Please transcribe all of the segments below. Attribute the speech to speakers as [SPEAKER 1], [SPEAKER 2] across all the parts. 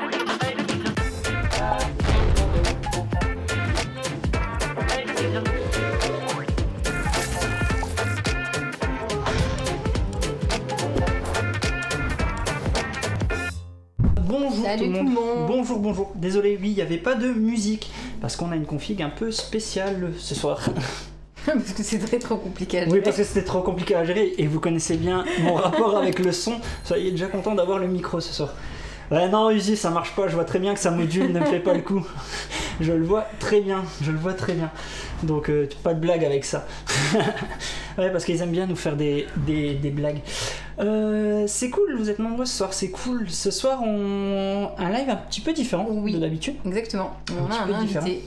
[SPEAKER 1] Bonjour
[SPEAKER 2] Salut
[SPEAKER 1] tout le monde. Bonjour. Désolé, oui, il n'y avait pas de musique parce qu'on a une config un peu spéciale ce soir.
[SPEAKER 2] Parce que c'est trop compliqué à gérer.
[SPEAKER 1] Oui, parce que c'était trop compliqué à gérer et vous connaissez bien mon rapport avec le son. Soyez déjà content d'avoir le micro ce soir. Ouais, non, Uzi, ça marche pas. Je vois très bien que ça module, ne me fait pas le coup. Je le vois très bien. Donc, pas de blague avec ça. Ouais, parce qu'ils aiment bien nous faire des blagues. C'est cool, vous êtes nombreux ce soir, c'est cool. Ce soir, un live un petit peu différent de d'habitude.
[SPEAKER 2] Exactement, on a un invité.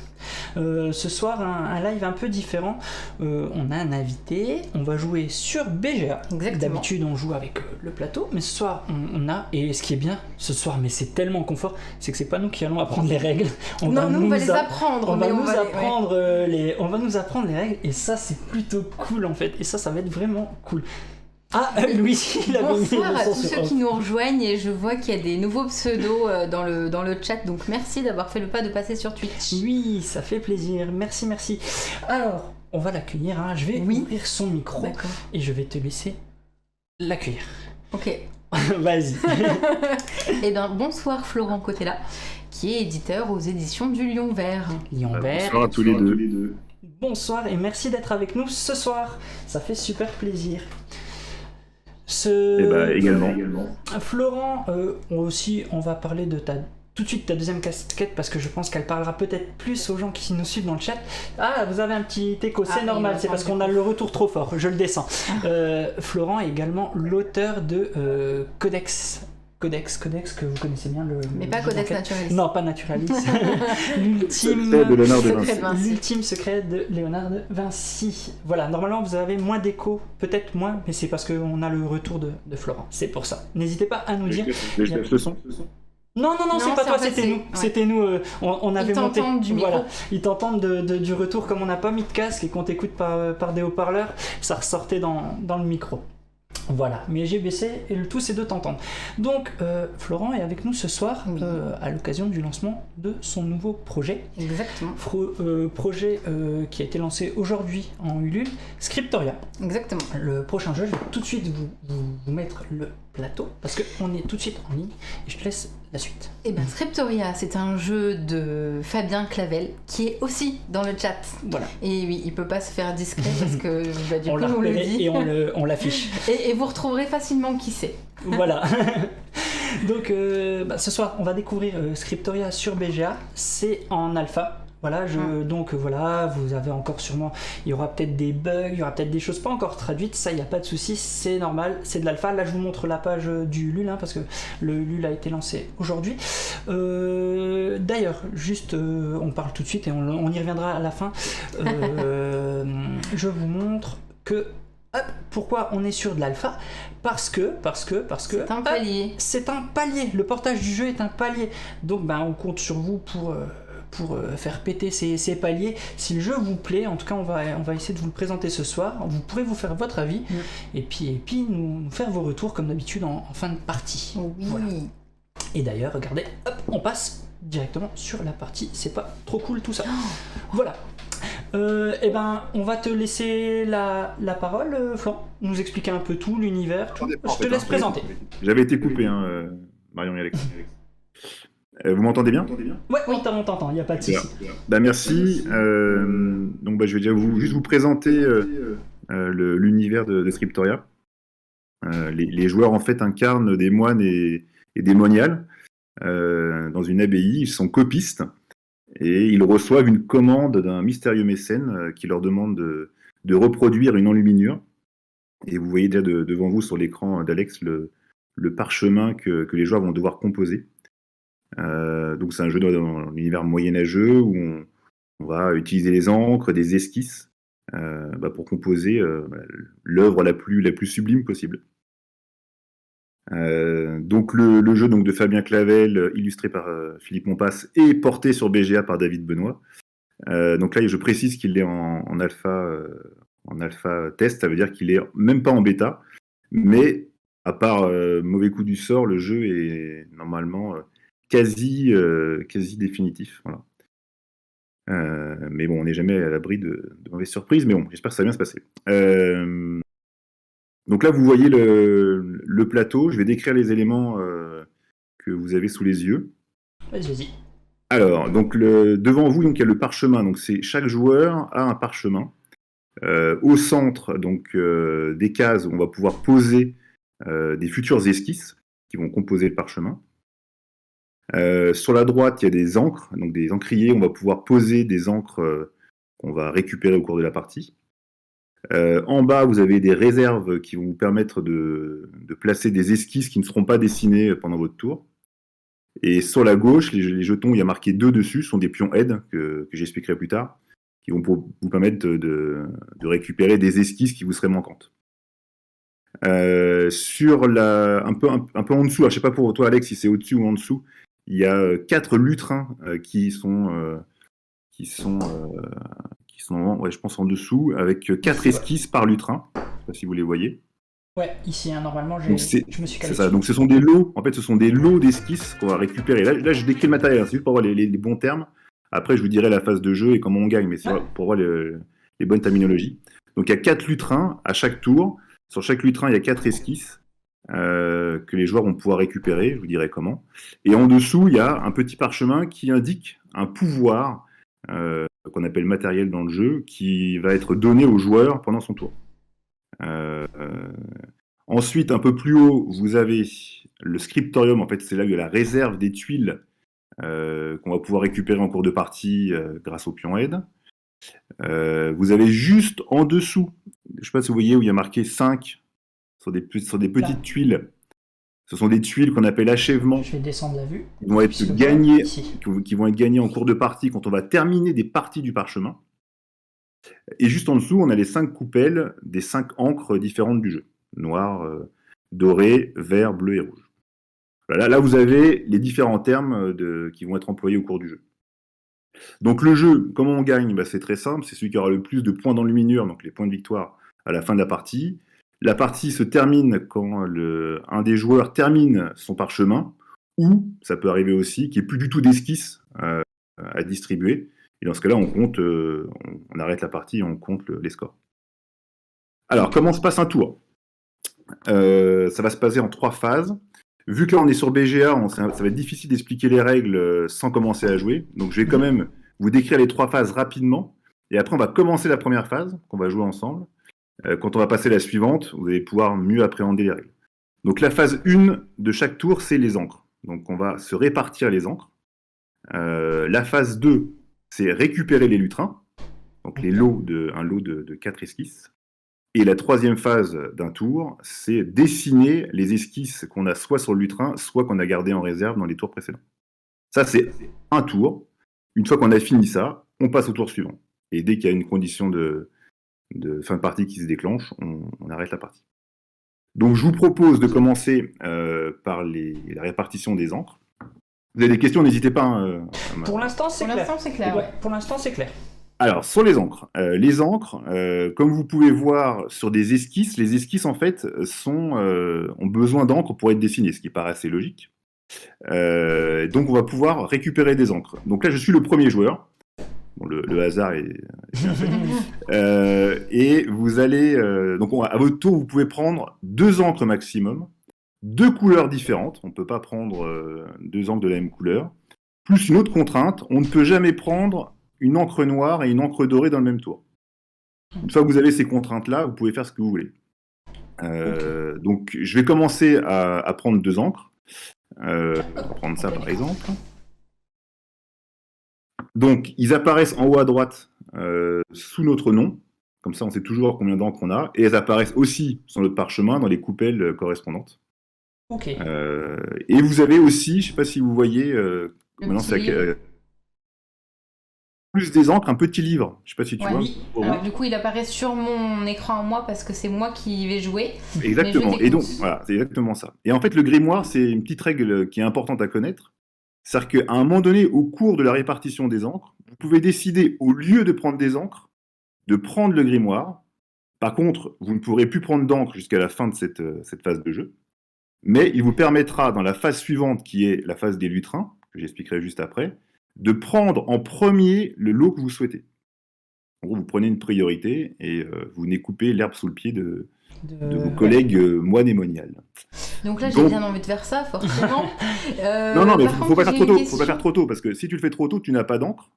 [SPEAKER 1] Ce soir, un live un peu différent. On a un invité, on va jouer sur BGA.
[SPEAKER 2] Exactement.
[SPEAKER 1] D'habitude, on joue avec le plateau, mais ce soir, on a, et ce qui est bien ce soir, mais c'est tellement confort, c'est que c'est pas nous qui allons apprendre les règles. On va nous apprendre les règles, et ça, c'est plutôt cool en fait. Et ça va être vraiment cool. Ah, Louis, il avait mis
[SPEAKER 2] bonsoir
[SPEAKER 1] le
[SPEAKER 2] à
[SPEAKER 1] son
[SPEAKER 2] tous
[SPEAKER 1] sur
[SPEAKER 2] ceux
[SPEAKER 1] off.
[SPEAKER 2] qui nous rejoignent, et je vois qu'il y a des nouveaux pseudos dans le chat, donc merci d'avoir fait le pas de passer sur Twitch.
[SPEAKER 1] Oui, ça fait plaisir, merci. Alors, on va l'accueillir, hein. Je vais ouvrir son micro.
[SPEAKER 2] D'accord.
[SPEAKER 1] Et je vais te laisser l'accueillir.
[SPEAKER 2] Ok.
[SPEAKER 1] Vas-y.
[SPEAKER 2] Eh bien, bonsoir Florent Cotella, qui est éditeur aux éditions du Lion Vert.
[SPEAKER 1] Lion Vert.
[SPEAKER 3] Bonsoir à tous les deux.
[SPEAKER 1] Bonsoir et merci d'être avec nous ce soir. Ça fait super plaisir.
[SPEAKER 3] Également.
[SPEAKER 1] Florent, on va parler de tout de suite ta deuxième casquette parce que je pense qu'elle parlera peut-être plus aux gens qui nous suivent dans le chat. Ah, vous avez un petit écho, c'est normal, c'est parce qu'on a le retour trop fort, je le descends. Florent est également l'auteur de Codex que vous connaissez bien.
[SPEAKER 2] Mais pas Codex Naturalis.
[SPEAKER 1] Non, pas Naturalis. L'ultime secret de Léonard de Vinci. Voilà, normalement vous avez moins d'écho, peut-être moins, mais c'est parce qu'on a le retour de Florent. C'est pour ça. N'hésitez pas à nous dire.
[SPEAKER 3] Je le son.
[SPEAKER 1] Non, c'est pas toi, c'était nous. Ouais. C'était nous. On avait monté.
[SPEAKER 2] Du micro.
[SPEAKER 1] Voilà, ils t'entendent du retour, comme on n'a pas mis de casque et qu'on t'écoute par des haut-parleurs, ça ressortait dans le micro. Voilà, mais j'ai baissé et le tout c'est de t'entendre. Donc Florent est avec nous ce soir à l'occasion du lancement de son nouveau projet.
[SPEAKER 2] Exactement.
[SPEAKER 1] Projet qui a été lancé aujourd'hui en Ulule, Scriptoria.
[SPEAKER 2] Exactement.
[SPEAKER 1] Le prochain jeu, je vais tout de suite vous mettre le plateau parce qu'on est tout de suite en ligne et je te laisse la suite.
[SPEAKER 2] Eh bien, Scriptoria, c'est un jeu de Fabien Clavel qui est aussi dans le chat.
[SPEAKER 1] Voilà.
[SPEAKER 2] Et oui, il peut pas se faire discret parce que du
[SPEAKER 1] on
[SPEAKER 2] coup, on le dit.
[SPEAKER 1] Et on l'affiche.
[SPEAKER 2] Et vous retrouverez facilement qui c'est.
[SPEAKER 1] Voilà. Donc, ce soir, on va découvrir Scriptoria sur BGA. C'est en alpha. Voilà, donc voilà, vous avez encore sûrement, il y aura peut-être des bugs, il y aura peut-être des choses pas encore traduites, ça il n'y a pas de souci, c'est normal, c'est de l'alpha. Là je vous montre la page du LUL, parce que le LUL a été lancé aujourd'hui. D'ailleurs, juste, on parle tout de suite et on y reviendra à la fin. Je vous montre que pourquoi on est sur de l'alpha ? Parce que
[SPEAKER 2] c'est un palier.
[SPEAKER 1] C'est un palier, le portage du jeu est un palier. Donc on compte sur vous pour faire péter ces paliers. Si le jeu vous plaît, en tout cas on va essayer de vous le présenter ce soir. Vous pourrez vous faire votre avis et puis nous faire vos retours comme d'habitude en fin de partie.
[SPEAKER 2] Oui.
[SPEAKER 1] Voilà. Et d'ailleurs, regardez, on passe directement sur la partie. C'est pas trop cool tout ça. Voilà. On va te laisser la parole, Florent. Nous expliquer un peu tout, l'univers, tout. Je te laisse présenter.
[SPEAKER 3] J'avais été coupé, Marion et Alex. Vous m'entendez bien ?
[SPEAKER 1] Ouais, on t'entend, il n'y a pas de souci.
[SPEAKER 3] Merci. Donc, je vais déjà juste vous présenter l'univers de Scriptoria. Les joueurs, en fait, incarnent des moines et des moniales dans une abbaye. Ils sont copistes et ils reçoivent une commande d'un mystérieux mécène qui leur demande de reproduire une enluminure. Et vous voyez déjà devant vous sur l'écran d'Alex le parchemin que les joueurs vont devoir composer. Donc c'est un jeu dans l'univers moyenâgeux où on va utiliser les encres, des esquisses pour composer l'œuvre la plus sublime possible. Donc le jeu de Fabien Clavel, illustré par Philippe Monpas et porté sur BGA par David Benoît. Donc là je précise qu'il est en alpha test, ça veut dire qu'il est même pas en bêta, mais à part mauvais coup du sort, le jeu est normalement quasi définitif. Voilà. Mais bon, on n'est jamais à l'abri de mauvaises surprises, mais bon, j'espère que ça va bien se passer. Donc là, vous voyez le plateau. Je vais décrire les éléments que vous avez sous les yeux.
[SPEAKER 1] Vas-y.
[SPEAKER 3] Alors, donc devant vous, donc il y a le parchemin. Donc chaque joueur a un parchemin. Au centre, donc des cases où on va pouvoir poser des futures esquisses qui vont composer le parchemin. Sur la droite, il y a des encres, donc des encriers. On va pouvoir poser des encres qu'on va récupérer au cours de la partie. En bas, vous avez des réserves qui vont vous permettre de placer des esquisses qui ne seront pas dessinées pendant votre tour. Et sur la gauche, les jetons, il y a marqué 2 dessus, sont des pions aide que j'expliquerai plus tard, qui vont vous permettre de récupérer des esquisses qui vous seraient manquantes. Sur un peu en dessous, alors je sais pas pour toi Alex si c'est au-dessus ou en dessous, il y a 4 lutrins qui sont ouais, je pense en dessous, avec 4 esquisses par lutrin. Je sais pas si vous les voyez.
[SPEAKER 1] Ouais, ici, hein, normalement, je
[SPEAKER 3] Donc
[SPEAKER 1] me suis
[SPEAKER 3] c'est
[SPEAKER 1] calé
[SPEAKER 3] ça.
[SPEAKER 1] dessus.
[SPEAKER 3] Donc ce sont des lots. En fait, ce sont des lots d'esquisses qu'on va récupérer. Là, je décris le matériel, hein, c'est juste pour voir les bons termes. Après, je vous dirai la phase de jeu et comment on gagne, mais c'est pour voir les bonnes terminologies. Donc il y a 4 lutrins à chaque tour. Sur chaque lutrin, il y a 4 esquisses que les joueurs vont pouvoir récupérer. Je vous dirai comment. Et en dessous, il y a un petit parchemin qui indique un pouvoir qu'on appelle matériel dans le jeu, qui va être donné au joueur pendant son tour. Ensuite, un peu plus haut, vous avez le scriptorium. En fait, c'est là où il y a la réserve des tuiles qu'on va pouvoir récupérer en cours de partie grâce au pion aide. Vous avez juste en dessous, je ne sais pas si vous voyez où il y a marqué 5 sur des petites tuiles. Ce sont des tuiles qu'on appelle achèvement.
[SPEAKER 1] Je vais descendre la vue.
[SPEAKER 3] Qui vont être gagnées, qui vont être gagnées en cours de partie quand on va terminer des parties du parchemin. Et juste en dessous, on a les 5 coupelles des 5 encres différentes du jeu. Noir, doré, vert, bleu et rouge. Voilà, là, vous avez les différents termes qui vont être employés au cours du jeu. Donc le jeu, comment on gagne ? C'est très simple, c'est celui qui aura le plus de points d'enluminure, donc les points de victoire, à la fin de la partie. La partie se termine quand un des joueurs termine son parchemin, ou, ça peut arriver aussi, qu'il n'y ait plus du tout d'esquisse à distribuer. Et dans ce cas-là, on arrête la partie et on compte les scores. Alors, comment se passe un tour ? Ça va se passer en 3 phases. Vu que là, on est sur BGA, ça va être difficile d'expliquer les règles sans commencer à jouer. Donc, je vais quand même vous décrire les 3 phases rapidement. Et après, on va commencer la première phase, qu'on va jouer ensemble. Quand on va passer la suivante, vous allez pouvoir mieux appréhender les règles. Donc, la phase 1 de chaque tour, c'est les encres. Donc, on va se répartir les encres. La phase 2, c'est récupérer les lutrins. Donc, un lot de 4 esquisses. Et la 3e phase d'un tour, c'est dessiner les esquisses qu'on a soit sur le lutrin, soit qu'on a gardé en réserve dans les tours précédents. Ça, c'est un tour. Une fois qu'on a fini ça, on passe au tour suivant. Et dès qu'il y a une condition de fin de partie qui se déclenche, on arrête la partie. Donc, je vous propose de commencer par la répartition des encres. Vous avez des questions, n'hésitez pas.
[SPEAKER 1] Pour l'instant, c'est clair.
[SPEAKER 2] Ouais.
[SPEAKER 1] Pour l'instant, c'est clair.
[SPEAKER 3] Alors, sur les encres. Comme vous pouvez voir sur des esquisses, les esquisses, en fait, ont besoin d'encre pour être dessinées, ce qui paraît assez logique. Donc, on va pouvoir récupérer des encres. Donc là, je suis le premier joueur. Bon, le hasard est bien fait. Et vous allez... donc, à votre tour, vous pouvez prendre 2 encres maximum, 2 couleurs différentes. On ne peut pas prendre 2 encres de la même couleur. Plus une autre contrainte, on ne peut jamais prendre une encre noire et une encre dorée dans le même tour. Une fois que vous avez ces contraintes-là, vous pouvez faire ce que vous voulez. Donc, je vais commencer à prendre 2 encres. On va prendre ça, par exemple. Donc, ils apparaissent en haut à droite sous notre nom. Comme ça, on sait toujours combien d'encres on a. Et elles apparaissent aussi sur notre parchemin dans les coupelles correspondantes.
[SPEAKER 1] Ok.
[SPEAKER 3] Et vous avez aussi, je ne sais pas si vous voyez, maintenant c'est plus des encres, un petit livre. Je ne sais pas si tu vois.
[SPEAKER 2] Alors, du coup, il apparaît sur mon écran à moi parce que c'est moi qui vais jouer.
[SPEAKER 3] Exactement. Et donc, voilà, c'est exactement ça. Et en fait, le grimoire, c'est une petite règle qui est importante à connaître. C'est-à-dire qu'à un moment donné, au cours de la répartition des encres, vous pouvez décider, au lieu de prendre des encres, de prendre le grimoire. Par contre, vous ne pourrez plus prendre d'encre jusqu'à la fin de cette phase de jeu. Mais il vous permettra, dans la phase suivante, qui est la phase des lutrins, que j'expliquerai juste après, de prendre en premier le lot que vous souhaitez. En gros, vous prenez une priorité et vous venez couper l'herbe sous le pied de vos collègues moines et moniales.
[SPEAKER 2] Donc là, j'ai bien envie de faire ça, forcément.
[SPEAKER 3] Non, mais faut pas faire trop tôt. Faut pas faire trop tôt, parce que si tu le fais trop tôt, tu n'as pas d'encre.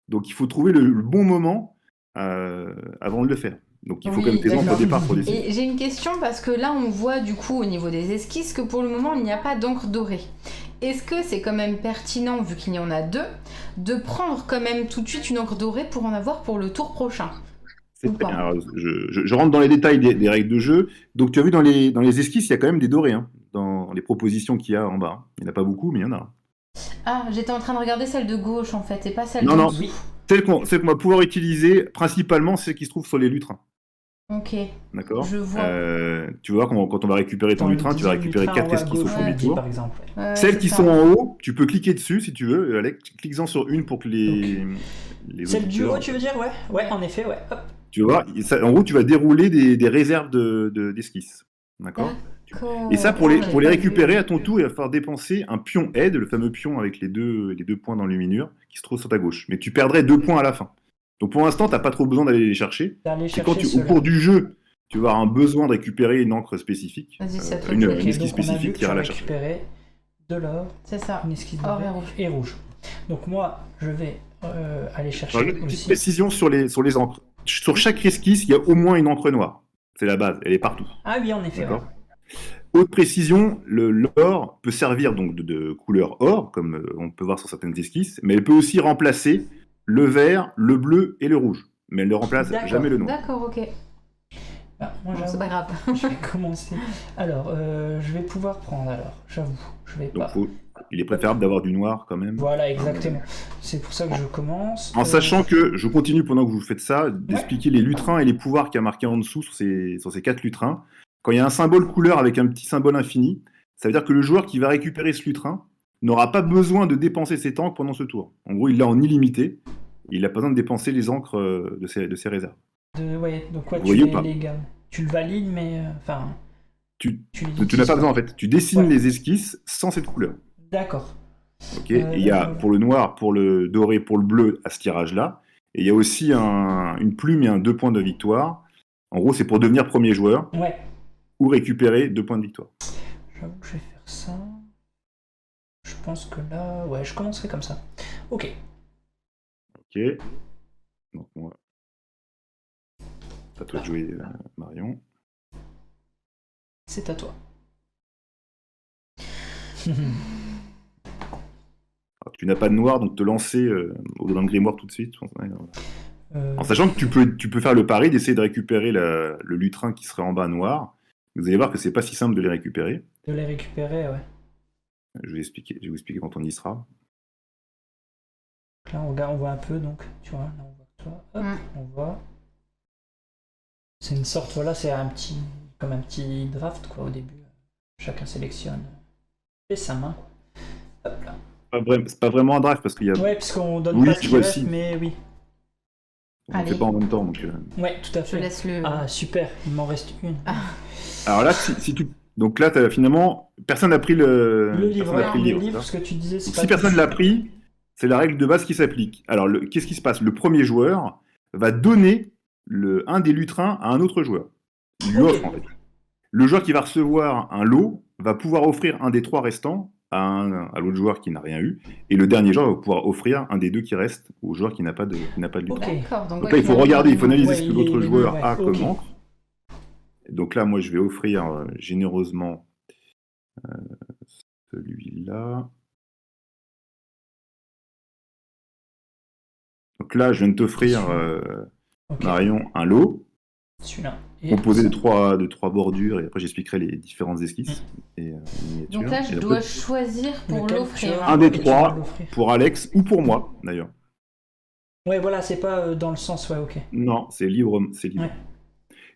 [SPEAKER 3] Donc il faut trouver le bon moment avant de le faire. Donc il faut quand même tes encres au départ pour décider.
[SPEAKER 2] Et j'ai une question, parce que là, on voit du coup au niveau des esquisses que pour le moment, il n'y a pas d'encre dorée. Est-ce que c'est quand même pertinent, vu qu'il y en a 2, de prendre quand même tout de suite une encre dorée pour en avoir pour le tour prochain?
[SPEAKER 3] C'est très bien. Alors, je rentre dans les détails des règles de jeu. Donc tu as vu dans les esquisses, il y a quand même des dorés, hein, dans les propositions qu'il y a en bas. Il n'y en a pas beaucoup, mais il y en a.
[SPEAKER 2] Ah, j'étais en train de regarder celle de gauche en fait, et pas celle
[SPEAKER 3] Non,
[SPEAKER 2] de
[SPEAKER 3] non.
[SPEAKER 2] dessous.
[SPEAKER 3] Celle qu'on va pouvoir utiliser, principalement, c'est celle qui se trouve sur les lutrins.
[SPEAKER 2] Ok.
[SPEAKER 3] D'accord.
[SPEAKER 2] Je vois.
[SPEAKER 3] Tu vois, quand on va récupérer ton lutrin, tu vas récupérer 4 esquisses au premier tour.
[SPEAKER 1] Par exemple.
[SPEAKER 3] Celles qui sont en haut, tu peux cliquer dessus si tu veux. Alex, clique-en sur une pour que les
[SPEAKER 1] celle du haut, tu veux dire? Ouais, en effet, ouais. Hop.
[SPEAKER 3] Tu vois, en gros, tu vas dérouler des réserves d'esquisses. D'accord. Et ça, pour les récupérer à ton tour, il va falloir dépenser un pion aide, le fameux pion avec les deux points d'enluminure qui se trouve sur ta gauche. Mais tu perdrais 2 points à la fin. Donc pour l'instant, tu n'as pas trop besoin d'aller les chercher. C'est quand au cours du jeu, tu vas avoir un besoin de récupérer une encre spécifique, une esquisse spécifique qui ira la chercher.
[SPEAKER 1] Récupérer de l'or,
[SPEAKER 2] c'est ça,
[SPEAKER 1] une esquisse or et rouge. Donc moi, je vais aller chercher
[SPEAKER 3] une petite précision sur les encres. Sur chaque esquisse, il y a au moins une encre noire. C'est la base, elle est partout.
[SPEAKER 1] Ah oui, en effet.
[SPEAKER 3] D'accord. Autre précision, l'or peut servir donc de couleur or, comme on peut voir sur certaines esquisses, mais elle peut aussi remplacer le vert, le bleu et le rouge. Mais elle ne remplace jamais le noir.
[SPEAKER 2] D'accord, ok.
[SPEAKER 1] Bah, moi,
[SPEAKER 2] c'est pas grave.
[SPEAKER 1] Je vais commencer. Alors, je vais pouvoir prendre, j'avoue. Je vais pas.
[SPEAKER 3] Il est préférable d'avoir du noir quand même.
[SPEAKER 1] Voilà, exactement. C'est pour ça que je commence.
[SPEAKER 3] En sachant que, je continue pendant que vous faites ça, d'expliquer les lutrins et les pouvoirs qu'il y a marqués en dessous sur ces 4 lutrins. Quand il y a un symbole couleur avec un petit symbole infini, ça veut dire que le joueur qui va récupérer ce lutrin n'aura pas besoin de dépenser ses encres pendant ce tour. En gros, il l'a en illimité. Il n'a pas besoin de dépenser les encres de ses réserves.
[SPEAKER 1] Donc quoi, tu le valides, mais...
[SPEAKER 3] Tu n'as pas besoin, en fait. Tu dessines les esquisses sans cette couleur.
[SPEAKER 1] D'accord.
[SPEAKER 3] Ok. Il y a pour le noir, pour le doré, pour le bleu, à ce tirage-là. Et il y a aussi une plume et 2 points de victoire. En gros, c'est pour devenir premier joueur.
[SPEAKER 1] Ouais.
[SPEAKER 3] Ou récupérer 2 points de victoire.
[SPEAKER 1] J'avoue que je vais faire ça. Je pense que là... Ouais, je commencerai comme ça. Ok.
[SPEAKER 3] Ok. Donc, moi... C'est à toi de jouer, Marion.
[SPEAKER 1] C'est à toi.
[SPEAKER 3] Alors, tu n'as pas de noir, donc te lancer au devant de grimoire tout de suite. En sachant que tu peux faire le pari d'essayer de récupérer le lutrin qui serait en bas noir. Vous allez voir que c'est pas si simple de les récupérer.
[SPEAKER 1] De les récupérer, ouais.
[SPEAKER 3] Je vais vous expliquer quand on y sera.
[SPEAKER 1] Là, on voit un peu, donc, tu vois, là, on voit toi. Hop, on voit. C'est une sorte, voilà, c'est comme un petit draft, quoi, au début. Chacun sélectionne et sa main, quoi. Hop là.
[SPEAKER 3] C'est pas vraiment un draft, parce qu'il y a...
[SPEAKER 1] Ouais, puisqu'on donne pas ce qu'il reste, mais oui.
[SPEAKER 3] On ne fait pas en même temps, donc...
[SPEAKER 1] Ouais, tout à fait.
[SPEAKER 2] Je laisse le...
[SPEAKER 1] Ah, super, il m'en reste une.
[SPEAKER 3] Alors là, donc là, finalement, personne n'a pris le
[SPEAKER 1] livre. Le livre, ce que tu disais, c'est
[SPEAKER 3] donc, si personne l'a pris, c'est la règle de base qui s'applique. Alors, qu'est-ce qui se passe? Le premier joueur va donner un des lutrins à un autre joueur. Il lui offre, en fait. Le joueur qui va recevoir un lot va pouvoir offrir un des 3 restants à l'autre joueur qui n'a rien eu, et le dernier joueur va pouvoir offrir un des 2 qui restent au joueur qui n'a pas de lutrin. Donc là, il faut regarder, il faut analyser ce que l'autre joueur a comme encre. Donc là, moi, je vais offrir généreusement celui-là. Donc là, je viens de t'offrir, Marion, un lot.
[SPEAKER 1] Celui-là.
[SPEAKER 3] Composé de 3 bordures, et après j'expliquerai les différentes esquisses.
[SPEAKER 2] Donc là, je dois choisir pour l'offrir.
[SPEAKER 3] Un des 3 pour Alex ou pour moi, d'ailleurs.
[SPEAKER 1] Ouais, voilà, c'est pas dans le sens, ouais, ok.
[SPEAKER 3] Non, c'est libre. Ouais.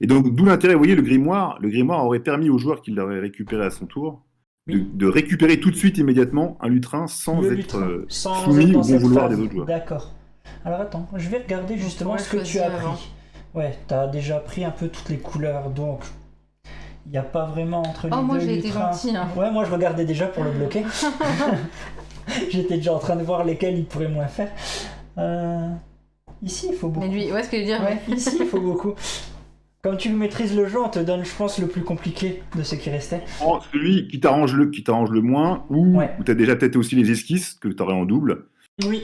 [SPEAKER 3] Et donc, d'où l'intérêt, vous voyez, le grimoire aurait permis au joueur qui l'aurait récupéré à son tour de récupérer tout de suite, immédiatement, un lutrin sans être soumis au bon vouloir des autres joueurs.
[SPEAKER 1] D'accord. Alors attends, je vais regarder justement ce que tu as pris. Ouais, t'as déjà pris un peu toutes les couleurs, donc il n'y a pas vraiment entre les deux.
[SPEAKER 2] Oh, moi j'ai été gentil. Hein.
[SPEAKER 1] Ouais, moi je regardais déjà pour le bloquer. J'étais déjà en train de voir lesquels il pourrait moins faire. Ici, il faut beaucoup.
[SPEAKER 2] Mais lui, ouais, ce que je veux dire.
[SPEAKER 1] Ouais, ici, il faut beaucoup. Comme tu maîtrises le jeu, on te donne, je pense, le plus compliqué de ce qui restait.
[SPEAKER 3] Celui qui t'arrange le moins, ou
[SPEAKER 1] Ouais.
[SPEAKER 3] tu as déjà peut-être aussi les esquisses que tu aurais en double.
[SPEAKER 1] Oui,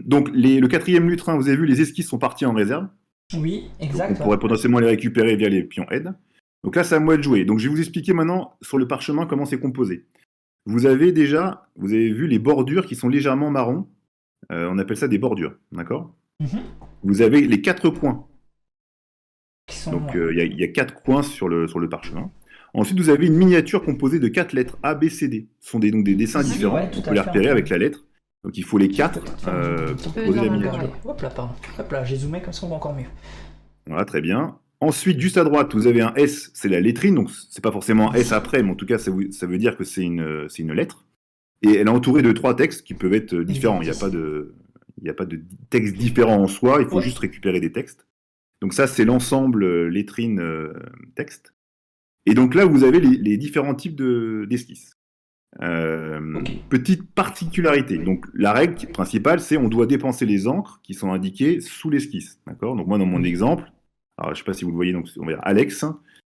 [SPEAKER 3] Donc le 4e lutrin, vous avez vu, les esquisses sont parties en réserve.
[SPEAKER 1] oui,
[SPEAKER 3] Donc,
[SPEAKER 1] exact.
[SPEAKER 3] on pourrait potentiellement les récupérer via les pions aide. Donc là, c'est à moi de jouer. Donc je vais vous expliquer maintenant sur le parchemin comment c'est composé. Vous avez vu les bordures qui sont légèrement marron. On appelle ça des bordures, d'accord?
[SPEAKER 1] Mhm.
[SPEAKER 3] Vous avez les 4 coins.
[SPEAKER 1] Qui sont,
[SPEAKER 3] Donc il y a 4 coins sur le parchemin. Ensuite, vous avez une miniature composée de 4 lettres A, B, C, D. Ce sont donc des dessins
[SPEAKER 1] Oui,
[SPEAKER 3] différents.
[SPEAKER 1] ouais, tout
[SPEAKER 3] On
[SPEAKER 1] à
[SPEAKER 3] peut les
[SPEAKER 1] fait,
[SPEAKER 3] repérer
[SPEAKER 1] en
[SPEAKER 3] avec la lettre. Donc il faut les 4
[SPEAKER 1] Un
[SPEAKER 3] pour
[SPEAKER 2] peu
[SPEAKER 3] poser la
[SPEAKER 2] dans un
[SPEAKER 3] miniature.
[SPEAKER 2] carré.
[SPEAKER 1] Hop là, pardon. Hop là, j'ai zoomé comme ça on voit encore mieux.
[SPEAKER 3] Voilà, très bien. Ensuite, juste à droite, vous avez un S, c'est la lettrine, donc c'est pas forcément un S après, mais en tout cas, ça veut dire que c'est une lettre. Et elle est entourée de 3 textes qui peuvent être différents. Il n'y a pas de texte différent en soi, il faut
[SPEAKER 1] Ouais.
[SPEAKER 3] juste récupérer des textes. Donc ça, c'est l'ensemble lettrine texte. Et donc là, vous avez les différents types d'esquisses.
[SPEAKER 1] Ok.
[SPEAKER 3] Petite particularité. Donc la règle principale, c'est on doit dépenser les encres qui sont indiquées sous l'esquisse. D'accord? Donc moi, dans mon exemple, alors je sais pas si vous le voyez, donc on va dire Alex,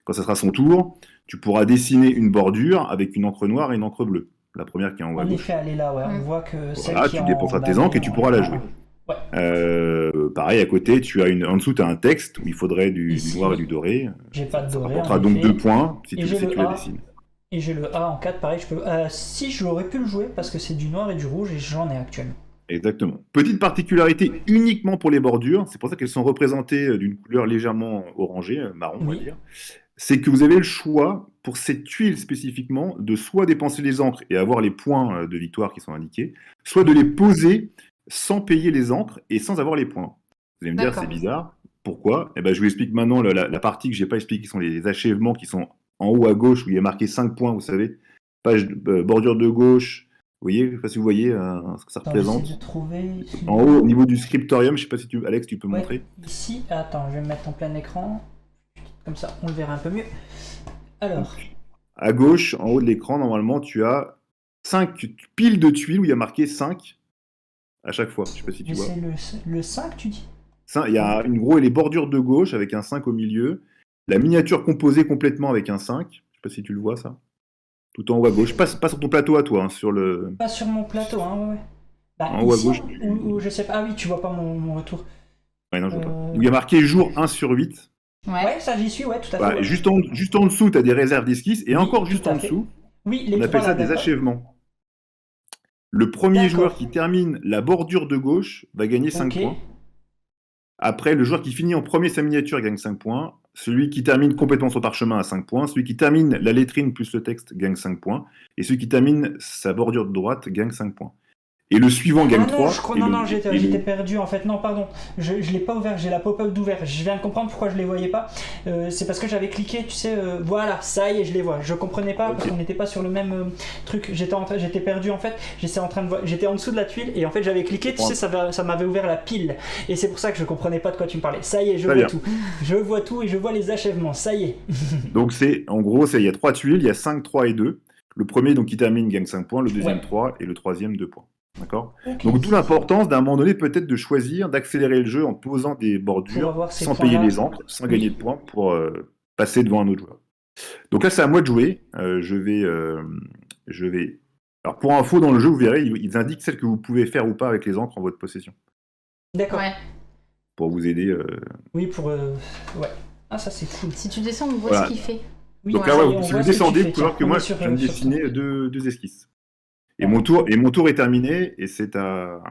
[SPEAKER 3] quand ça sera son tour, tu pourras dessiner une bordure avec une encre noire et une encre bleue. La première qui est en haut à
[SPEAKER 1] En
[SPEAKER 3] gauche.
[SPEAKER 1] effet, elle est là, ouais. On voit que celle
[SPEAKER 3] Voilà,
[SPEAKER 1] qui
[SPEAKER 3] tu
[SPEAKER 1] est
[SPEAKER 3] dépenseras
[SPEAKER 1] en
[SPEAKER 3] tes
[SPEAKER 1] bas,
[SPEAKER 3] encres et tu pourras la jouer.
[SPEAKER 1] Ouais.
[SPEAKER 3] Pareil, à côté, en dessous, tu as un texte où il faudrait du
[SPEAKER 1] Ici,
[SPEAKER 3] noir et du doré.
[SPEAKER 1] J'ai pas de
[SPEAKER 3] Ça
[SPEAKER 1] doré.
[SPEAKER 3] rapportera
[SPEAKER 1] en
[SPEAKER 3] donc
[SPEAKER 1] effet.
[SPEAKER 3] 2 points si
[SPEAKER 1] Et
[SPEAKER 3] tu
[SPEAKER 1] j'ai
[SPEAKER 3] sais que
[SPEAKER 1] le
[SPEAKER 3] tu la
[SPEAKER 1] A.
[SPEAKER 3] dessines.
[SPEAKER 1] Et j'ai le A en 4, pareil, je peux. Si j'aurais pu le jouer parce que c'est du noir et du rouge et j'en ai actuellement.
[SPEAKER 3] Exactement. Petite particularité uniquement pour les bordures, c'est pour ça qu'elles sont représentées d'une couleur légèrement orangée, marron, on va
[SPEAKER 1] Oui.
[SPEAKER 3] dire. C'est que vous avez le choix, pour cette tuile spécifiquement, de soit dépenser les encres et avoir les points de victoire qui sont indiqués, soit de les poser sans payer les encres et sans avoir les points. Vous allez me dire,
[SPEAKER 2] D'accord.
[SPEAKER 3] c'est bizarre. Pourquoi? Eh ben, je vous explique maintenant la partie que j'ai pas expliquée, qui sont les achèvements qui sont en haut à gauche, où il y a marqué 5 points, vous savez. Bordure de gauche. Vous voyez, je sais pas si vous voyez ce que ça
[SPEAKER 1] Attends,
[SPEAKER 3] représente.
[SPEAKER 1] j'essaie de trouver.
[SPEAKER 3] En haut, au niveau du scriptorium, je sais pas si Alex, tu peux
[SPEAKER 1] Ouais,
[SPEAKER 3] montrer.
[SPEAKER 1] ici, attends, je vais me mettre en plein écran. Comme ça, on le verra un peu mieux. Alors,
[SPEAKER 3] À gauche, en haut de l'écran, normalement, tu as 5 piles de tuiles où il y a marqué 5 à chaque fois. Je sais pas si tu vois.
[SPEAKER 1] c'est le 5, tu dis?
[SPEAKER 3] Il y a une gros et les bordures de gauche avec un 5 au milieu. La miniature composée complètement avec un 5. Je sais pas si tu le vois, ça. Tout en haut à gauche. Pas sur ton plateau à toi, hein, sur le...
[SPEAKER 1] Pas sur mon plateau, hein, ouais. Bah,
[SPEAKER 3] En haut à
[SPEAKER 1] ici,
[SPEAKER 3] gauche.
[SPEAKER 1] ou je sais pas. Ah oui, tu vois pas mon retour.
[SPEAKER 3] Ouais, non, je vois pas. Où il y a marqué jour 1 sur 8.
[SPEAKER 1] Ouais, ça j'y suis, ouais, tout à fait.
[SPEAKER 3] Bah,
[SPEAKER 1] Ouais.
[SPEAKER 3] juste en dessous, tu as des réserves d'esquisses. Et
[SPEAKER 1] Oui,
[SPEAKER 3] encore juste
[SPEAKER 1] tout à
[SPEAKER 3] en
[SPEAKER 1] fait.
[SPEAKER 3] dessous,
[SPEAKER 1] Oui, les
[SPEAKER 3] on appelle
[SPEAKER 1] trois,
[SPEAKER 3] ça
[SPEAKER 1] là,
[SPEAKER 3] des
[SPEAKER 1] d'accord.
[SPEAKER 3] achèvements. Le premier
[SPEAKER 1] D'accord.
[SPEAKER 3] joueur qui termine la bordure de gauche va gagner 5
[SPEAKER 1] Ok.
[SPEAKER 3] points. Après, le joueur qui finit en premier sa miniature gagne 5 points. Celui qui termine complètement son parchemin a 5 points. Celui qui termine la lettrine plus le texte gagne 5 points. Et celui qui termine sa bordure de droite gagne 5 points. Et le suivant gagne
[SPEAKER 1] Ah
[SPEAKER 3] 3.
[SPEAKER 1] non, je crois, non, j'étais perdu en fait. Non, pardon, je l'ai pas ouvert, j'ai la pop-up d'ouvert. Je viens de comprendre pourquoi je les voyais pas. C'est parce que j'avais cliqué, tu sais, voilà, ça y est, je les vois. Je comprenais pas parce qu'on n'était pas sur le même truc. J'étais perdu en fait. J'étais en dessous de la tuile et en fait j'avais cliqué, tu sais, ça m'avait ouvert la pile. Et c'est pour ça que je comprenais pas de quoi tu me parlais. Ça y est, je vois tout. Je vois tout et je vois les achèvements. Ça y est.
[SPEAKER 3] Donc en gros, il y a 3 tuiles, il y a 5, 3 et 2. Le premier donc qui termine gagne 5 points, le deuxième 3 et le troisième 2 points. D'accord.
[SPEAKER 1] Okay.
[SPEAKER 3] Donc d'où l'importance d'un moment donné peut-être de choisir, d'accélérer le jeu en posant des bordures sans payer les encres, sans gagner de points pour passer devant un autre joueur. Donc là c'est à moi de jouer. Je vais. Alors pour info dans le jeu vous verrez ils indiquent celles que vous pouvez faire ou pas avec les encres en votre possession.
[SPEAKER 1] D'accord.
[SPEAKER 2] Ouais.
[SPEAKER 3] Pour vous aider.
[SPEAKER 1] Oui pour ouais. Ah ça c'est cool.
[SPEAKER 2] Si tu descends on voit
[SPEAKER 3] voilà.
[SPEAKER 2] ce qu'il fait.
[SPEAKER 3] Oui, donc là si vous descendez vous pouvez voir que moi je viens de dessiner deux esquisses. Et mon tour est terminé et c'est à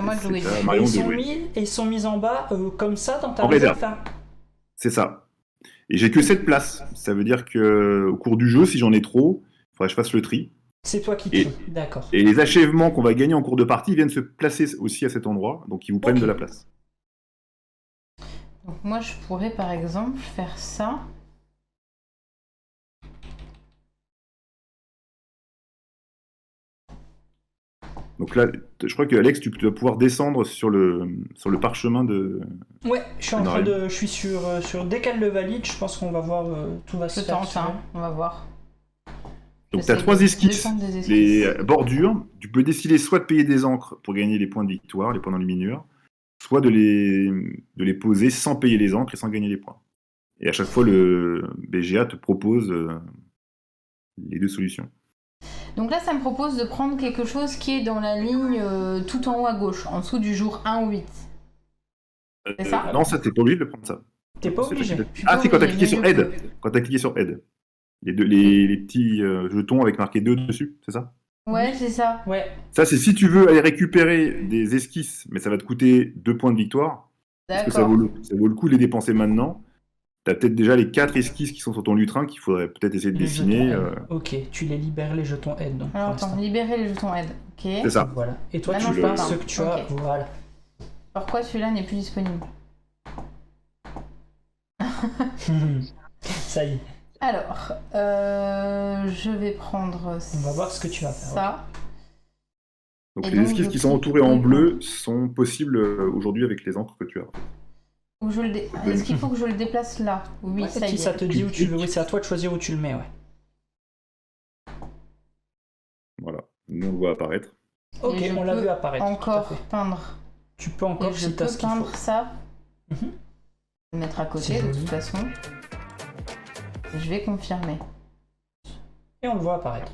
[SPEAKER 2] moi de jouer.
[SPEAKER 1] Ils sont mis en bas comme ça dans ta
[SPEAKER 3] réserve.
[SPEAKER 1] Hein.
[SPEAKER 3] C'est ça. Et j'ai que 7 places. Ça veut dire que au cours du jeu, si j'en ai trop, il faudrait que je fasse le tri.
[SPEAKER 1] C'est toi qui tries, d'accord.
[SPEAKER 3] Et les achèvements qu'on va gagner en cours de partie viennent se placer aussi à cet endroit, donc ils vous prennent de la place.
[SPEAKER 2] Donc moi je pourrais par exemple faire ça.
[SPEAKER 3] Donc là, je crois que Alex, tu dois pouvoir descendre sur le parchemin de.
[SPEAKER 1] Ouais, je suis sur dès qu'elle le valide, je pense qu'on va voir tout va se faire.
[SPEAKER 2] On va voir.
[SPEAKER 3] Donc tu as 3 esquisses. Les bordures, tu peux décider soit de payer des encres pour gagner les points de victoire, les points d'enluminure, soit de les poser sans payer les encres et sans gagner les points. Et à chaque fois, le BGA te propose les 2 solutions.
[SPEAKER 2] Donc là, ça me propose de prendre quelque chose qui est dans la ligne tout en haut à gauche, en dessous du jour 1 ou 8. C'est ça
[SPEAKER 3] Non, ça, t'es pas obligé de prendre ça.
[SPEAKER 1] T'es pas obligé.
[SPEAKER 3] Ah, c'est quand t'as cliqué sur Aide. Quand t'as cliqué sur Aide. Les petits jetons avec marqué 2 dessus, c'est ça?
[SPEAKER 2] Ouais, c'est ça.
[SPEAKER 1] Ouais.
[SPEAKER 3] Ça, c'est si tu veux aller récupérer des esquisses, mais ça va te coûter 2 points de victoire. Parce que ça vaut le coup de les dépenser maintenant. T'as peut-être déjà les 4 esquisses qui sont sur ton lutrin qu'il faudrait peut-être essayer de dessiner.
[SPEAKER 1] Ok, tu les libères les jetons aide. Donc,
[SPEAKER 2] alors attends, libérer les jetons aide. Ok.
[SPEAKER 3] C'est ça.
[SPEAKER 1] Voilà. Et toi,
[SPEAKER 2] Maintenant,
[SPEAKER 1] tu passes ce que tu as.
[SPEAKER 2] Ok.
[SPEAKER 1] Voilà.
[SPEAKER 2] Pourquoi celui-là n'est plus disponible?
[SPEAKER 1] Ça y est.
[SPEAKER 2] Alors, je vais prendre
[SPEAKER 1] On va voir ce que tu vas faire.
[SPEAKER 2] ça.
[SPEAKER 3] Donc
[SPEAKER 2] Et
[SPEAKER 3] les
[SPEAKER 2] donc,
[SPEAKER 3] esquisses
[SPEAKER 2] je
[SPEAKER 3] qui sont
[SPEAKER 2] clique
[SPEAKER 3] entourées en
[SPEAKER 2] oui.
[SPEAKER 3] bleu sont possibles aujourd'hui avec les encres que tu as.
[SPEAKER 2] Est-ce qu'il faut que je le déplace là? Oui,
[SPEAKER 1] Ouais,
[SPEAKER 2] ça y
[SPEAKER 1] si
[SPEAKER 2] est.
[SPEAKER 1] ça te dit où tu le veux, oui, c'est à toi de choisir où tu le mets, ouais.
[SPEAKER 3] Voilà, nous on le voit apparaître.
[SPEAKER 1] Ok,
[SPEAKER 2] Et je
[SPEAKER 1] on l'a
[SPEAKER 2] peux
[SPEAKER 1] vu apparaître. tout à
[SPEAKER 2] Encore
[SPEAKER 1] fait.
[SPEAKER 2] peindre.
[SPEAKER 1] Tu peux encore
[SPEAKER 2] Et je
[SPEAKER 1] si tu as
[SPEAKER 2] peux
[SPEAKER 1] ce qu'il faut.
[SPEAKER 2] peindre ça.
[SPEAKER 1] Mhm.
[SPEAKER 2] Je vais le mettre à côté
[SPEAKER 1] C'est
[SPEAKER 2] de
[SPEAKER 1] joli.
[SPEAKER 2] toute façon. Et je vais confirmer.
[SPEAKER 1] Et on le voit apparaître.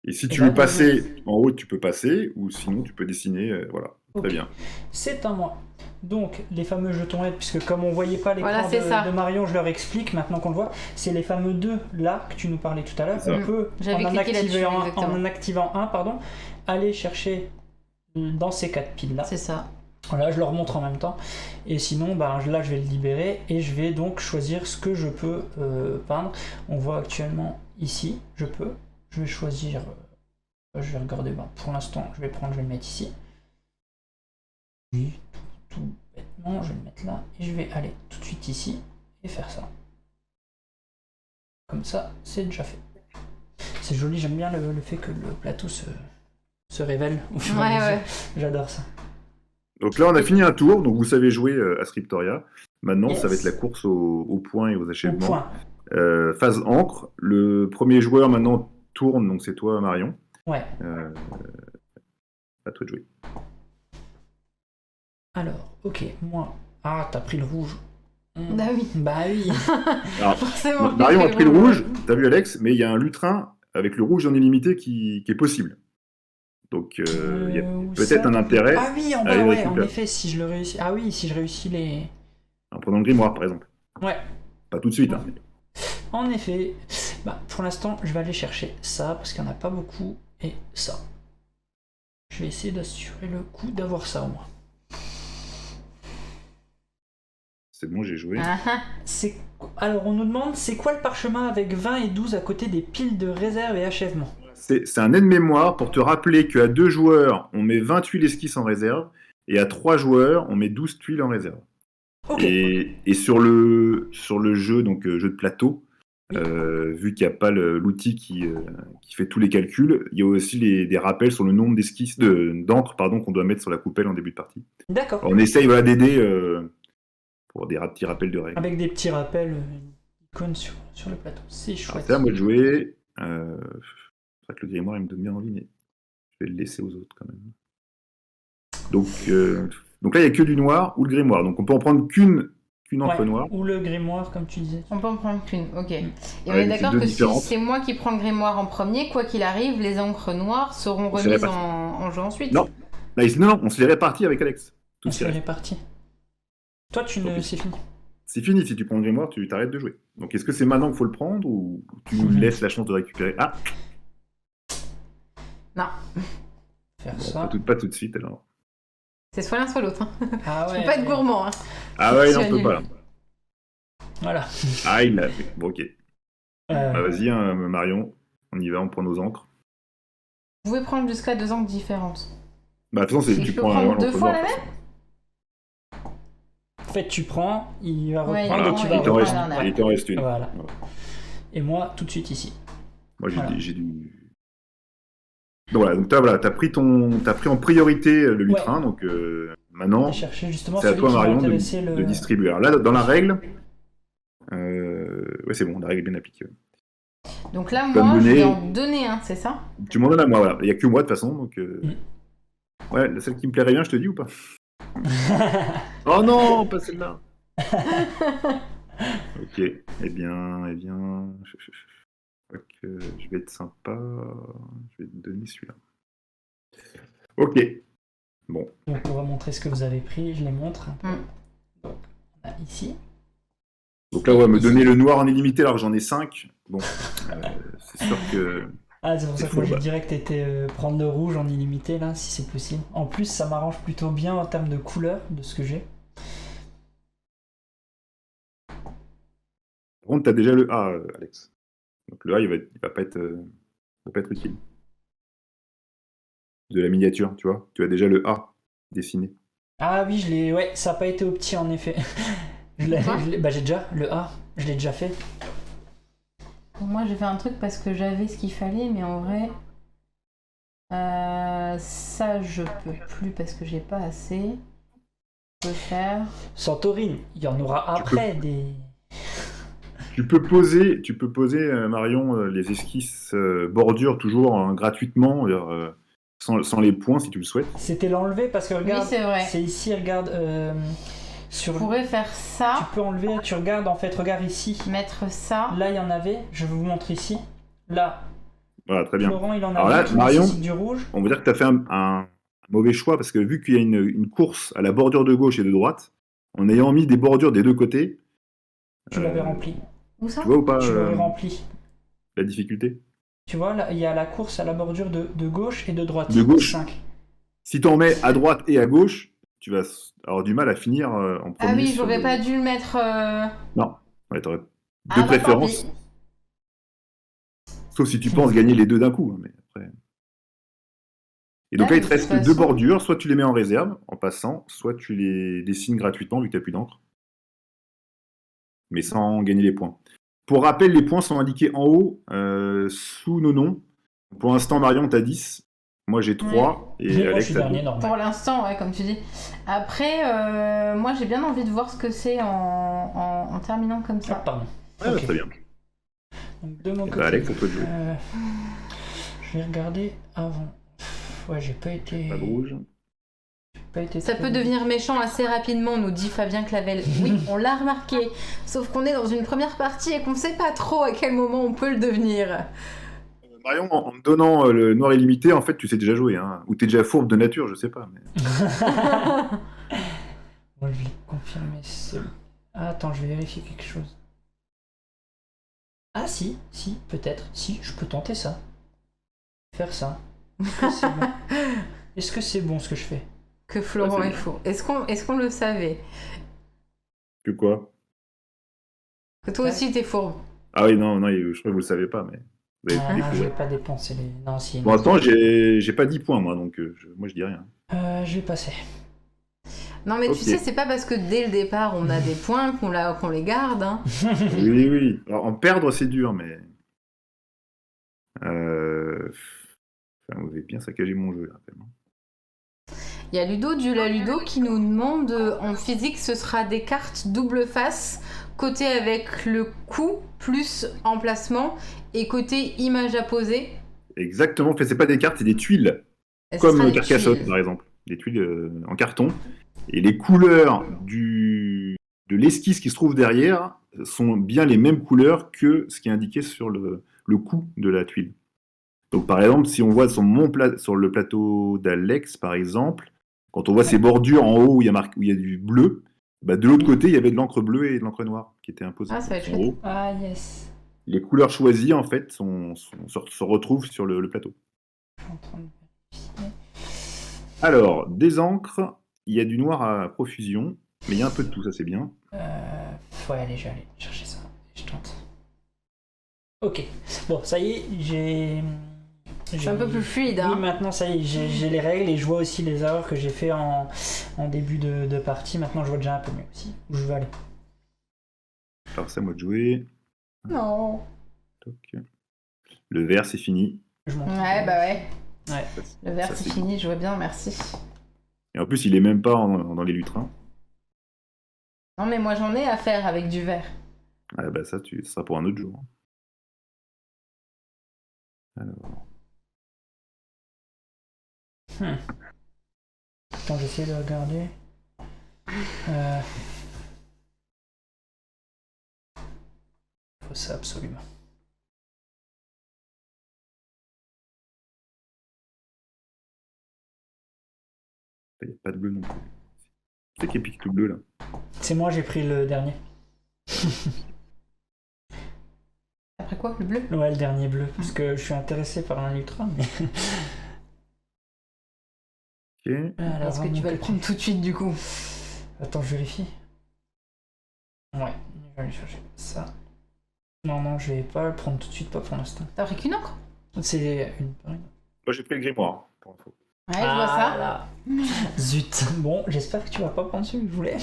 [SPEAKER 3] Et si
[SPEAKER 1] Et
[SPEAKER 3] tu
[SPEAKER 1] là,
[SPEAKER 3] veux passer en haut, tu peux passer, ou sinon tu peux dessiner, voilà.
[SPEAKER 1] Ok.
[SPEAKER 3] Très bien.
[SPEAKER 1] C'est à moi. Donc, les fameux jetons aide, puisque comme on voyait pas l'écran
[SPEAKER 2] Voilà, c'est ça.
[SPEAKER 1] de Marion, je leur explique maintenant qu'on le voit, c'est les fameux 2 là que tu nous parlais tout à l'heure.
[SPEAKER 3] C'est ça.
[SPEAKER 1] On peut,
[SPEAKER 2] J'avais
[SPEAKER 1] en
[SPEAKER 2] cliqué là-dessus, exactement.
[SPEAKER 1] en activant un, pardon, aller chercher dans ces 4 piles là.
[SPEAKER 2] C'est ça.
[SPEAKER 1] Voilà, je leur montre en même temps. Et sinon, ben, là, je vais le libérer et je vais donc choisir ce que je peux peindre. On voit actuellement ici, je vais choisir, je vais regarder, ben, pour l'instant, je vais le mettre ici. Oui, tout bêtement, je vais le mettre là et je vais aller tout de suite ici et faire ça. Comme ça, c'est déjà fait. C'est joli, j'aime bien le fait que le plateau se révèle au fur et à mesure.
[SPEAKER 2] Ouais.
[SPEAKER 1] J'adore ça.
[SPEAKER 3] Donc là, on a fini un tour, donc vous savez jouer à Scriptoria. Maintenant,
[SPEAKER 1] Yes.
[SPEAKER 3] ça va être la course aux points et aux
[SPEAKER 1] Au
[SPEAKER 3] achèvements.
[SPEAKER 1] point.
[SPEAKER 3] Phase encre. Le premier joueur maintenant tourne, donc c'est toi, Marion.
[SPEAKER 1] Ouais.
[SPEAKER 3] À toi de jouer.
[SPEAKER 1] Alors, ok, moi. Ah, t'as pris le rouge.
[SPEAKER 2] Bah oui.
[SPEAKER 1] Bah oui.
[SPEAKER 3] Alors,
[SPEAKER 2] Forcément.
[SPEAKER 3] Marion a pris le rouge, t'as vu Alex, mais il y a un lutrin avec le rouge en illimité qui est possible. Donc il y a
[SPEAKER 1] Où
[SPEAKER 3] peut-être
[SPEAKER 1] ça
[SPEAKER 3] un intérêt
[SPEAKER 1] Ah oui, en
[SPEAKER 3] à les
[SPEAKER 1] bas, ouais, en
[SPEAKER 3] récupérer.
[SPEAKER 1] effet, si je le réussis. Ah oui, si je réussis les.
[SPEAKER 3] en prenant le grimoire par exemple.
[SPEAKER 1] Ouais.
[SPEAKER 3] Pas tout de suite. Hein.
[SPEAKER 1] En effet. Bah, pour l'instant, je vais aller chercher ça parce qu'il n'y en a pas beaucoup. Et ça. Je vais essayer d'assurer le coup d'avoir ça au moins.
[SPEAKER 3] C'est bon, j'ai joué.
[SPEAKER 2] Ah, ah.
[SPEAKER 1] Alors, on nous demande c'est quoi le parchemin avec 20 et 12 à côté des piles de réserve et achèvement?
[SPEAKER 3] C'est un aide-mémoire pour te rappeler qu'à 2 joueurs, on met 20 tuiles esquisses en réserve, et à 3 joueurs, on met 12 tuiles en réserve.
[SPEAKER 1] Ok.
[SPEAKER 3] Et sur le jeu, donc jeu de plateau, vu qu'il n'y a pas l'outil qui fait tous les calculs, il y a aussi des rappels sur le nombre d'esquisses, d'encre qu'on doit mettre sur la coupelle en début de partie.
[SPEAKER 1] D'accord.
[SPEAKER 3] On essaye d'aider pour des petits rappels de règles.
[SPEAKER 1] Avec des petits rappels, icônes sur le plateau. C'est
[SPEAKER 3] Alors,
[SPEAKER 1] chouette.
[SPEAKER 3] c'est à moi de jouer. C'est vrai que le grimoire, il me donne bien envie, mais je vais le laisser aux autres quand même. Donc là, il n'y a que du noir ou le grimoire. Donc on peut en prendre qu'une encre
[SPEAKER 1] Ouais,
[SPEAKER 3] noire.
[SPEAKER 1] ou le grimoire, comme tu disais.
[SPEAKER 2] On peut en prendre qu'une, ok. Et on
[SPEAKER 3] Ouais,
[SPEAKER 2] est
[SPEAKER 3] mais c'est
[SPEAKER 2] d'accord
[SPEAKER 3] deux
[SPEAKER 2] que si
[SPEAKER 3] différentes.
[SPEAKER 2] c'est moi qui prends le grimoire en premier, quoi qu'il arrive, les encres noires seront
[SPEAKER 3] On se
[SPEAKER 2] remises
[SPEAKER 3] répartit.
[SPEAKER 2] en jeu ensuite.
[SPEAKER 3] Non. Non, on se les répartit avec Alex. Tout
[SPEAKER 1] On
[SPEAKER 3] ce qui
[SPEAKER 1] se
[SPEAKER 3] reste.
[SPEAKER 1] répartit. Toi, c'est fini.
[SPEAKER 3] C'est fini, si tu prends le grimoire, tu t'arrêtes de jouer. Donc est-ce que c'est maintenant qu'il faut le prendre ou tu nous laisses la chance de récupérer? Ah,
[SPEAKER 2] Non,
[SPEAKER 1] Faire
[SPEAKER 3] bon,
[SPEAKER 1] ça.
[SPEAKER 3] pas tout de suite alors.
[SPEAKER 2] c'est soit l'un soit l'autre. Hein.
[SPEAKER 1] Ah
[SPEAKER 2] Tu
[SPEAKER 1] ouais.
[SPEAKER 2] peux pas être gourmand. Hein.
[SPEAKER 3] Ah ouais, non,
[SPEAKER 2] Tu
[SPEAKER 3] on peut
[SPEAKER 2] annules.
[SPEAKER 3] pas là.
[SPEAKER 1] Voilà.
[SPEAKER 3] Ah, il l'a fait. Bon, ok. Bah, vas-y, hein, Marion, on y va, on prend nos encres.
[SPEAKER 2] Vous pouvez prendre jusqu'à 2 encres différentes.
[SPEAKER 3] Bah, de toute façon,
[SPEAKER 2] Et
[SPEAKER 3] tu
[SPEAKER 2] je peux
[SPEAKER 3] prends
[SPEAKER 2] prendre deux
[SPEAKER 3] l'encre
[SPEAKER 2] fois
[SPEAKER 3] noire.
[SPEAKER 2] la même?
[SPEAKER 1] En fait, tu prends, il va
[SPEAKER 2] Ouais,
[SPEAKER 1] reprendre
[SPEAKER 3] Voilà,
[SPEAKER 1] et tu
[SPEAKER 2] il
[SPEAKER 1] vas
[SPEAKER 3] il t'en reste,
[SPEAKER 1] reprendre.
[SPEAKER 2] reprendre.
[SPEAKER 3] il t'en reste une.
[SPEAKER 1] Voilà.
[SPEAKER 3] Voilà.
[SPEAKER 1] Et moi, tout de suite ici.
[SPEAKER 3] Moi,
[SPEAKER 1] Voilà.
[SPEAKER 3] j'ai du... Donc voilà, donc t'as pris en priorité le lutrin, donc maintenant,
[SPEAKER 1] Aller chercher justement
[SPEAKER 3] c'est à
[SPEAKER 1] celui
[SPEAKER 3] toi,
[SPEAKER 1] qui va
[SPEAKER 3] Marion,
[SPEAKER 1] intéresser
[SPEAKER 3] de distribuer. Alors là, dans la règle, ouais, c'est bon, la règle est bien appliquée.
[SPEAKER 2] Donc là,
[SPEAKER 3] peux
[SPEAKER 2] moi,
[SPEAKER 3] me
[SPEAKER 2] je vais
[SPEAKER 3] donner-
[SPEAKER 2] en donner un, c'est ça?
[SPEAKER 3] Tu m'en donnes à moi, voilà. Il n'y a que moi de toute façon, donc...
[SPEAKER 1] Mm.
[SPEAKER 3] Ouais, celle qui me plairait bien, je te dis ou pas? Oh non, pas celle-là. Ok, je crois que je vais être sympa. Je vais te donner celui-là. Ok, bon.
[SPEAKER 1] Donc on va montrer ce que vous avez pris, je les montre un peu.
[SPEAKER 2] Mm.
[SPEAKER 1] Donc on a ici.
[SPEAKER 3] Donc là, on va me donner le noir en illimité alors que j'en ai 5. Bon, c'est sûr que...
[SPEAKER 1] Ah, c'est pour ça
[SPEAKER 3] C'est
[SPEAKER 1] que moi j'ai
[SPEAKER 3] fourbe.
[SPEAKER 1] direct été prendre le rouge en illimité là, si c'est possible. En plus, ça m'arrange plutôt bien en termes de couleur de ce que j'ai.
[SPEAKER 3] Par contre, tu as déjà le A, Alex. Donc le A, il va pas être utile. De la miniature, tu vois. Tu as déjà le A dessiné.
[SPEAKER 1] Ah oui, je l'ai. Ouais, ça n'a pas été au petit en effet.
[SPEAKER 2] Quoi
[SPEAKER 1] Bah j'ai déjà le A, je l'ai déjà fait.
[SPEAKER 2] Moi, j'ai fait un truc parce que j'avais ce qu'il fallait, mais en vrai, ça, je peux plus parce que j'ai pas assez. Je peux faire.
[SPEAKER 1] Santorini, il y en aura après des.
[SPEAKER 3] Tu peux poser, Marion, les esquisses bordures toujours gratuitement, sans les points si tu le souhaites.
[SPEAKER 1] C'était l'enlever parce que regarde,
[SPEAKER 2] Oui, c'est vrai.
[SPEAKER 1] c'est ici, regarde.
[SPEAKER 2] Je
[SPEAKER 1] Sur...
[SPEAKER 2] pourrais faire
[SPEAKER 1] Tu
[SPEAKER 2] ça,
[SPEAKER 1] peux enlever, tu regardes en fait, regarde ici.
[SPEAKER 2] mettre ça.
[SPEAKER 1] Là il y en avait, je vais vous montrer ici. Là,
[SPEAKER 3] Voilà, très bien.
[SPEAKER 1] Florent il en
[SPEAKER 3] Alors
[SPEAKER 1] a
[SPEAKER 3] là,
[SPEAKER 1] qui
[SPEAKER 3] Marion,
[SPEAKER 1] nécessitent du rouge.
[SPEAKER 3] on va dire que tu as fait un mauvais choix parce que vu qu'il y a une course à la bordure de gauche et de droite, en ayant mis des bordures des deux côtés,
[SPEAKER 1] Tu l'avais rempli.
[SPEAKER 2] Où ça?
[SPEAKER 3] tu vois ou pas
[SPEAKER 1] Tu l'aurais rempli.
[SPEAKER 3] la difficulté?
[SPEAKER 1] Tu vois, là, il y a la course à la bordure de gauche et de droite.
[SPEAKER 3] De gauche.
[SPEAKER 1] 5.
[SPEAKER 3] Si tu en mets à droite et à gauche, tu vas avoir du mal à finir en premier.
[SPEAKER 2] Ah oui,
[SPEAKER 3] sur
[SPEAKER 2] j'aurais
[SPEAKER 3] le-
[SPEAKER 2] pas dû le mettre.
[SPEAKER 3] Non, ouais, t'aurais de
[SPEAKER 2] Ah, bah, tant
[SPEAKER 3] préférence.
[SPEAKER 2] pis.
[SPEAKER 3] Sauf si tu penses gagner les deux d'un coup. Hein, mais après... Et donc
[SPEAKER 2] Ah,
[SPEAKER 3] là, il
[SPEAKER 2] de
[SPEAKER 3] te reste
[SPEAKER 2] toute
[SPEAKER 3] deux
[SPEAKER 2] façon-
[SPEAKER 3] bordures. Soit tu les mets en réserve en passant, soit tu les dessines gratuitement vu que tu n'as plus d'encre. Mais sans gagner les points. Pour rappel, les points sont indiqués en haut, sous nos noms. Pour l'instant, Marion, tu as 10. Moi, j'ai 3. Et
[SPEAKER 1] Moi je
[SPEAKER 3] Alex,
[SPEAKER 1] suis
[SPEAKER 3] t'as
[SPEAKER 1] dernier,
[SPEAKER 3] 2.
[SPEAKER 1] normal.
[SPEAKER 2] Pour l'instant, ouais, comme tu dis. Après, moi, j'ai bien envie de voir ce que c'est en terminant comme
[SPEAKER 1] Ah,
[SPEAKER 2] ça.
[SPEAKER 1] pardon.
[SPEAKER 3] Ouais, bah,
[SPEAKER 1] Ok.
[SPEAKER 3] très bien.
[SPEAKER 1] Donc, de mon
[SPEAKER 3] Et
[SPEAKER 1] côté.
[SPEAKER 3] bah, Alex, à toi de jouer.
[SPEAKER 1] Je vais regarder avant. Ouais, j'ai pas été.
[SPEAKER 3] Pas de rouge.
[SPEAKER 2] Ça peut devenir méchant assez rapidement, nous dit Fabien Clavel. Oui, on l'a remarqué. Sauf qu'on est dans une première partie et qu'on sait pas trop à quel moment on peut le devenir.
[SPEAKER 3] Marion, en me donnant le noir illimité, en fait, tu sais déjà jouer. Hein. Ou t'es déjà fourbe de nature, je sais pas. Mais...
[SPEAKER 1] Moi, je vais confirmer. Ah, attends, je vais vérifier quelque chose. Ah, si, peut-être. Si, je peux tenter ça. Faire ça. Est-ce que c'est bon? Est-ce que c'est bon ce que je fais?
[SPEAKER 2] Que Florent
[SPEAKER 3] Ouais, c'est
[SPEAKER 2] est faux. Est-ce qu'on le savait?
[SPEAKER 3] Que quoi?
[SPEAKER 2] Que toi aussi t'es fourbe.
[SPEAKER 3] Ah oui, non, je crois que vous le savez pas, mais vous avez
[SPEAKER 1] Ah,
[SPEAKER 3] découvert.
[SPEAKER 1] je vais pas dépenser les. Non, si.
[SPEAKER 3] Pour l'instant, j'ai pas 10 points, moi, donc moi, je dis rien.
[SPEAKER 1] Je vais passer.
[SPEAKER 2] Non mais
[SPEAKER 3] Ok.
[SPEAKER 2] tu sais, c'est pas parce que dès le départ on a des points qu'on les garde. Hein.
[SPEAKER 3] Oui. Alors, en perdre, c'est dur, mais... Enfin, vous avez bien saccagé mon jeu, là, tellement.
[SPEAKER 2] Il y a Ludo du La Ludo qui nous demande en physique ce sera des cartes double face, côté avec le coup plus emplacement et côté image à poser.
[SPEAKER 3] Exactement, en fait, c'est pas des cartes, c'est des tuiles.
[SPEAKER 2] Et ce
[SPEAKER 3] Comme
[SPEAKER 2] sera des
[SPEAKER 3] Carcassonne,
[SPEAKER 2] tuiles.
[SPEAKER 3] par exemple. Des tuiles en carton. Et les couleurs de l'esquisse qui se trouve derrière sont bien les mêmes couleurs que ce qui est indiqué sur le cou de la tuile. Donc, par exemple, si on voit sur le plateau d'Alex, par exemple, quand on voit ces bordures en haut où il y a du bleu, bah, de l'autre côté, il y avait de l'encre bleue et de l'encre noire qui étaient imposées.
[SPEAKER 2] Ah, ça va être
[SPEAKER 3] En
[SPEAKER 2] chouette.
[SPEAKER 3] haut,
[SPEAKER 1] Ah, yes.
[SPEAKER 3] les couleurs choisies, en fait, se retrouvent sur le plateau.
[SPEAKER 1] Je suis en train de vérifier.
[SPEAKER 3] Alors, des encres, il y a du noir à profusion, mais il y a un peu de tout, ça c'est bien.
[SPEAKER 1] Ouais, allez, je vais aller chercher ça. Je tente. Ok. Bon, ça y est, j'ai.
[SPEAKER 2] C'est un peu plus fluide.
[SPEAKER 1] Oui,
[SPEAKER 2] Hein.
[SPEAKER 1] maintenant, ça y est, j'ai les règles et je vois aussi les erreurs que j'ai fait en début de partie. Maintenant, je vois déjà un peu mieux aussi où je veux aller.
[SPEAKER 3] Alors, c'est à moi de jouer.
[SPEAKER 2] Non.
[SPEAKER 3] Toc. Le vert, c'est fini.
[SPEAKER 1] Je monte.
[SPEAKER 2] Ouais, bah ouais.
[SPEAKER 1] Ouais.
[SPEAKER 2] Le vert
[SPEAKER 3] Ça,
[SPEAKER 2] c'est
[SPEAKER 3] c'est
[SPEAKER 2] fini, je vois bien, merci.
[SPEAKER 3] Et en plus, il est même pas dans les lutrins.
[SPEAKER 2] Non mais moi j'en ai à faire avec du vert.
[SPEAKER 3] Ah bah ça sera pour un autre jour. Alors,
[SPEAKER 1] Attends, j'essaie de regarder. Faut ça absolument.
[SPEAKER 3] il n'y a pas de bleu non plus. C'est qui pique tout bleu là.
[SPEAKER 1] C'est moi, j'ai pris le dernier.
[SPEAKER 2] Après quoi, le bleu?
[SPEAKER 1] Ouais, le dernier bleu, parce que je suis intéressé par un ultra, mais...
[SPEAKER 3] Ok.
[SPEAKER 1] Alors,
[SPEAKER 2] Est-ce que tu vas le prendre tout de suite du coup?
[SPEAKER 1] Attends, je vérifie. Ouais, je vais aller chercher ça. Non, je vais pas le prendre tout de suite, pas pour l'instant.
[SPEAKER 2] T'as pris qu'une encre?
[SPEAKER 1] C'est une...
[SPEAKER 3] Moi j'ai pris le grimoire, pour info.
[SPEAKER 2] Ouais, je vois ça.
[SPEAKER 1] Là. Zut. Bon, j'espère que tu vas pas prendre celui que je voulais.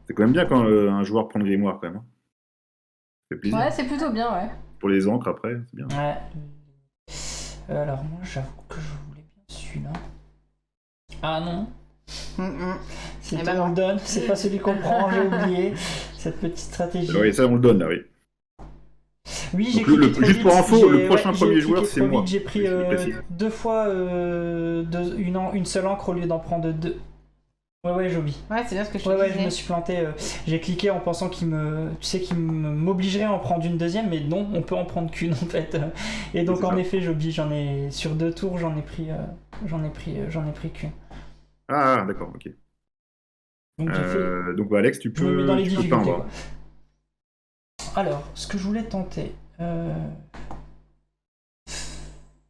[SPEAKER 3] C'est quand même bien quand un joueur prend le grimoire quand même. Hein. Ça fait plaisir.
[SPEAKER 2] Ouais, c'est plutôt bien, ouais.
[SPEAKER 3] Pour les encres après, c'est bien.
[SPEAKER 1] Ouais. Alors moi, j'avoue que je voulais bien celui-là. Ah non. Si
[SPEAKER 2] Eh
[SPEAKER 1] on
[SPEAKER 2] ben non.
[SPEAKER 1] le donne, c'est pas celui qu'on prend, j'ai oublié. Cette petite stratégie.
[SPEAKER 3] Oui, ça on le donne là, oui.
[SPEAKER 1] Oui, j'ai
[SPEAKER 3] Donc,
[SPEAKER 1] cliqué trop
[SPEAKER 3] juste
[SPEAKER 1] vite,
[SPEAKER 3] pour info,
[SPEAKER 1] j'ai-
[SPEAKER 3] le prochain
[SPEAKER 1] j'ai
[SPEAKER 3] premier
[SPEAKER 1] cliqué
[SPEAKER 3] joueur,
[SPEAKER 1] trop
[SPEAKER 3] c'est
[SPEAKER 1] vite,
[SPEAKER 3] moi.
[SPEAKER 1] J'ai pris
[SPEAKER 3] Je précise.
[SPEAKER 1] 2 fois une seule encre au lieu d'en prendre 2. Ouais, Joby.
[SPEAKER 2] Ouais, c'est bien ce que je te
[SPEAKER 1] Ouais,
[SPEAKER 2] disais.
[SPEAKER 1] je me suis planté. J'ai cliqué en pensant qu'il m'obligerait à en prendre une deuxième, mais non, on peut en prendre qu'une en fait. Et donc
[SPEAKER 3] C'est
[SPEAKER 1] en
[SPEAKER 3] ça.
[SPEAKER 1] effet, Joby, sur 2 tours, j'en ai pris qu'une.
[SPEAKER 3] Ah, d'accord, ok.
[SPEAKER 1] Donc j'ai fait.
[SPEAKER 3] Donc bah, Alex, tu
[SPEAKER 1] Je me mets dans
[SPEAKER 3] peux,
[SPEAKER 1] les
[SPEAKER 3] tu peux
[SPEAKER 1] difficultés.
[SPEAKER 3] peindre.
[SPEAKER 1] Quoi. Alors, ce que je voulais tenter. Je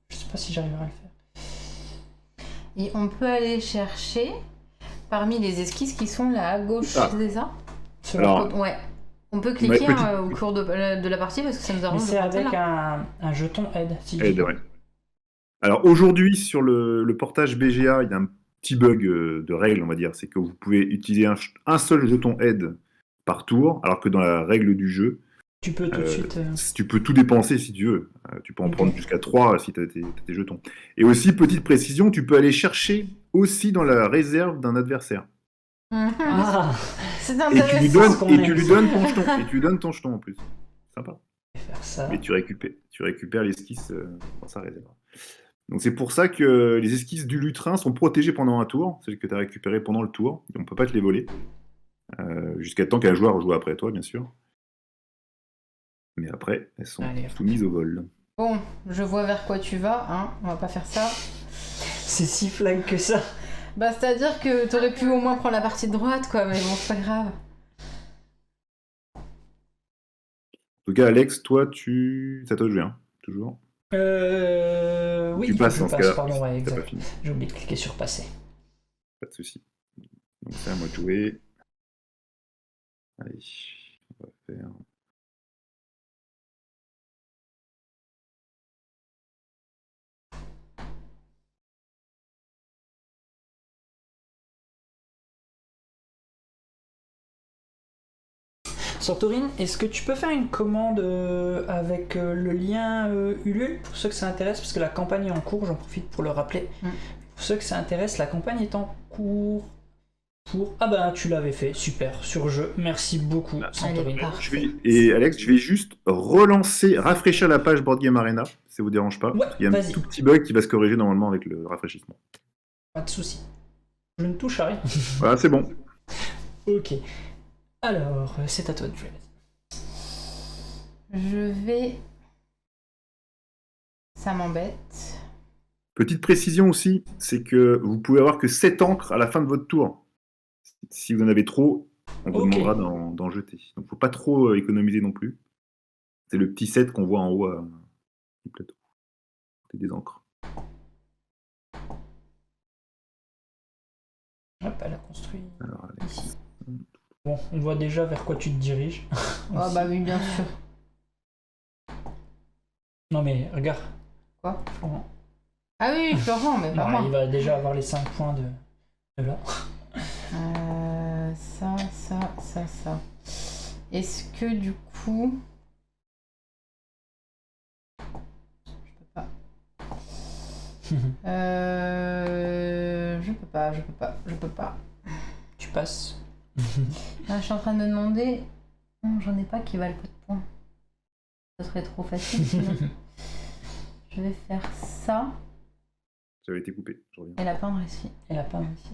[SPEAKER 1] sais pas si j'arriverai à le faire.
[SPEAKER 2] Et on peut aller chercher parmi les esquisses qui sont là à gauche,
[SPEAKER 3] Ah.
[SPEAKER 2] c'est ça?
[SPEAKER 3] Alors,
[SPEAKER 2] Ouais. On peut cliquer
[SPEAKER 3] petite-
[SPEAKER 2] au cours de la partie parce que ça nous
[SPEAKER 1] Mais
[SPEAKER 2] arrange de
[SPEAKER 1] c'est
[SPEAKER 2] prendre
[SPEAKER 1] avec
[SPEAKER 2] celle-là.
[SPEAKER 1] un jeton aide. Si je
[SPEAKER 3] aide,
[SPEAKER 1] dis.
[SPEAKER 3] ouais. Alors aujourd'hui, sur le portage BGA, il y a un petit bug de règle, on va dire. C'est que vous pouvez utiliser un seul jeton aide par tour, alors que dans la règle du jeu,
[SPEAKER 1] Tu peux tout de suite.
[SPEAKER 3] tu peux tout dépenser si tu veux. Tu peux en
[SPEAKER 1] Ok.
[SPEAKER 3] prendre jusqu'à 3 si tu as tes jetons. Et aussi, petite précision, tu peux aller chercher aussi dans la réserve d'un adversaire.
[SPEAKER 1] Ah,
[SPEAKER 2] C'est
[SPEAKER 3] Et tu
[SPEAKER 2] intéressant.
[SPEAKER 3] lui donnes,
[SPEAKER 1] qu'on
[SPEAKER 3] et
[SPEAKER 1] aime.
[SPEAKER 3] tu lui donnes ton jeton. Et tu lui donnes ton jeton en plus. Sympa.
[SPEAKER 1] je vais faire ça.
[SPEAKER 3] Mais tu récupères l'esquisse dans sa réserve. Donc c'est pour ça que les esquisses du lutrin sont protégées pendant un tour, celles que tu as récupérées pendant le tour, et on ne peut pas te les voler. Jusqu'à temps qu'un joueur joue après toi, bien sûr. Mais après, elles sont
[SPEAKER 1] Allez.
[SPEAKER 3] soumises au vol.
[SPEAKER 2] Bon, je vois vers quoi tu vas, hein. On va pas faire ça.
[SPEAKER 1] C'est si flag que ça.
[SPEAKER 2] Bah, c'est-à-dire que t'aurais pu au moins prendre la partie de droite, quoi, mais bon, c'est pas grave.
[SPEAKER 3] En tout cas, Alex, toi, c'est à toi de jouer, hein, toujours.
[SPEAKER 1] Oui,
[SPEAKER 3] Tu passes
[SPEAKER 1] je
[SPEAKER 3] dans ce
[SPEAKER 1] passe,
[SPEAKER 3] cas-là.
[SPEAKER 1] pardon, ouais,
[SPEAKER 3] T'as pas
[SPEAKER 1] exact.
[SPEAKER 3] fini.
[SPEAKER 1] J'ai oublié de cliquer sur passer.
[SPEAKER 3] Pas de souci. Donc c'est à moi de jouer. Allez, on va faire...
[SPEAKER 1] Santorine, est-ce que tu peux faire une commande avec le lien Ulule pour ceux que ça intéresse, parce que la campagne est en cours, j'en profite pour le rappeler. Pour ceux que ça intéresse, la campagne est en cours pour... Ah bah tu l'avais fait, super, sur jeu, merci beaucoup Santorine.
[SPEAKER 3] Et Alex, je vais juste rafraîchir la page Board Game Arena, si ça vous dérange pas.
[SPEAKER 1] Ouais,
[SPEAKER 3] Il y a un
[SPEAKER 1] vas-y.
[SPEAKER 3] tout petit bug qui va se corriger normalement avec le rafraîchissement.
[SPEAKER 1] Pas de soucis. Je ne touche à rien.
[SPEAKER 3] Voilà, c'est bon.
[SPEAKER 1] Ok. Alors, c'est à toi de jouer.
[SPEAKER 2] Je vais... Ça m'embête.
[SPEAKER 3] Petite précision aussi, c'est que vous pouvez avoir que 7 encres à la fin de votre tour. Si vous en avez trop, on vous
[SPEAKER 1] Ok.
[SPEAKER 3] demandera d'en jeter. Donc faut pas trop économiser non plus. C'est le petit set qu'on voit en haut du plateau. C'est des encres.
[SPEAKER 1] Hop, elle a construit.
[SPEAKER 3] Alors, Alex.
[SPEAKER 1] Bon, on voit déjà vers quoi tu te diriges.
[SPEAKER 2] Ah
[SPEAKER 1] Aussi.
[SPEAKER 2] bah oui, bien sûr.
[SPEAKER 1] Non mais regarde.
[SPEAKER 2] Quoi
[SPEAKER 1] Florent.
[SPEAKER 2] Ah oui, Florent, mais
[SPEAKER 1] Non,
[SPEAKER 2] vraiment.
[SPEAKER 1] il va déjà avoir les 5 points de là.
[SPEAKER 2] Ça. Est-ce que du coup... Je peux pas. Je peux pas, je peux pas, je peux pas.
[SPEAKER 1] Tu passes.
[SPEAKER 2] Ah, je suis en train de me demander... Non, j'en ai pas qui valent peu de points. Ce serait trop facile sinon. Je vais faire ça.
[SPEAKER 3] Ça avait été coupé, je reviens.
[SPEAKER 2] Et la peindre ici.
[SPEAKER 1] Et la peindre ici.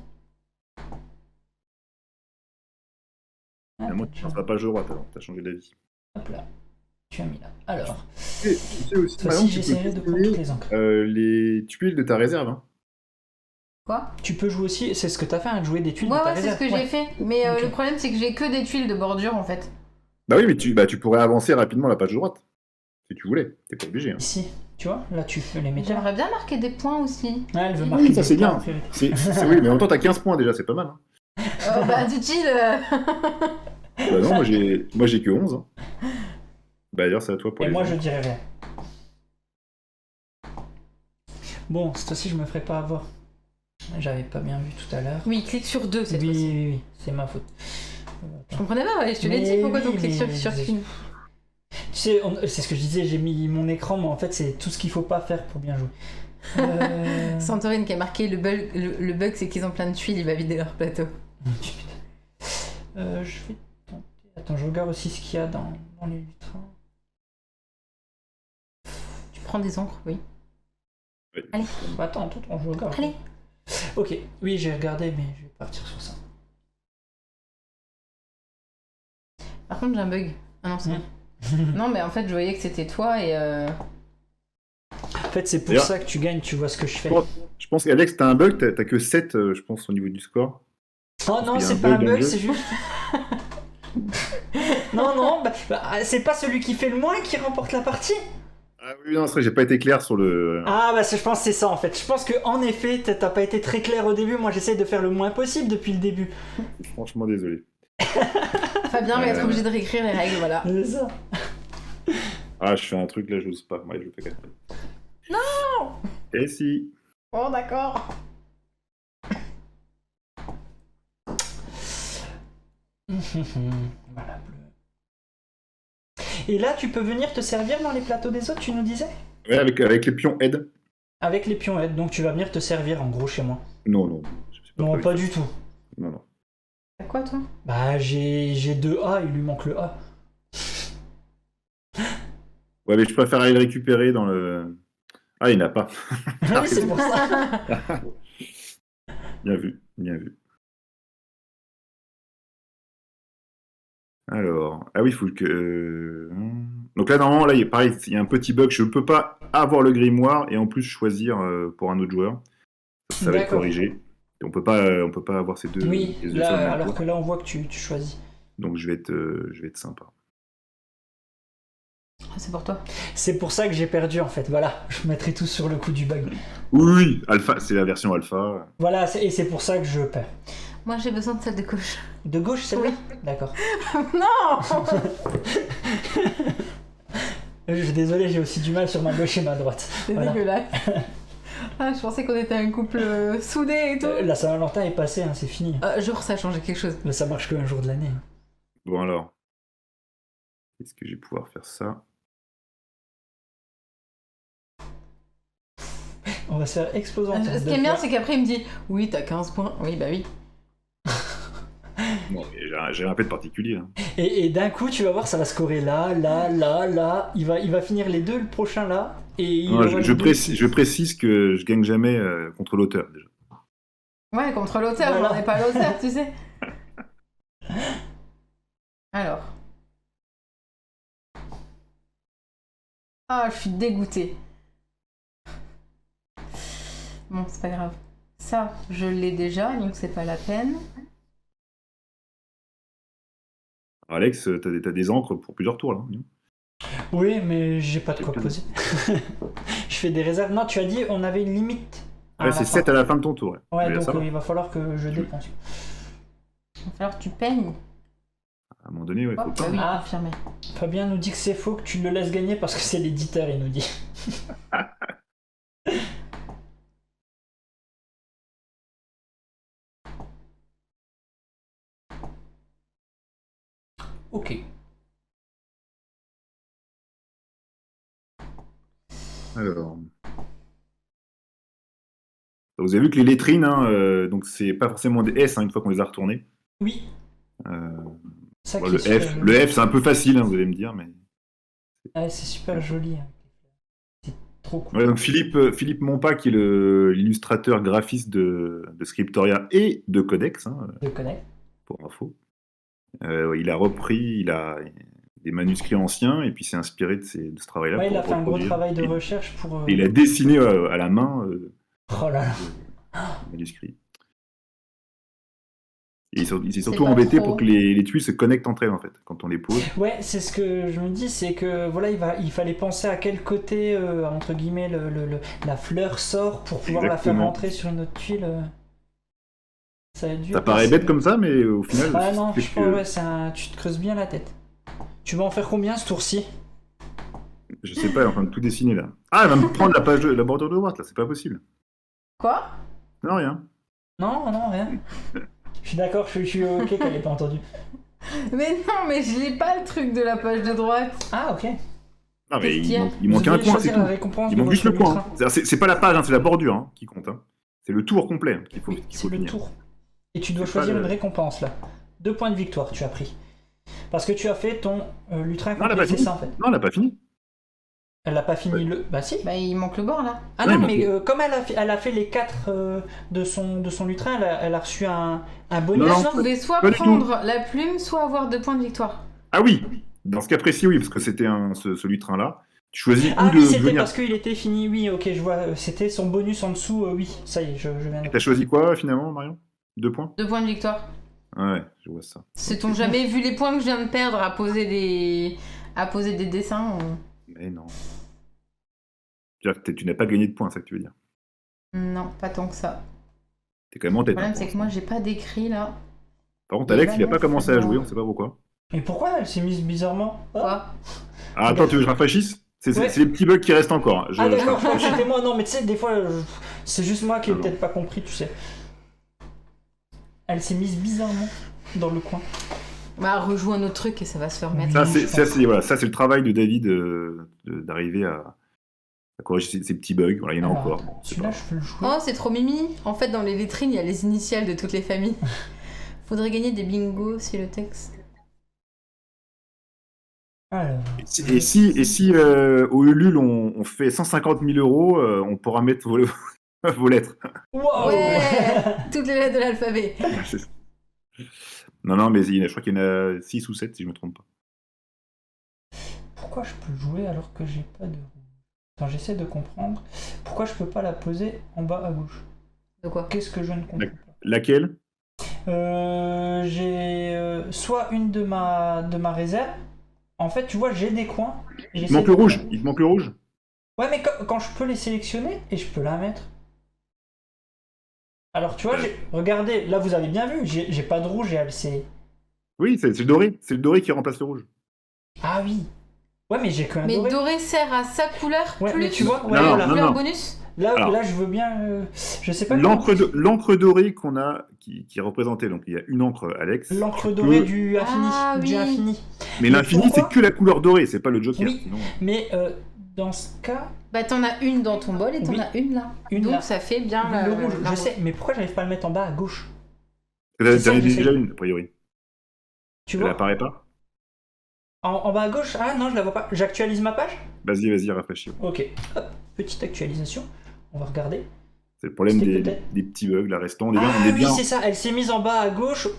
[SPEAKER 1] Ah,
[SPEAKER 3] Moi,
[SPEAKER 1] t'as
[SPEAKER 3] tu
[SPEAKER 1] déjà-
[SPEAKER 3] ne seras pas jeu droite alors, t'as changé d'avis.
[SPEAKER 1] Hop là. Tu as mis là. Alors,
[SPEAKER 3] Tu sais aussi,
[SPEAKER 1] ça
[SPEAKER 3] par
[SPEAKER 1] aussi,
[SPEAKER 3] exemple, tu peux
[SPEAKER 1] j'essaierai de prendre
[SPEAKER 3] dessiner,
[SPEAKER 1] toutes les encres.
[SPEAKER 3] les tuiles de ta réserve. Hein.
[SPEAKER 2] Quoi?
[SPEAKER 1] Tu peux jouer aussi, c'est ce que t'as fait, hein, de jouer des tuiles
[SPEAKER 2] Ouais,
[SPEAKER 1] de ta
[SPEAKER 2] ouais, c'est ce
[SPEAKER 1] réserve.
[SPEAKER 2] que
[SPEAKER 1] Ouais.
[SPEAKER 2] j'ai fait. Mais
[SPEAKER 1] Ok.
[SPEAKER 2] le problème, c'est que j'ai que des tuiles de bordure en fait.
[SPEAKER 3] Bah oui, mais tu pourrais avancer rapidement la page droite. Si tu voulais, t'es pas obligé. Hein.
[SPEAKER 1] Ici, tu vois, là tu peux les mettre là.
[SPEAKER 2] J'aimerais bien marquer des points aussi.
[SPEAKER 1] Ouais, elle veut
[SPEAKER 3] Oui,
[SPEAKER 1] marquer
[SPEAKER 3] ça,
[SPEAKER 1] des
[SPEAKER 3] c'est
[SPEAKER 1] points,
[SPEAKER 3] bien.
[SPEAKER 1] fait-
[SPEAKER 3] Oui, mais en même temps, t'as 15 points déjà, c'est pas mal. Hein.
[SPEAKER 2] Bah, dit-il.
[SPEAKER 3] Bah non, moi j'ai que 11. Hein. Bah d'ailleurs, c'est à toi pour
[SPEAKER 1] Et
[SPEAKER 3] les
[SPEAKER 1] moi
[SPEAKER 3] autres.
[SPEAKER 1] je dirais rien. Bon, cette fois-ci je me ferai pas avoir. J'avais pas bien vu tout à l'heure.
[SPEAKER 2] Oui, clique sur deux cette
[SPEAKER 1] Oui,
[SPEAKER 2] fois-ci.
[SPEAKER 1] oui, oui, c'est ma faute.
[SPEAKER 2] Je comprenais pas, ouais, je te l'ai
[SPEAKER 1] Mais
[SPEAKER 2] dit, pourquoi
[SPEAKER 1] oui,
[SPEAKER 2] tu cliques
[SPEAKER 1] mais-
[SPEAKER 2] sur qu'une.
[SPEAKER 1] Tu sais, c'est ce que je disais, j'ai mis mon écran, mais en fait c'est tout ce qu'il faut pas faire pour bien jouer.
[SPEAKER 2] Santorin qui a marqué le bug c'est qu'ils ont plein de tuiles, il va vider leur plateau.
[SPEAKER 1] Je vais tenter. Attends, je regarde aussi ce qu'il y a dans les lutrins.
[SPEAKER 2] Tu prends des encres, oui. Allez.
[SPEAKER 1] Bah, attends, je regarde.
[SPEAKER 2] Allez.
[SPEAKER 1] Ok, oui, j'ai regardé, mais je vais partir sur ça.
[SPEAKER 2] Par contre, j'ai un bug. Ah non, c'est bon. Non, mais en fait, je voyais que c'était toi et.
[SPEAKER 1] En fait, c'est pour
[SPEAKER 3] D'ailleurs-
[SPEAKER 1] ça que tu gagnes, tu vois ce que je fais.
[SPEAKER 3] Je pense qu'Alex, t'as un bug, t'as que 7, je pense, au niveau du score.
[SPEAKER 1] Oh non,
[SPEAKER 3] qu'il y a
[SPEAKER 1] c'est
[SPEAKER 3] un
[SPEAKER 1] pas un
[SPEAKER 3] bug dans le
[SPEAKER 1] bug,
[SPEAKER 3] jeu.
[SPEAKER 1] c'est juste. Non, c'est pas celui qui fait le moins qui remporte la partie.
[SPEAKER 3] Ah oui, non, c'est vrai, j'ai pas été clair sur le.
[SPEAKER 1] Ah bah je pense que c'est ça en fait. Je pense que en effet, t'as pas été très clair au début. Moi, j'essaie de faire le moins possible depuis le début.
[SPEAKER 3] Franchement, désolé.
[SPEAKER 2] Fabien va être obligé de réécrire les règles, voilà.
[SPEAKER 1] C'est ça.
[SPEAKER 3] Ah, je fais un truc là, j'ose pas. Ouais, je le fais quand même.
[SPEAKER 2] Non.
[SPEAKER 3] Et si.
[SPEAKER 2] Oh, d'accord.
[SPEAKER 1] Voilà, bleu. Et là, tu peux venir te servir dans les plateaux des autres, tu nous disais?
[SPEAKER 3] Ouais, avec les pions aide.
[SPEAKER 1] Avec les pions aides, donc tu vas venir te servir en gros chez moi.
[SPEAKER 3] Non. C'est
[SPEAKER 1] Non,
[SPEAKER 3] prévu.
[SPEAKER 1] pas du tout.
[SPEAKER 3] Non.
[SPEAKER 2] T'as quoi, toi?
[SPEAKER 1] Bah, j'ai 2 A, il lui manque le A.
[SPEAKER 3] Ouais, mais je préfère aller le récupérer dans le. Ah, il n'a pas.
[SPEAKER 1] Oui, c'est pour ça.
[SPEAKER 3] Bien vu, bien vu. Alors, ah oui, il faut que. Donc là, normalement, là, pareil, il y a un petit bug. Je ne peux pas avoir le grimoire et en plus choisir pour un autre joueur. Ça va être
[SPEAKER 1] D'accord.
[SPEAKER 3] corrigé. Et on peut pas avoir ces deux.
[SPEAKER 1] Oui,
[SPEAKER 3] les deux sur le
[SPEAKER 1] là,
[SPEAKER 3] même
[SPEAKER 1] alors
[SPEAKER 3] tour.
[SPEAKER 1] que là, on voit que tu choisis.
[SPEAKER 3] Donc je vais être sympa.
[SPEAKER 2] Ah, c'est pour toi.
[SPEAKER 1] C'est pour ça que j'ai perdu en fait. Voilà, je mettrai tout sur le coup du bug.
[SPEAKER 3] Oui, alpha, c'est la version alpha.
[SPEAKER 1] Voilà, et c'est pour ça que je perds.
[SPEAKER 2] Moi, j'ai besoin de celle de gauche.
[SPEAKER 1] De gauche, c'est
[SPEAKER 2] Oui.
[SPEAKER 1] D'accord.
[SPEAKER 2] Non.
[SPEAKER 1] Je suis désolé, j'ai aussi du mal sur ma gauche et ma droite.
[SPEAKER 2] C'est
[SPEAKER 1] Voilà.
[SPEAKER 2] dégueulasse. Ah, je pensais qu'on était un couple soudé et tout.
[SPEAKER 1] La Saint-Valentin est passée, hein, c'est fini.
[SPEAKER 2] Genre, ça a changé quelque chose.
[SPEAKER 1] Mais ça marche qu'un jour de l'année. Hein.
[SPEAKER 3] Bon alors, est-ce que je vais pouvoir faire ça?
[SPEAKER 1] On va se faire exploser en
[SPEAKER 2] Ce qui est bien, c'est qu'après, il me dit oui, t'as 15 points. Oui, bah oui.
[SPEAKER 3] Bon, j'ai un peu de particulier. Hein.
[SPEAKER 1] Et d'un coup, tu vas voir, ça va scorer là, là, là, là. Il va finir les deux, le prochain là. Et il
[SPEAKER 3] Non,
[SPEAKER 1] aura
[SPEAKER 3] je
[SPEAKER 1] les deux.
[SPEAKER 3] précise que je gagne jamais contre l'auteur déjà.
[SPEAKER 2] Ouais, contre l'auteur,
[SPEAKER 1] Voilà.
[SPEAKER 2] on n'est pas l'auteur, tu sais. Alors. Ah, je suis dégoûtée. Bon, c'est pas grave. Ça, je l'ai déjà, donc c'est pas la peine.
[SPEAKER 3] Alex, t'as des encres pour plusieurs tours là.
[SPEAKER 1] Oui, mais j'ai pas de quoi poser. Je fais des réserves. Non, tu as dit on avait une limite. à
[SPEAKER 3] Ouais,
[SPEAKER 1] la
[SPEAKER 3] c'est
[SPEAKER 1] fin.
[SPEAKER 3] 7 à la fin de ton tour.
[SPEAKER 1] Ouais,
[SPEAKER 3] Mais
[SPEAKER 1] donc
[SPEAKER 3] ça va.
[SPEAKER 1] il va falloir que je dépense.
[SPEAKER 2] Il va falloir que tu peignes.
[SPEAKER 3] À un moment donné, ouais,
[SPEAKER 2] Oh,
[SPEAKER 3] faut
[SPEAKER 2] bah
[SPEAKER 3] pas.
[SPEAKER 2] oui,
[SPEAKER 1] Ah.
[SPEAKER 2] confirmé.
[SPEAKER 1] Fabien nous dit que c'est faux, que tu le laisses gagner parce que c'est l'éditeur, il nous dit. Ok.
[SPEAKER 3] Alors. Vous avez vu que les lettrines, hein, donc c'est pas forcément des S hein, une fois qu'on les a retournées.
[SPEAKER 1] Oui,
[SPEAKER 3] Euh,
[SPEAKER 1] ça
[SPEAKER 3] bon,
[SPEAKER 1] qui est super joli.
[SPEAKER 3] le F c'est un peu facile, hein, vous allez me dire, mais.
[SPEAKER 1] Ouais, c'est super joli. Hein. C'est trop cool.
[SPEAKER 3] Ouais, donc Philippe Monpa, qui est l'illustrateur graphiste de Scriptoria et de Codex, hein,
[SPEAKER 1] Je connais.
[SPEAKER 3] pour info. Il a repris, il a des manuscrits anciens et puis s'est inspiré de ce travail-là.
[SPEAKER 1] Ouais, il
[SPEAKER 3] pour
[SPEAKER 1] a fait un gros
[SPEAKER 3] reproduire.
[SPEAKER 1] travail de recherche pour.
[SPEAKER 3] Et il a dessiné à la main
[SPEAKER 1] Oh là là.
[SPEAKER 3] le manuscrit. Et il s'est
[SPEAKER 2] C'est
[SPEAKER 3] surtout
[SPEAKER 2] pas
[SPEAKER 3] embêté
[SPEAKER 2] trop.
[SPEAKER 3] pour que les tuiles se connectent entre elles en fait, quand on les pose.
[SPEAKER 1] Ouais, c'est ce que je me dis, c'est que voilà, il fallait penser à quel côté, entre guillemets, la fleur sort pour pouvoir la faire
[SPEAKER 3] Exactement.
[SPEAKER 1] rentrer sur une autre tuile. Ça a dû
[SPEAKER 3] Ça
[SPEAKER 1] être
[SPEAKER 3] paraît
[SPEAKER 1] assez-
[SPEAKER 3] bête comme ça, mais au final,
[SPEAKER 1] Ah non,
[SPEAKER 3] c'est
[SPEAKER 1] je pense, ouais, tu te creuses bien la tête. Tu vas en faire combien ce tour-ci?
[SPEAKER 3] je sais pas, elle est en train de tout dessiner là. Ah, elle va me prendre la bordure de droite là, c'est pas possible.
[SPEAKER 2] Quoi?
[SPEAKER 3] Non, rien.
[SPEAKER 1] Non, non, rien. Je suis d'accord, je suis ok qu'elle ait pas entendu.
[SPEAKER 2] Mais non, mais je lis pas le truc de la page de droite.
[SPEAKER 1] Ah, ok.
[SPEAKER 3] Non, mais
[SPEAKER 2] Qu'est-ce qu'il y a
[SPEAKER 3] il manque
[SPEAKER 1] Vous
[SPEAKER 3] un
[SPEAKER 1] devez
[SPEAKER 3] coin, c'est
[SPEAKER 1] choisir
[SPEAKER 3] tout.
[SPEAKER 1] la récompense
[SPEAKER 3] Il
[SPEAKER 1] de
[SPEAKER 3] manque juste le
[SPEAKER 1] votre
[SPEAKER 3] coin.
[SPEAKER 1] lutrin.
[SPEAKER 3] Hein. C'est pas la page, hein, c'est la bordure hein, qui compte. Hein. C'est le tour complet hein, qu'il faut,
[SPEAKER 1] Oui,
[SPEAKER 3] qu'il
[SPEAKER 1] c'est
[SPEAKER 3] faut
[SPEAKER 1] le
[SPEAKER 3] finir.
[SPEAKER 1] tour. Et tu dois
[SPEAKER 3] C'est pas
[SPEAKER 1] choisir
[SPEAKER 3] le-
[SPEAKER 1] une récompense là. 2 points de victoire, tu as pris. Parce que tu as fait ton lutrin
[SPEAKER 3] Non, elle a
[SPEAKER 1] complet,
[SPEAKER 3] pas
[SPEAKER 1] c'est
[SPEAKER 3] fini.
[SPEAKER 1] ça en fait.
[SPEAKER 3] Non, elle a pas fini.
[SPEAKER 1] Elle n'a pas fini
[SPEAKER 3] Ouais.
[SPEAKER 1] le. Bah si.
[SPEAKER 2] Bah, il manque le bord là.
[SPEAKER 1] Ah
[SPEAKER 3] Ouais,
[SPEAKER 1] non,
[SPEAKER 3] mais-
[SPEAKER 1] mais comme elle a fait les 4 de son lutrin, elle a reçu un bonus.
[SPEAKER 3] Non,
[SPEAKER 2] Là,
[SPEAKER 3] non.
[SPEAKER 2] je pouvais soit
[SPEAKER 3] pas du
[SPEAKER 2] prendre la plume, soit avoir 2 points de victoire.
[SPEAKER 3] Ah oui, dans ce cas précis, oui, parce que c'était ce lutrin là. Tu choisis
[SPEAKER 1] Ah
[SPEAKER 3] où
[SPEAKER 1] oui,
[SPEAKER 3] de
[SPEAKER 1] c'était
[SPEAKER 3] venir.
[SPEAKER 1] parce qu'il était fini, oui, ok, je vois. C'était son bonus en dessous, oui, ça y est, je viens de.
[SPEAKER 3] T'as choisi quoi finalement, Marion 2 points
[SPEAKER 2] 2 points de victoire.
[SPEAKER 3] Ouais, je vois ça.
[SPEAKER 2] Sait-on jamais, vu les points que je viens de perdre à poser des dessins
[SPEAKER 3] Mais non. C'est-à-dire que tu n'as pas gagné de points, c'est ça que tu veux dire.
[SPEAKER 2] Non, pas tant que ça.
[SPEAKER 3] T'es quand même en
[SPEAKER 2] Le
[SPEAKER 3] tête.
[SPEAKER 2] problème,
[SPEAKER 3] hein,
[SPEAKER 2] c'est
[SPEAKER 3] pour
[SPEAKER 2] que moi,
[SPEAKER 3] l'instant.
[SPEAKER 2] j'ai pas d'écrit là.
[SPEAKER 3] Par contre,
[SPEAKER 2] Et
[SPEAKER 3] Alex, il a
[SPEAKER 2] bah
[SPEAKER 3] pas
[SPEAKER 2] non,
[SPEAKER 3] commencé à
[SPEAKER 2] c'est
[SPEAKER 3] jouer,
[SPEAKER 2] bon.
[SPEAKER 3] on sait pas pourquoi.
[SPEAKER 1] Et pourquoi elle s'est mise bizarrement?
[SPEAKER 2] Quoi?
[SPEAKER 3] Ah, attends, tu veux que je rafraîchisse
[SPEAKER 1] Ouais.
[SPEAKER 3] C'est les petits bugs qui restent encore. hein.
[SPEAKER 1] Ah d'accord, je crois que c'était moi, non, mais tu sais, des fois, c'est juste moi qui ai
[SPEAKER 3] Non,
[SPEAKER 1] peut-être pas compris, tu sais. Elle s'est mise bizarrement dans le coin.
[SPEAKER 2] Bah, rejoue un autre truc et ça va se remettre.
[SPEAKER 3] Ça,
[SPEAKER 1] Oui,
[SPEAKER 3] voilà, ça, c'est le travail de David d'arriver à corriger ces petits bugs. Voilà, il y en a
[SPEAKER 1] Alors,
[SPEAKER 3] encore. Bon, c'est
[SPEAKER 1] Celui-là,
[SPEAKER 3] pas-
[SPEAKER 1] je peux le jouer.
[SPEAKER 2] Oh, c'est trop mimi. En fait, dans les vitrines, il y a les initiales de toutes les familles. Faudrait gagner des bingos si le texte.
[SPEAKER 1] Alors,
[SPEAKER 3] Et si au Ulule on fait 150 000 euros, on pourra mettre vos lettres.
[SPEAKER 1] wow.
[SPEAKER 2] Ouais Toutes les lettres de l'alphabet.
[SPEAKER 3] Non, mais je crois qu'il y en a 6 ou 7 si je me trompe pas.
[SPEAKER 1] Pourquoi je peux jouer alors que j'ai pas de... Attends, j'essaie de comprendre. Pourquoi je peux pas la poser en bas à gauche?
[SPEAKER 2] De quoi?
[SPEAKER 1] Qu'est-ce que je ne comprends
[SPEAKER 3] Laquelle?
[SPEAKER 1] pas? J'ai soit une de ma réserve. En fait, tu vois, j'ai des coins.
[SPEAKER 3] Il te manque le rouge. Il te manque le rouge.
[SPEAKER 1] Ouais, mais quand je peux les sélectionner et je peux la mettre. Alors, tu vois, regardez, là vous avez bien vu, j'ai pas de rouge et elle s'est.
[SPEAKER 3] Oui, c'est le doré. C'est le doré qui remplace le rouge.
[SPEAKER 1] Ah oui. Ouais, mais j'ai qu'un
[SPEAKER 2] Mais
[SPEAKER 1] doré.
[SPEAKER 2] doré sert à sa couleur
[SPEAKER 1] Ouais,
[SPEAKER 2] plus
[SPEAKER 1] mais tu vois, ouais,
[SPEAKER 3] Non,
[SPEAKER 1] voilà.
[SPEAKER 3] non,
[SPEAKER 2] couleur
[SPEAKER 3] non.
[SPEAKER 2] bonus.
[SPEAKER 1] Là,
[SPEAKER 3] Alors.
[SPEAKER 1] là, je veux bien. Je sais pas.
[SPEAKER 3] L'encre dorée qu'on a, qui est représentée, donc il y a une encre Alex.
[SPEAKER 1] L'encre dorée
[SPEAKER 3] peux-
[SPEAKER 1] du infini.
[SPEAKER 2] Ah,
[SPEAKER 1] Du
[SPEAKER 2] oui.
[SPEAKER 1] infini.
[SPEAKER 3] Mais l'infini,
[SPEAKER 1] pourquoi
[SPEAKER 3] c'est que la couleur dorée, c'est pas le Joker.
[SPEAKER 1] Oui.
[SPEAKER 3] Sinon...
[SPEAKER 1] Mais dans ce cas,
[SPEAKER 2] Bah, t'en as une dans ton bol et t'en
[SPEAKER 1] Oui.
[SPEAKER 2] as une là.
[SPEAKER 1] Une
[SPEAKER 2] Donc
[SPEAKER 1] là.
[SPEAKER 2] ça fait bien
[SPEAKER 1] le rouge,
[SPEAKER 2] la
[SPEAKER 1] je sais, mais pourquoi j'arrive pas à le mettre en bas à gauche?
[SPEAKER 3] T'en
[SPEAKER 1] C'est ça
[SPEAKER 3] as
[SPEAKER 1] que j'essaie.
[SPEAKER 3] déjà une, a priori.
[SPEAKER 1] Tu
[SPEAKER 3] Elle
[SPEAKER 1] vois?
[SPEAKER 3] apparaît pas?
[SPEAKER 1] En bas à gauche? Ah non, je la vois pas. J'actualise ma page?
[SPEAKER 3] Vas-y, rafraîchis.
[SPEAKER 1] Ok. Hop, petite actualisation. On va regarder.
[SPEAKER 3] C'est le problème
[SPEAKER 1] C'était peut-être-
[SPEAKER 3] des petits bugs, là, restant. On est bien,
[SPEAKER 1] Ah
[SPEAKER 3] on est
[SPEAKER 1] oui,
[SPEAKER 3] bien.
[SPEAKER 1] c'est ça. Elle s'est mise en bas à gauche. Ok.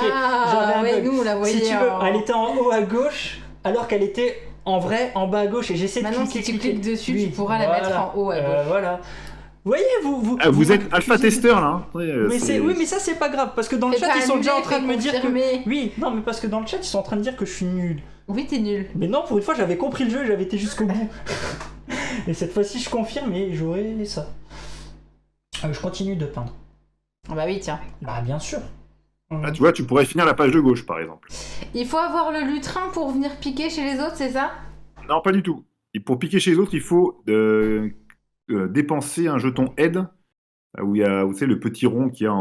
[SPEAKER 1] j'avais
[SPEAKER 2] Ah
[SPEAKER 1] un
[SPEAKER 2] ouais,
[SPEAKER 1] bug.
[SPEAKER 2] nous on la voyait.
[SPEAKER 1] Si tu veux,
[SPEAKER 2] en-
[SPEAKER 1] elle était en haut à gauche, alors qu'elle était en vrai en bas à gauche. Et j'essaie de
[SPEAKER 2] Maintenant, si tu
[SPEAKER 1] cliquer.
[SPEAKER 2] cliques dessus,
[SPEAKER 1] Oui,
[SPEAKER 2] tu pourras la
[SPEAKER 1] voilà.
[SPEAKER 2] mettre en haut à gauche.
[SPEAKER 1] Voilà. Vous voyez, vous.
[SPEAKER 3] Ah, vous êtes alpha testeur, là. Hein.
[SPEAKER 1] Mais oui, mais ça c'est pas grave parce que dans le
[SPEAKER 2] Fais
[SPEAKER 1] chat
[SPEAKER 2] pas
[SPEAKER 1] ils sont déjà en
[SPEAKER 2] annuler,
[SPEAKER 1] train de
[SPEAKER 2] fais
[SPEAKER 1] me dire que.
[SPEAKER 2] confirmer.
[SPEAKER 1] Oui, non, mais parce que dans le chat ils sont en train de dire que je suis nul.
[SPEAKER 2] Oui, t'es nul.
[SPEAKER 1] Mais non, pour une fois j'avais compris le jeu, j'avais été jusqu'au bout. Et cette fois-ci je confirme et j'aurai ça. Je continue de peindre.
[SPEAKER 2] Ah bah oui, tiens.
[SPEAKER 1] Bah bien sûr.
[SPEAKER 3] Ah, tu vois, tu pourrais finir la page de gauche, par exemple.
[SPEAKER 2] Il faut avoir le lutrin pour venir piquer chez les autres, c'est ça?
[SPEAKER 3] Non, pas du tout. Et pour piquer chez les autres, il faut dépenser un jeton aide, où il y a, vous savez, le petit rond qu'il y a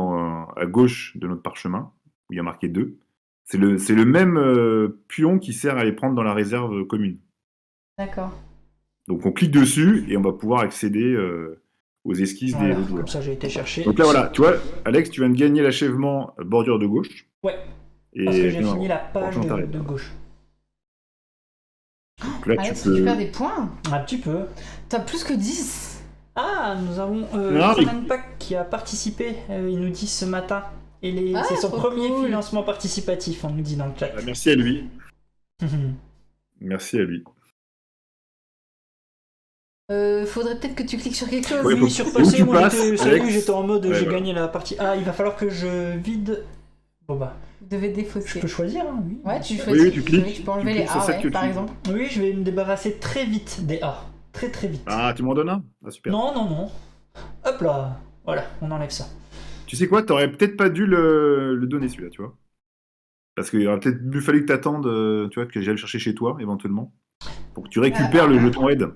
[SPEAKER 3] à gauche de notre parchemin, où il y a marqué 2. C'est le même pion qui sert à les prendre dans la réserve commune.
[SPEAKER 2] D'accord.
[SPEAKER 3] Donc on clique dessus et on va pouvoir accéder aux esquisses
[SPEAKER 1] Voilà,
[SPEAKER 3] des autres joueurs.
[SPEAKER 1] comme ça j'ai été chercher.
[SPEAKER 3] Donc là, voilà, tu vois, Alex, tu viens de gagner l'achèvement bordure de gauche.
[SPEAKER 1] Ouais,
[SPEAKER 3] Et
[SPEAKER 1] parce que j'ai
[SPEAKER 3] non,
[SPEAKER 1] fini la page
[SPEAKER 3] franchement,
[SPEAKER 1] de
[SPEAKER 3] t'arrêtes.
[SPEAKER 1] gauche.
[SPEAKER 3] Donc là, tu
[SPEAKER 2] Alex
[SPEAKER 3] peux...
[SPEAKER 2] récupère des points.
[SPEAKER 1] Un petit peu.
[SPEAKER 2] T'as plus que 10.
[SPEAKER 1] Ah, nous avons
[SPEAKER 3] Non, mais-
[SPEAKER 1] Conan Pack qui a participé, il nous dit ce matin. Et
[SPEAKER 2] Ah,
[SPEAKER 1] c'est son
[SPEAKER 2] trop
[SPEAKER 1] premier
[SPEAKER 2] cool.
[SPEAKER 1] financement participatif, on nous dit dans le chat.
[SPEAKER 3] Merci à lui. Merci à lui.
[SPEAKER 2] Faudrait peut-être que tu cliques sur quelque chose.
[SPEAKER 3] Ouais,
[SPEAKER 1] Oui,
[SPEAKER 3] faut-
[SPEAKER 1] sur
[SPEAKER 3] où
[SPEAKER 1] PC,
[SPEAKER 3] tu
[SPEAKER 1] moi
[SPEAKER 3] passes,
[SPEAKER 1] salut,
[SPEAKER 3] Alex
[SPEAKER 1] j'étais en mode
[SPEAKER 3] Ouais,
[SPEAKER 1] j'ai
[SPEAKER 3] voilà.
[SPEAKER 1] gagné la partie. Ah, il va falloir que je vide. Bon bah,
[SPEAKER 2] Vous devez
[SPEAKER 1] je
[SPEAKER 2] défausser.
[SPEAKER 1] peux choisir, hein, oui.
[SPEAKER 2] Ouais, tu
[SPEAKER 3] Oui,
[SPEAKER 2] choisis.
[SPEAKER 3] oui, tu cliques.
[SPEAKER 2] Tu peux enlever
[SPEAKER 3] Tu
[SPEAKER 2] les
[SPEAKER 3] cliques sur
[SPEAKER 2] A,
[SPEAKER 3] celle
[SPEAKER 2] ouais,
[SPEAKER 3] que
[SPEAKER 2] par
[SPEAKER 3] tu-
[SPEAKER 2] exemple.
[SPEAKER 1] Oui, je vais me débarrasser très vite des A. Très très vite.
[SPEAKER 3] Ah, tu m'en donnes un? Ah, super.
[SPEAKER 1] Non, non, non. Hop là. Voilà, on enlève ça.
[SPEAKER 3] Tu sais quoi, t'aurais peut-être pas dû le donner celui-là, tu vois. Parce qu'il aurait peut-être mieux fallu que t'attendes, tu vois, que j'aille le chercher chez toi, éventuellement. Pour que tu récupères le jeton aide.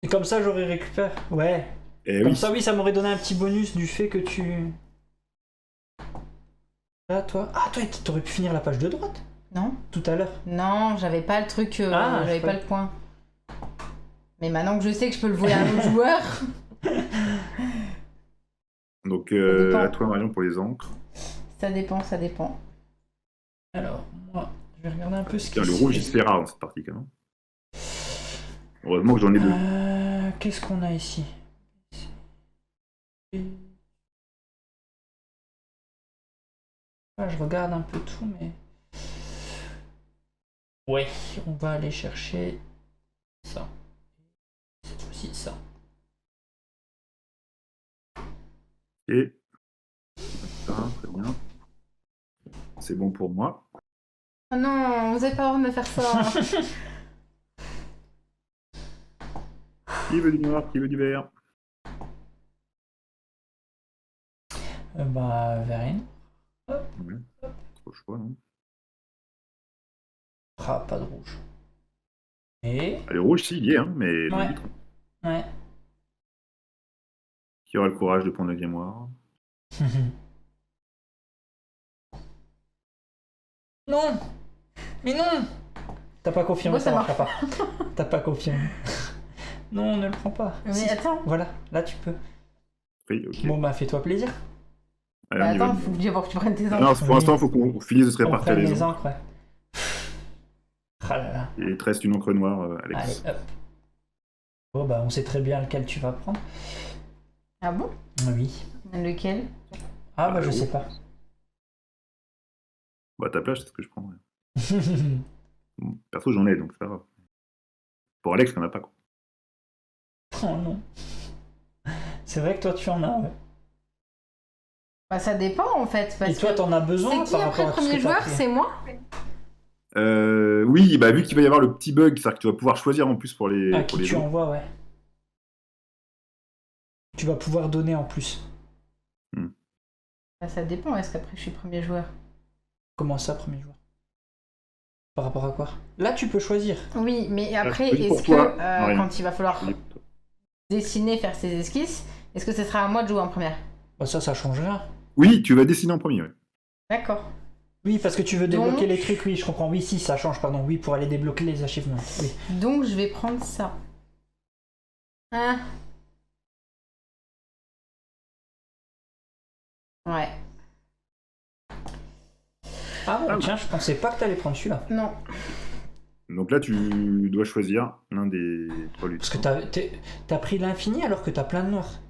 [SPEAKER 1] Et comme ça, j'aurais récupéré. Ouais.
[SPEAKER 3] Et
[SPEAKER 1] Comme
[SPEAKER 3] oui.
[SPEAKER 1] ça, oui, ça m'aurait donné un petit bonus du fait que tu. Là, toi. Ah, toi, t'aurais pu finir la page de droite
[SPEAKER 2] Non,
[SPEAKER 1] tout à l'heure.
[SPEAKER 2] non, j'avais pas le truc,
[SPEAKER 1] Ah,
[SPEAKER 2] j'avais
[SPEAKER 1] je
[SPEAKER 2] pas
[SPEAKER 1] croyais.
[SPEAKER 2] le point. Mais maintenant que je sais que je peux le voler à un autre joueur,
[SPEAKER 3] Donc,
[SPEAKER 2] dépend.
[SPEAKER 3] à toi, Marion, pour les encres.
[SPEAKER 2] ça dépend, ça dépend.
[SPEAKER 1] Alors, moi, je vais regarder un peu ce
[SPEAKER 3] Tiens,
[SPEAKER 1] qui
[SPEAKER 3] le
[SPEAKER 1] se
[SPEAKER 3] rouge,
[SPEAKER 1] fait.
[SPEAKER 3] il se fait rare dans cette partie, quand même. Heureusement que j'en ai deux.
[SPEAKER 1] Qu'est-ce qu'on a ici? Ah, je regarde un peu tout, mais. Ouais, on va aller chercher ça. C'est aussi ça.
[SPEAKER 3] Et ça, très bien. C'est bon pour moi.
[SPEAKER 2] Oh non, vous avez pas le droit de me faire ça.
[SPEAKER 3] Qui veut du noir, qui veut du vert?
[SPEAKER 1] Bah, Verine.
[SPEAKER 3] Ouais. Trop choix, non?
[SPEAKER 1] Ah, pas de rouge. Et.
[SPEAKER 3] Ah, le rouge, si, il y est, hein, mais
[SPEAKER 1] Ouais. Ouais.
[SPEAKER 3] qui aura le courage de prendre le grimoire?
[SPEAKER 1] Non! Mais non! T'as pas confirmé,
[SPEAKER 2] Moi, ça
[SPEAKER 1] marchera pas. T'as pas confirmé. Non, ne le prends pas.
[SPEAKER 2] Mais
[SPEAKER 1] Si.
[SPEAKER 2] attends,
[SPEAKER 1] Voilà, là tu peux.
[SPEAKER 3] Oui, ok.
[SPEAKER 1] Bon bah fais-toi plaisir.
[SPEAKER 3] Allez,
[SPEAKER 2] bah
[SPEAKER 3] on y va.
[SPEAKER 2] attends, faut d'abord que tu prennes tes
[SPEAKER 3] Non,
[SPEAKER 2] encres.
[SPEAKER 3] pour l'instant, il faut qu'on finisse de se
[SPEAKER 1] On
[SPEAKER 3] répartir
[SPEAKER 1] prend
[SPEAKER 3] les
[SPEAKER 1] les
[SPEAKER 3] encres.
[SPEAKER 1] encres, ouais. Ah là là.
[SPEAKER 3] Et il te reste une encre noire, Alex.
[SPEAKER 1] Allez, hop. Bon bah on sait très bien lequel tu vas prendre.
[SPEAKER 2] Ah bon?
[SPEAKER 1] Oui.
[SPEAKER 2] Lequel?
[SPEAKER 1] Ah bah
[SPEAKER 3] Ah,
[SPEAKER 1] je
[SPEAKER 3] oui.
[SPEAKER 1] sais pas.
[SPEAKER 3] Bah, à ta place, c'est ce que je prendrais. Bon, perso, j'en ai, donc c'est pas grave. Pour Alex, t'en as pas, quoi.
[SPEAKER 1] Oh non. C'est vrai que toi tu en as. Ouais.
[SPEAKER 2] Bah ça dépend en fait. Parce
[SPEAKER 1] Et toi
[SPEAKER 2] que
[SPEAKER 1] t'en as besoin
[SPEAKER 2] c'est qui
[SPEAKER 1] par
[SPEAKER 2] après
[SPEAKER 1] rapport
[SPEAKER 2] le
[SPEAKER 1] à tout ce
[SPEAKER 2] premier
[SPEAKER 1] que t'as
[SPEAKER 2] joueur?
[SPEAKER 1] pris.
[SPEAKER 2] C'est moi?
[SPEAKER 3] Oui, bah, vu qu'il va y avoir le petit bug, c'est-à-dire que tu vas pouvoir choisir en plus pour les,
[SPEAKER 1] À
[SPEAKER 3] pour
[SPEAKER 1] qui
[SPEAKER 3] les
[SPEAKER 1] tu
[SPEAKER 3] autres.
[SPEAKER 1] envoies, ouais. Tu vas pouvoir donner en plus.
[SPEAKER 2] Bah ça dépend, est-ce qu'après je suis premier joueur?
[SPEAKER 1] Comment ça, premier joueur? Par rapport à quoi? Là tu peux choisir.
[SPEAKER 2] Oui, mais après,
[SPEAKER 3] oui, pour
[SPEAKER 2] est-ce
[SPEAKER 3] toi,
[SPEAKER 2] que
[SPEAKER 3] Marion.
[SPEAKER 2] quand il va falloir
[SPEAKER 3] Oui, pour toi.
[SPEAKER 2] dessiner, faire ses esquisses, est-ce que ce sera à moi de jouer en première?
[SPEAKER 1] Bah ça change rien.
[SPEAKER 3] Oui, tu vas dessiner en premier, ouais.
[SPEAKER 2] D'accord.
[SPEAKER 1] Oui, parce que tu veux débloquer
[SPEAKER 2] Donc-
[SPEAKER 1] les trucs, oui, je comprends. Oui, si, ça change, pardon. Oui, pour aller débloquer les achievements. Oui.
[SPEAKER 2] Donc je vais prendre ça. Hein? Ouais.
[SPEAKER 1] Ah bon,
[SPEAKER 3] Ah,
[SPEAKER 1] tiens, je pensais pas que t'allais prendre celui-là.
[SPEAKER 2] Non.
[SPEAKER 3] Donc là, tu dois choisir l'un des trois luttes.
[SPEAKER 1] Parce que t'as pris l'infini alors que t'as plein de noirs.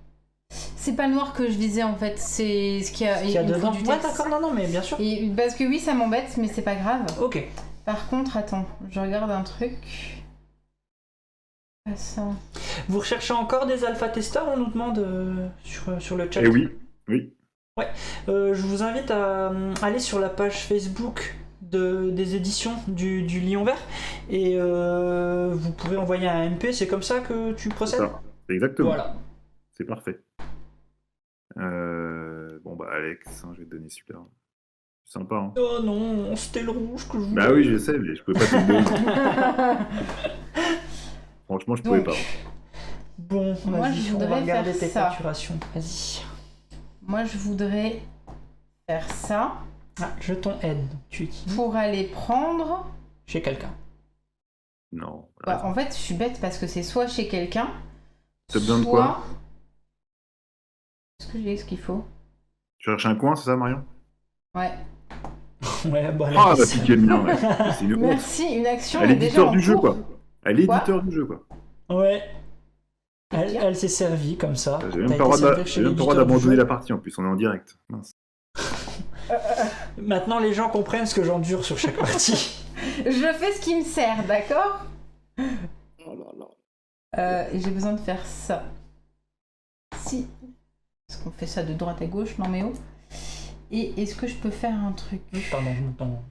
[SPEAKER 2] C'est pas le noir que je visais en fait, c'est ce qu'il y a,
[SPEAKER 1] Qu'il y a
[SPEAKER 2] il me faut
[SPEAKER 1] dedans.
[SPEAKER 2] du
[SPEAKER 1] Ouais,
[SPEAKER 2] texte.
[SPEAKER 1] d'accord, non, non, mais bien sûr.
[SPEAKER 2] Et parce que oui, ça m'embête, mais c'est pas grave.
[SPEAKER 1] Ok.
[SPEAKER 2] Par contre, attends, je regarde un truc. Pas ça.
[SPEAKER 1] Vous recherchez encore des alpha-testeurs, on nous demande sur le chat.
[SPEAKER 3] Eh oui, oui.
[SPEAKER 1] Je vous invite à aller sur la page Facebook des éditions du Lion Vert et vous pourrez envoyer un MP, c'est comme ça que tu
[SPEAKER 3] C'est
[SPEAKER 1] procèdes?
[SPEAKER 3] ça. Exactement.
[SPEAKER 1] Voilà.
[SPEAKER 3] C'est parfait. Bon, bah, Alex, hein, je vais te donner celui-là. Sympa, hein.
[SPEAKER 1] Oh non, c'était le rouge que je voulais.
[SPEAKER 3] Bah oui, je sais, mais je pouvais pas te le donner. Franchement, je pouvais
[SPEAKER 2] Donc,
[SPEAKER 3] pas.
[SPEAKER 1] Bon,
[SPEAKER 2] Moi,
[SPEAKER 1] vas-y,
[SPEAKER 2] je
[SPEAKER 1] on va
[SPEAKER 2] voudrais
[SPEAKER 1] regarder
[SPEAKER 2] faire
[SPEAKER 1] tes
[SPEAKER 2] ça.
[SPEAKER 1] facturations. Vas-y.
[SPEAKER 2] Moi, je voudrais faire ça
[SPEAKER 1] Ah, jeton aide. Tu utilises
[SPEAKER 2] pour aller prendre.
[SPEAKER 1] chez quelqu'un.
[SPEAKER 3] Non.
[SPEAKER 2] Bah, en fait, je suis bête parce que c'est soit chez quelqu'un,
[SPEAKER 3] T'as besoin de
[SPEAKER 2] soit
[SPEAKER 3] quoi
[SPEAKER 2] Est-ce que j'ai ce qu'il faut?
[SPEAKER 3] Tu cherches un coin, c'est ça, Marion?
[SPEAKER 2] Ouais.
[SPEAKER 1] Ouais, bon,
[SPEAKER 3] Ah,
[SPEAKER 1] allez,
[SPEAKER 3] bah, piqué le mien, ouais. C'est une honte.
[SPEAKER 2] Merci, une action
[SPEAKER 3] Elle
[SPEAKER 2] est
[SPEAKER 3] est
[SPEAKER 2] déjà
[SPEAKER 3] éditeur
[SPEAKER 2] en
[SPEAKER 3] du jeu,
[SPEAKER 2] cours.
[SPEAKER 3] quoi. Elle est
[SPEAKER 2] Quoi
[SPEAKER 3] éditeur du jeu, quoi.
[SPEAKER 1] Ouais. Elle s'est servie comme ça.
[SPEAKER 3] J'ai même
[SPEAKER 1] T'as
[SPEAKER 3] pas le
[SPEAKER 1] été
[SPEAKER 3] droit
[SPEAKER 1] servir chez
[SPEAKER 3] j'ai même pas le droit
[SPEAKER 1] l'éditeur du
[SPEAKER 3] d'abandonner
[SPEAKER 1] jeu.
[SPEAKER 3] la partie, en plus, on est en direct. Mince.
[SPEAKER 1] Maintenant, les gens comprennent ce que j'endure sur chaque partie.
[SPEAKER 2] Je fais ce qui me sert, d'accord?
[SPEAKER 3] Oh là là.
[SPEAKER 2] Et j'ai besoin de faire ça. Si. Est-ce qu'on fait ça de droite à gauche? Non mais oh. Et est-ce que je peux faire un truc?
[SPEAKER 1] Pardon, pardon.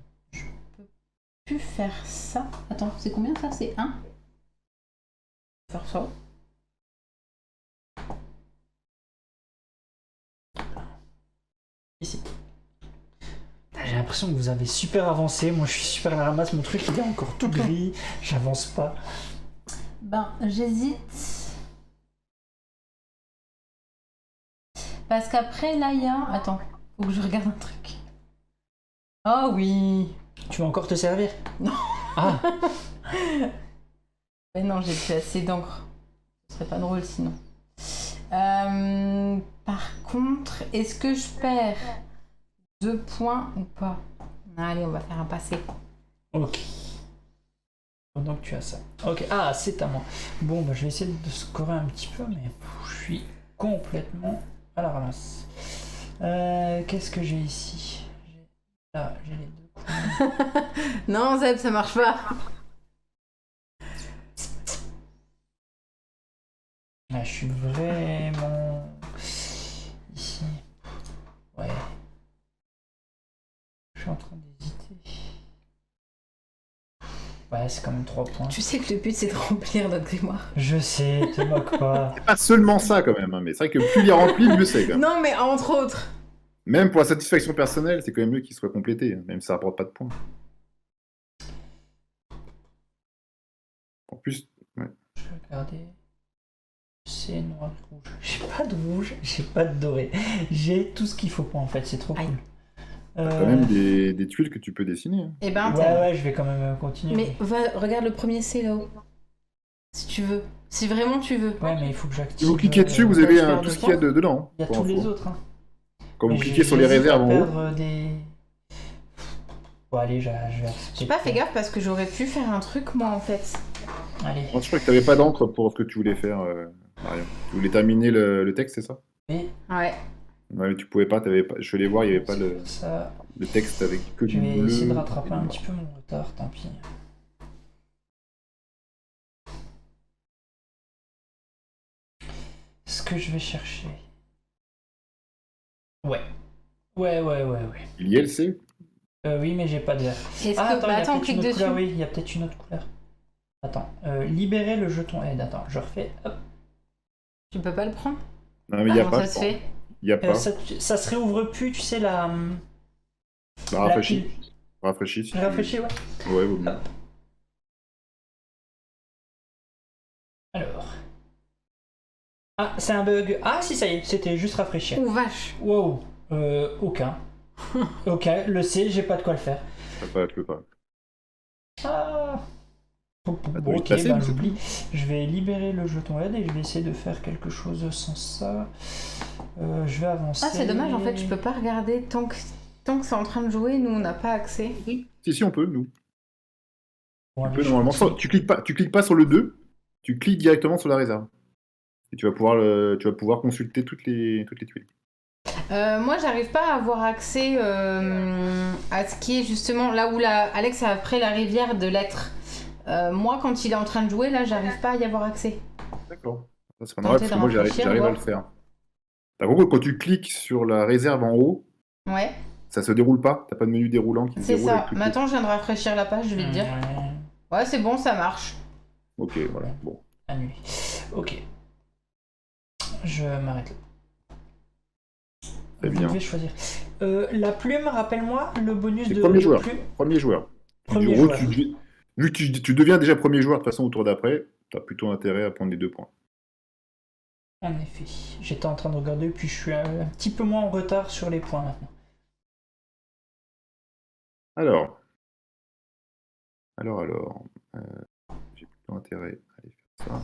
[SPEAKER 2] Pu faire ça. Attends, c'est combien ça? C'est 1? Faire ça.
[SPEAKER 1] Ici. J'ai l'impression que vous avez super avancé. Moi, je suis super à la ramasse. Mon truc, il est encore tout gris. J'avance pas.
[SPEAKER 2] Ben, j'hésite. Parce qu'après, là, il y a... Attends, faut que je regarde un truc. Oh oui.
[SPEAKER 1] Tu vas encore te servir?
[SPEAKER 2] Non.
[SPEAKER 1] Ah,
[SPEAKER 2] Mais non, j'ai plus assez d'encre. Ce serait pas drôle sinon. Par contre, est-ce que je perds 2 points ou pas? Allez, on va faire un passé.
[SPEAKER 1] ok. Pendant que tu as ça. Ok. Ah, c'est à moi. Bon, bah, je vais essayer de scorer un petit peu, mais je suis complètement à la ramasse. Qu'est-ce que j'ai ici? Là, j'ai les deux coins.
[SPEAKER 2] Non, Zeb, ça marche pas.
[SPEAKER 1] Là, je suis vraiment ici. Ouais. Je suis en train d'hésiter. Ouais, c'est quand même 3 points.
[SPEAKER 2] Tu sais que le but, c'est de remplir notre grimoire.
[SPEAKER 1] Je sais, te moque pas.
[SPEAKER 3] C'est pas seulement ça, quand même, hein, mais c'est vrai que plus il est rempli, mieux c'est, quand même.
[SPEAKER 2] Non, mais entre autres.
[SPEAKER 3] Même pour la satisfaction personnelle, c'est quand même mieux qu'il soit complété, hein, même si ça rapporte pas de points. En plus, ouais.
[SPEAKER 1] Je vais regarder. C'est noir et rouge. J'ai pas de rouge, j'ai pas de doré. J'ai tout ce qu'il faut pas en fait, c'est trop
[SPEAKER 2] Aïe.
[SPEAKER 1] cool.
[SPEAKER 3] T'as quand même des tuiles que tu peux dessiner. Hein.
[SPEAKER 2] Eh ben,
[SPEAKER 1] Ouais, je vais quand même continuer.
[SPEAKER 2] Mais regarde le premier C là-haut. Si tu veux. Si vraiment tu veux.
[SPEAKER 1] Ouais, mais il faut que j'active.
[SPEAKER 3] Si vous cliquez dessus, vous
[SPEAKER 2] Là,
[SPEAKER 3] avez
[SPEAKER 2] je perds
[SPEAKER 3] tout
[SPEAKER 2] deux
[SPEAKER 3] ce qu'il y a
[SPEAKER 2] points.
[SPEAKER 3] dedans.
[SPEAKER 1] Il y a
[SPEAKER 3] pour
[SPEAKER 1] tous
[SPEAKER 3] info.
[SPEAKER 1] les autres. Hein.
[SPEAKER 3] Quand vous
[SPEAKER 1] Mais
[SPEAKER 3] cliquez sur les
[SPEAKER 1] j'hésite
[SPEAKER 3] réserves
[SPEAKER 1] à
[SPEAKER 3] en haut,
[SPEAKER 1] perdre des... Bon, allez, je vais accepter.
[SPEAKER 2] J'ai pas fait gaffe parce que j'aurais pu faire un truc moi en fait.
[SPEAKER 1] Allez.
[SPEAKER 3] moi, je crois que t'avais pas d'encre pour ce que tu voulais faire, Marion. Tu voulais terminer le texte, c'est ça?
[SPEAKER 1] Et
[SPEAKER 2] Ouais.
[SPEAKER 3] Ouais, mais tu pouvais pas, t'avais pas... je vais les voir, il y avait pas
[SPEAKER 1] ça,
[SPEAKER 3] le texte avec que
[SPEAKER 1] je
[SPEAKER 3] du
[SPEAKER 1] vais
[SPEAKER 3] bleu.
[SPEAKER 1] essayer de
[SPEAKER 3] et
[SPEAKER 1] rattraper
[SPEAKER 3] du
[SPEAKER 1] un
[SPEAKER 3] noir.
[SPEAKER 1] petit peu mon retard, tant pis. Ce que je vais chercher. Ouais. Ouais.
[SPEAKER 3] Il y a le C?
[SPEAKER 1] Oui, mais j'ai pas de vert.
[SPEAKER 2] Est-ce
[SPEAKER 1] Ah,
[SPEAKER 2] que.
[SPEAKER 1] attends, il y a
[SPEAKER 2] Attends, on
[SPEAKER 1] peut-être
[SPEAKER 2] clique
[SPEAKER 1] une autre
[SPEAKER 2] dessus.
[SPEAKER 1] couleur, oui, il y a peut-être une autre couleur. Attends, libérer le jeton aide. Attends, je refais. Hop.
[SPEAKER 2] Tu peux pas le prendre?
[SPEAKER 3] Non, mais il y a
[SPEAKER 2] Comment
[SPEAKER 3] pas.
[SPEAKER 2] ça se fait?
[SPEAKER 3] Il y a pas.
[SPEAKER 1] Ça se réouvre plus, tu sais, la.
[SPEAKER 3] Bah,
[SPEAKER 1] la
[SPEAKER 3] rafraîchis.
[SPEAKER 1] pile.
[SPEAKER 3] Rafraîchis. Si tu-
[SPEAKER 1] Rafraîchis, ouais.
[SPEAKER 3] Ouais, vaut mieux.
[SPEAKER 1] Hop. Alors. Ah, c'est un bug. Ah, si, ça y est, c'était juste rafraîchir.
[SPEAKER 2] Oh vache.
[SPEAKER 1] Wow. Aucun. Aucun. Le C, j'ai pas de quoi le faire.
[SPEAKER 3] Ça peut être pas.
[SPEAKER 1] Ah.
[SPEAKER 3] Attends, il
[SPEAKER 1] Ok,
[SPEAKER 3] te passait,
[SPEAKER 1] ben
[SPEAKER 3] mais c'est
[SPEAKER 1] j'oublie. Je vais libérer le jeton aide et je vais essayer de faire quelque chose sans ça. Je vais avancer.
[SPEAKER 2] Ah, c'est dommage en fait, je peux pas regarder tant que c'est en train de jouer, nous on n'a pas accès.
[SPEAKER 3] Si, on peut, nous.
[SPEAKER 1] Bon,
[SPEAKER 3] Tu
[SPEAKER 1] allez,
[SPEAKER 3] peux,
[SPEAKER 1] je
[SPEAKER 3] normalement.
[SPEAKER 1] continue.
[SPEAKER 3] Tu cliques pas sur le 2, tu cliques directement sur la réserve. Et tu vas pouvoir consulter toutes les tuiles.
[SPEAKER 2] Moi j'arrive pas à avoir accès à ce qui est justement là où Alex a après la rivière de lettres. Moi quand il est en train de jouer là, j'arrive pas à y avoir accès.
[SPEAKER 3] D'accord. Ça, c'est pas normal parce que
[SPEAKER 2] Tenter de
[SPEAKER 3] moi,
[SPEAKER 2] rafraîchir,
[SPEAKER 3] j'arrive à
[SPEAKER 2] voir.
[SPEAKER 3] le faire. Par contre, quand tu cliques sur la réserve en haut,
[SPEAKER 2] Ouais,
[SPEAKER 3] ça se déroule pas. T'as pas de menu déroulant qui se
[SPEAKER 2] c'est
[SPEAKER 3] déroule
[SPEAKER 2] ça.
[SPEAKER 3] avec toutes les-
[SPEAKER 2] Maintenant je viens de rafraîchir la page, je vais te dire.
[SPEAKER 1] Ouais,
[SPEAKER 2] Ouais, c'est bon, ça marche.
[SPEAKER 3] Ok, voilà. Bon.
[SPEAKER 1] annulé. Ok. Je m'arrête là.
[SPEAKER 3] Très
[SPEAKER 1] Vous
[SPEAKER 3] bien.
[SPEAKER 1] devez choisir. La plume, rappelle-moi le bonus
[SPEAKER 3] C'est
[SPEAKER 1] de
[SPEAKER 3] premier joueur.
[SPEAKER 1] plume.
[SPEAKER 3] Premier joueur.
[SPEAKER 1] Premier
[SPEAKER 3] Du coup,
[SPEAKER 1] joueur.
[SPEAKER 3] vu que tu deviens déjà premier joueur de toute façon au tour d'après, t'as plutôt intérêt à prendre les 2 points.
[SPEAKER 1] En effet. J'étais en train de regarder, puis je suis un petit peu moins en retard sur les points maintenant.
[SPEAKER 3] Alors, j'ai plutôt intérêt à aller faire ça.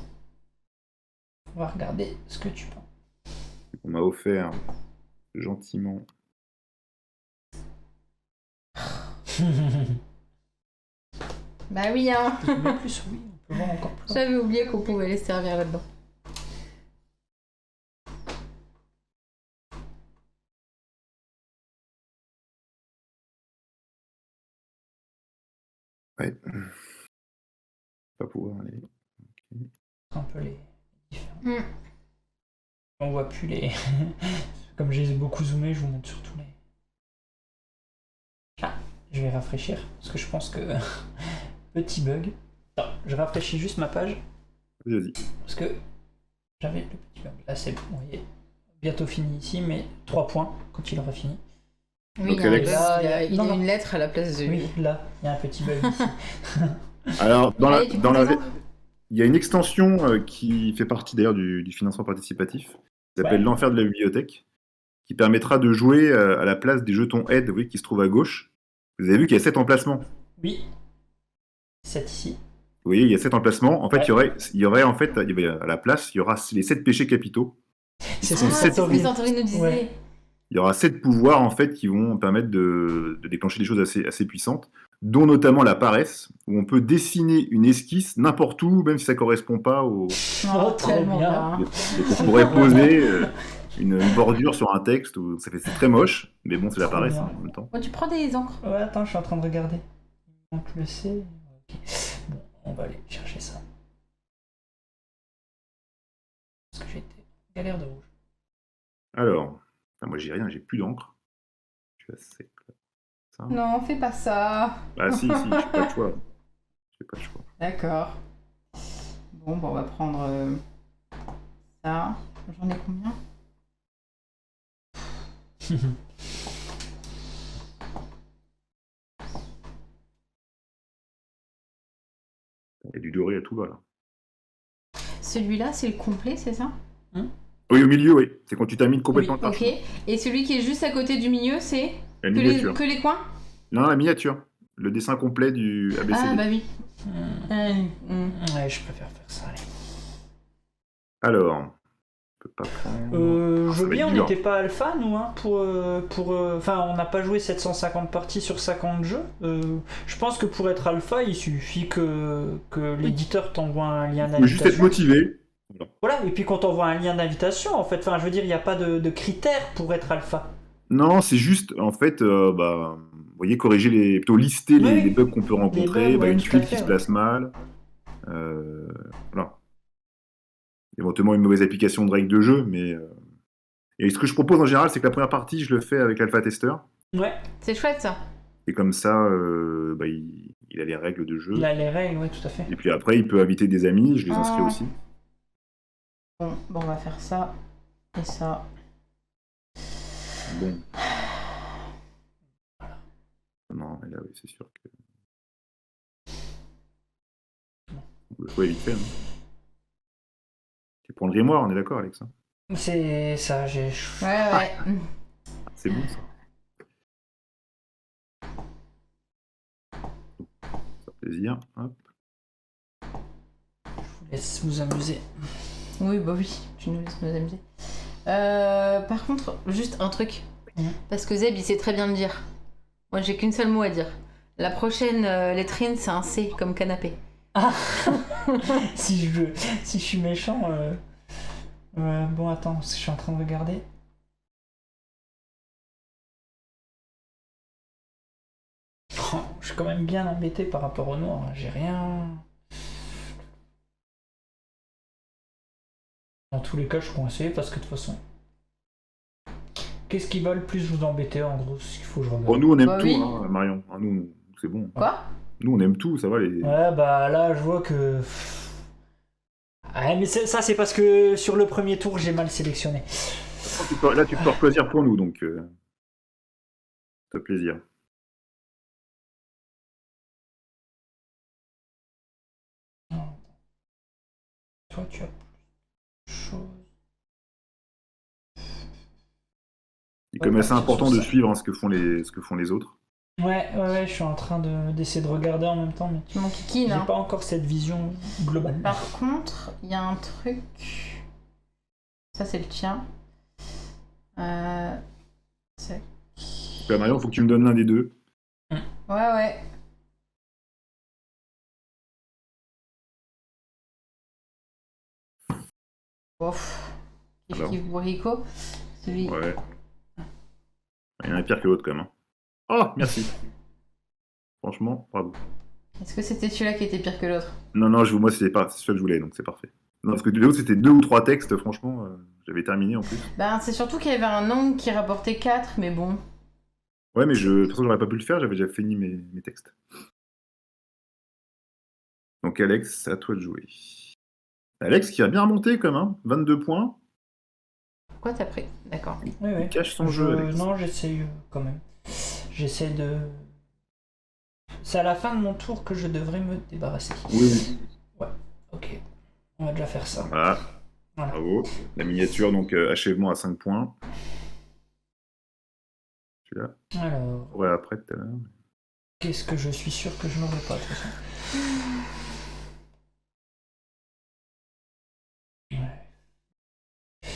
[SPEAKER 1] On va regarder ce que tu penses.
[SPEAKER 3] On m'a offert gentiment.
[SPEAKER 2] Bah oui, hein.
[SPEAKER 1] Mais plus, oui, on peut voir encore plus.
[SPEAKER 2] J'avais oublié qu'on pouvait les servir là-dedans.
[SPEAKER 3] Ouais. Pas pouvoir aller.
[SPEAKER 1] Un peu les différents.
[SPEAKER 2] Mm.
[SPEAKER 1] On voit plus les. Comme j'ai beaucoup zoomé, je vous montre surtout les. Ah, je vais rafraîchir parce que je pense que. Petit bug. Non, je rafraîchis juste ma page
[SPEAKER 3] Vas-y.
[SPEAKER 1] parce que j'avais le petit bug. Là, c'est bon, vous voyez. Bientôt fini ici, mais 3 points quand il aura fini.
[SPEAKER 2] Oui,
[SPEAKER 3] Donc,
[SPEAKER 2] il y a,
[SPEAKER 3] Alex-
[SPEAKER 2] il y a
[SPEAKER 1] Non, non.
[SPEAKER 2] une lettre à la place de lui.
[SPEAKER 1] Oui, là, il y a un petit bug ici.
[SPEAKER 3] Alors,
[SPEAKER 2] Allez, tu prends des encres
[SPEAKER 3] il y a une extension qui fait partie d'ailleurs du financement participatif, qui s'appelle
[SPEAKER 1] Ouais.
[SPEAKER 3] l'enfer de la bibliothèque, qui permettra de jouer à la place des jetons aide, vous voyez, qui se trouvent à gauche. Vous avez vu qu'il y a 7 emplacements.
[SPEAKER 1] Oui. 7 ici.
[SPEAKER 3] Vous voyez, il y a 7 emplacements. En fait,
[SPEAKER 1] Ouais.
[SPEAKER 3] il y aurait en fait, à la place, il y aura les 7 péchés capitaux.
[SPEAKER 1] C'est
[SPEAKER 2] Ah,
[SPEAKER 1] ce que
[SPEAKER 2] c'est ce que
[SPEAKER 1] Santorini.
[SPEAKER 2] Santorini nous disait.
[SPEAKER 1] Ouais.
[SPEAKER 3] Il y aura 7 pouvoirs en fait qui vont permettre de déclencher des choses assez puissantes, dont notamment la paresse, où on peut dessiner une esquisse n'importe où, même si ça correspond pas au.
[SPEAKER 2] Non,
[SPEAKER 1] Oh, trop
[SPEAKER 2] tellement
[SPEAKER 1] bien.
[SPEAKER 2] bien.
[SPEAKER 3] Et on pourrait poser une bordure sur un texte, où c'est très moche, mais bon, c'est la
[SPEAKER 1] Trop
[SPEAKER 3] paresse
[SPEAKER 1] bien.
[SPEAKER 3] hein, en même temps.
[SPEAKER 2] Oh, tu prends des encres.
[SPEAKER 1] Ouais, attends, je suis en train de regarder. Donc le C. Ok. Bon, on va aller chercher ça. Parce que j'ai été galère de rouge.
[SPEAKER 3] Alors, enfin, moi j'ai rien, j'ai plus d'encre. Je suis assez. Ça.
[SPEAKER 2] Non, fais pas ça.
[SPEAKER 3] Ah si, j'ai pas de choix. J'ai pas de choix.
[SPEAKER 2] D'accord. Bon, on va prendre ça. J'en ai combien?
[SPEAKER 3] Il y a du doré à tout va là.
[SPEAKER 2] Celui-là, c'est le complet, c'est ça?
[SPEAKER 3] Oui, au milieu, oui. C'est quand tu termines complètement
[SPEAKER 1] Oui,
[SPEAKER 3] le
[SPEAKER 2] Ok.
[SPEAKER 3] parchemin.
[SPEAKER 2] Et celui qui est juste à côté du milieu, c'est
[SPEAKER 3] La
[SPEAKER 2] que
[SPEAKER 3] miniature.
[SPEAKER 2] que les coins?
[SPEAKER 3] Non, la miniature. Le dessin complet du ABCD.
[SPEAKER 2] Ah, bah oui.
[SPEAKER 1] Ouais, je préfère faire ça. Allez.
[SPEAKER 3] Alors, on peut pas prendre.
[SPEAKER 1] Je veux
[SPEAKER 3] Ça va
[SPEAKER 1] bien,
[SPEAKER 3] être
[SPEAKER 1] on
[SPEAKER 3] dur.
[SPEAKER 1] n'était pas alpha, nous, hein, enfin, on n'a pas joué 750 parties sur 50 jeux. Je pense que pour être alpha, il suffit que l'éditeur t'envoie un lien
[SPEAKER 3] Il faut juste être
[SPEAKER 1] d'invitation.
[SPEAKER 3] motivé.
[SPEAKER 1] Voilà, et puis quand on t'envoie un lien d'invitation, en fait, enfin, je veux dire, il n'y a pas de critères pour être alpha.
[SPEAKER 3] Non, c'est juste, en fait, vous voyez, plutôt lister
[SPEAKER 1] Oui,
[SPEAKER 3] les bugs qu'on peut rencontrer,
[SPEAKER 1] bugs, ouais,
[SPEAKER 3] une
[SPEAKER 1] tout à
[SPEAKER 3] tuile
[SPEAKER 1] fait,
[SPEAKER 3] qui se
[SPEAKER 1] ouais.
[SPEAKER 3] place mal, voilà. Éventuellement une mauvaise application de règles de jeu, mais... Et ce que je propose en général, c'est que la première partie, je le fais avec l'alpha testeur,
[SPEAKER 1] Ouais,
[SPEAKER 2] C'est chouette ça.
[SPEAKER 3] et comme ça, il a les règles de jeu,
[SPEAKER 1] il a les règles, ouais, tout à fait.
[SPEAKER 3] et puis après, il peut inviter des amis, je les inscris
[SPEAKER 2] Ah.
[SPEAKER 3] aussi.
[SPEAKER 2] Bon, on va faire ça et ça.
[SPEAKER 3] Bon. Non, mais là, oui, c'est sûr que... On le jouer vite fait, hein. Tu prends le grimoire, on est d'accord, Alex, hein.
[SPEAKER 1] C'est ça, j'ai.
[SPEAKER 2] Ouais.
[SPEAKER 3] C'est bon, ça. Ça fait plaisir. Hop.
[SPEAKER 1] Je vous laisse vous amuser.
[SPEAKER 2] Oui, bah oui, tu nous laisses nous amuser. Par contre, juste un truc. Parce que Zeb, il sait très bien le dire. Moi, j'ai qu'une seule mot à dire. La prochaine lettrine, c'est un C, comme canapé.
[SPEAKER 1] si je suis méchant. Bon, attends, je suis en train de regarder. Oh, je suis quand même bien embêté par rapport au noir. J'ai rien. Dans tous les cas, je suis coincé parce que de toute façon. Qu'est-ce qui va le plus vous embêter en gros? S'il faut que je regarde.
[SPEAKER 3] Bon, nous, on aime
[SPEAKER 2] Bah
[SPEAKER 3] tout,
[SPEAKER 2] oui.
[SPEAKER 3] hein, Marion. Ah, nous, c'est bon.
[SPEAKER 2] Quoi?
[SPEAKER 3] Nous, on aime tout, ça va.
[SPEAKER 1] Ouais, bah là, je vois que. Ouais, mais ça, c'est parce que sur le premier tour, j'ai mal sélectionné.
[SPEAKER 3] Là, tu peux choisir pour nous, donc... ça fait plaisir.
[SPEAKER 1] Toi, tu as plus de choses.
[SPEAKER 3] C'est comme assez
[SPEAKER 1] partir
[SPEAKER 3] important
[SPEAKER 1] sur
[SPEAKER 3] de
[SPEAKER 1] ça.
[SPEAKER 3] suivre hein, ce que font les autres.
[SPEAKER 1] Ouais, je suis en train d'essayer de regarder en même temps, mais
[SPEAKER 2] Mon kiki,
[SPEAKER 1] j'ai
[SPEAKER 2] non.
[SPEAKER 1] pas encore cette vision globale.
[SPEAKER 2] Par contre, il y a un truc. Ça, c'est le tien. Tac.
[SPEAKER 3] Bah, Marion, faut que tu me donnes l'un des deux.
[SPEAKER 2] Ouais. Ouf.
[SPEAKER 3] Alors
[SPEAKER 2] Kiff Bourrico. Celui.
[SPEAKER 3] Ouais. Il y en a un pire que l'autre, quand même. Hein. Oh, merci. Franchement, bravo.
[SPEAKER 2] Est-ce que c'était celui-là qui était pire que l'autre?
[SPEAKER 3] Non, moi, c'est celui que je voulais, donc c'est parfait. Non, parce que l'autre, c'était 2 ou 3 textes, franchement, j'avais terminé en plus.
[SPEAKER 2] Ben, c'est surtout qu'il y avait un nombre qui rapportait 4, mais bon.
[SPEAKER 3] Ouais, mais de toute façon, j'aurais pas pu le faire, j'avais déjà fini mes textes. Donc, Alex, à toi de jouer. Alex qui a bien remonté, quand même, hein. 22 points.
[SPEAKER 2] Pourquoi t'as pris? D'accord.
[SPEAKER 1] Oui.
[SPEAKER 3] Il cache son jeu, Alex.
[SPEAKER 1] Non, j'essaye quand même. J'essaie de... C'est à la fin de mon tour que je devrais me débarrasser.
[SPEAKER 3] Oui.
[SPEAKER 1] Ouais, ok. On va déjà faire ça.
[SPEAKER 3] Voilà. Bravo. La miniature, donc achèvement à 5 points. Celui-là.
[SPEAKER 1] Alors,
[SPEAKER 3] Ouais, après tout à l'heure.
[SPEAKER 1] qu'est-ce que je suis sûr que je n'aurai pas de toute façon. Ouais. Je